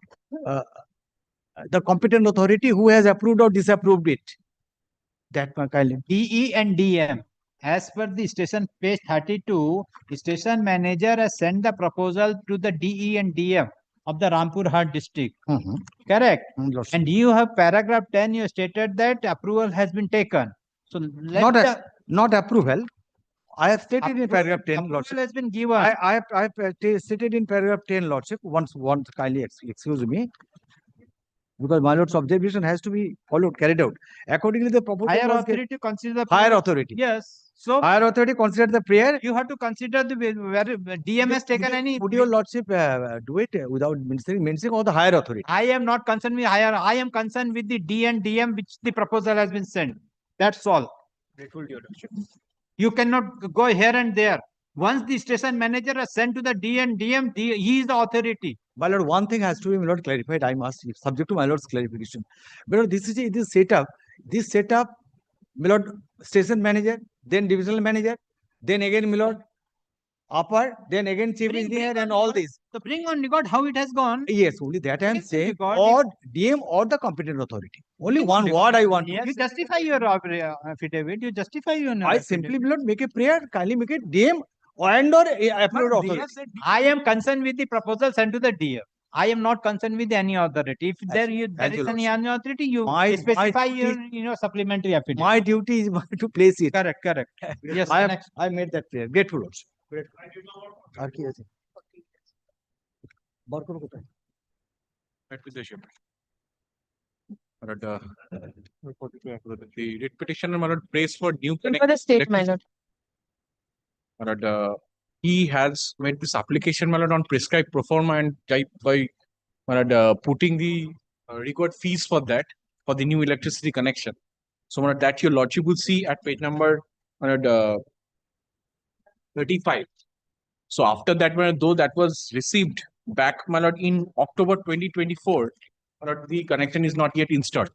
the competent authority who has approved or disapproved it. That kindly. DE and DM. As per the station page 32, the station manager has sent the proposal to the DE and DM of the Rampur Hart district. Correct. And you have paragraph 10, you stated that approval has been taken. So not approval. I have stated in paragraph 10, Lordship. Has been given. I have stated in paragraph 10, Lordship. Once kindly excuse me. Because my lord's observation has to be followed, carried out. Accordingly, the proposal higher authority consider the higher authority. Yes. So higher authority consider the prayer. You have to consider the where DM has taken any. Would your lordship do it without mentioning all the higher authority? I am not concerned with higher. I am concerned with the D and DM which the proposal has been sent. That's all. You cannot go here and there. Once the station manager has sent to the D and DM, he is the authority. My lord, one thing has to be, my lord, clarified. I must, subject to my lord's clarification. But this is setup. This setup my lord, station manager, then divisional manager, then again, my lord, upper, then again chief engineer and all this. So bring on record how it has gone. Yes, only that I am saying, record or DM or the competent authority. Only one word I want. You justify your affidavit. You justify your. I simply will not make a prayer. Kindly make it DM and or appellate authority. I am concerned with the proposal sent to the DM. I am not concerned with any authority. If there is any authority, you specify your supplementary affidavit. My duty is to place it. Correct. Yes. I made that prayer. Grateful also. আর কি আছে? বার করো কোথায়? The writ petitioner, my lord, prays for new For the state, my lord. My lord, he has made this application, my lord, on prescribed pro forma and type by, my lord, putting the required fees for that, for the new electricity connection. So, my lord, that your lordship will see at page number, my lord, 35. So after that, my lord, though that was received back, my lord, in October 2024, my lord, the connection is not yet installed.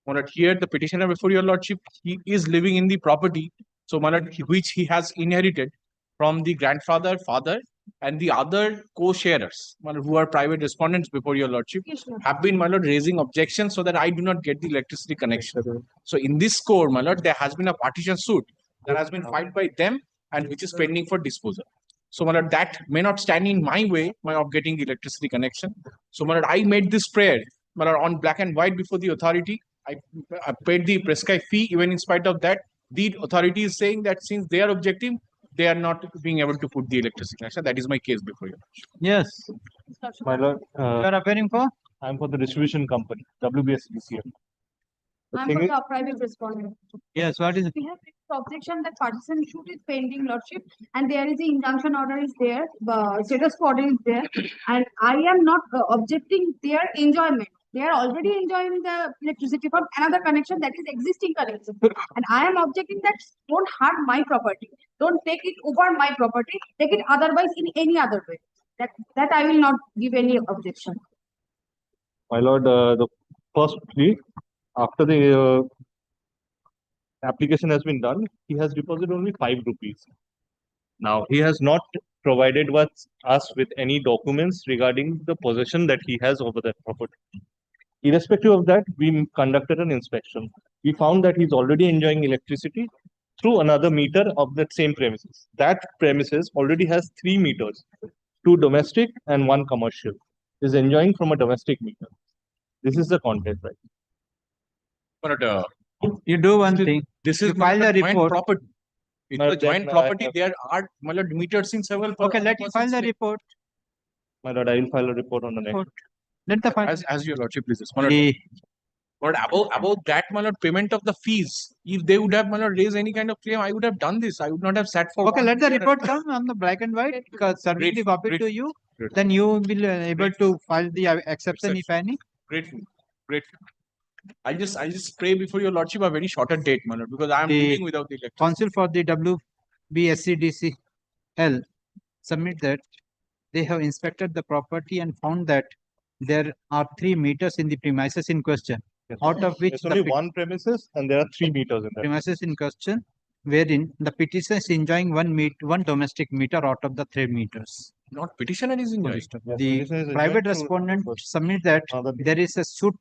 My lord, here the petitioner before your lordship, he is living in the property, so my lord, which he has inherited from the grandfather, father, and the other co-sharers, my lord, who are private respondents before your lordship, have been, my lord, raising objections so that I do not get the electricity connection. So in this score, my lord, there has been a partition suit that has been filed by them and which is pending for disposal. So, my lord, that may not stand in my way of getting the electricity connection. So, my lord, I made this prayer, my lord, on black and white before the authority. I paid the prescribed fee. Even in spite of that, the authority is saying that since they are objecting, they are not being able to put the electricity connection. That is my case before you. Yes. My lord, You are appearing for? I'm for the distribution company, WBSDCL. I'm for the private respondent. Yes, what is it? We have raised objection that partition suit is pending, lordship, and there is the injunction order is there, the status quo order is there, and I am not objecting their enjoyment. They are already enjoying the electricity from another connection that is existing connection, and I am objecting that don't harm my property, don't take it over my property, take it otherwise in any other way. That I will not give any objection. My lord, the first three, after the application has been done, he has deposited only 5 rupees. Now, he has not provided us with any documents regarding the possession that he has over that property. Irrespective of that, we conducted an inspection. We found that he's already enjoying electricity through another meter of that same premises. That premises already has 3 meters, 2 domestic and 1 commercial. Is enjoying from a domestic meter. This is the content, right? But you do one thing. This is file the report. Property. It's a joint property. There are, my lord, meters in several. Okay, let you file the report. My lord, I will file a report on the next. Let the file. As your lordship pleases. But about that, my lord, payment of the fees. If they would have, my lord, raised any kind of claim, I would have done this. I would not have sat for. Okay, let the report come on the black and white. Submit the copy to you. Then you will able to file the exception if any. Grateful. I just pray before your lordship a very shorter date, my lord, because I am living without the electricity. Counsel for the WBSCDCL submit that they have inspected the property and found that there are 3 meters in the premises in question, out of which there's only 1 premises and there are 3 meters in that premises in question, wherein the petitioner is enjoying 1 domestic meter out of the 3 meters. Not petitioner is enjoying. The private respondent submit that there is a suit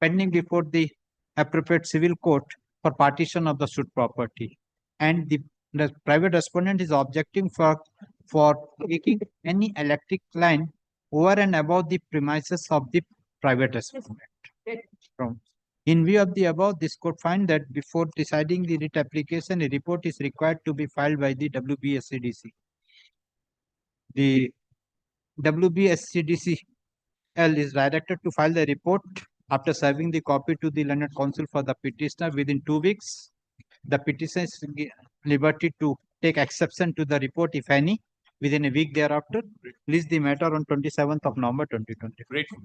pending before the appropriate civil court for partition of the suit property, and the private respondent is objecting for taking any electric line over and above the premises of the private respondent. In view of the above, this court find that before deciding the writ application, a report is required to be filed by the WBSCDC. The WBSCDCL is directed to file the report after serving the copy to the learned counsel for the petitioner within 2 weeks. The petitioner is liberty to take exception to the report, if any, within a week thereafter. Release the matter on 27th of November 2020. Grateful.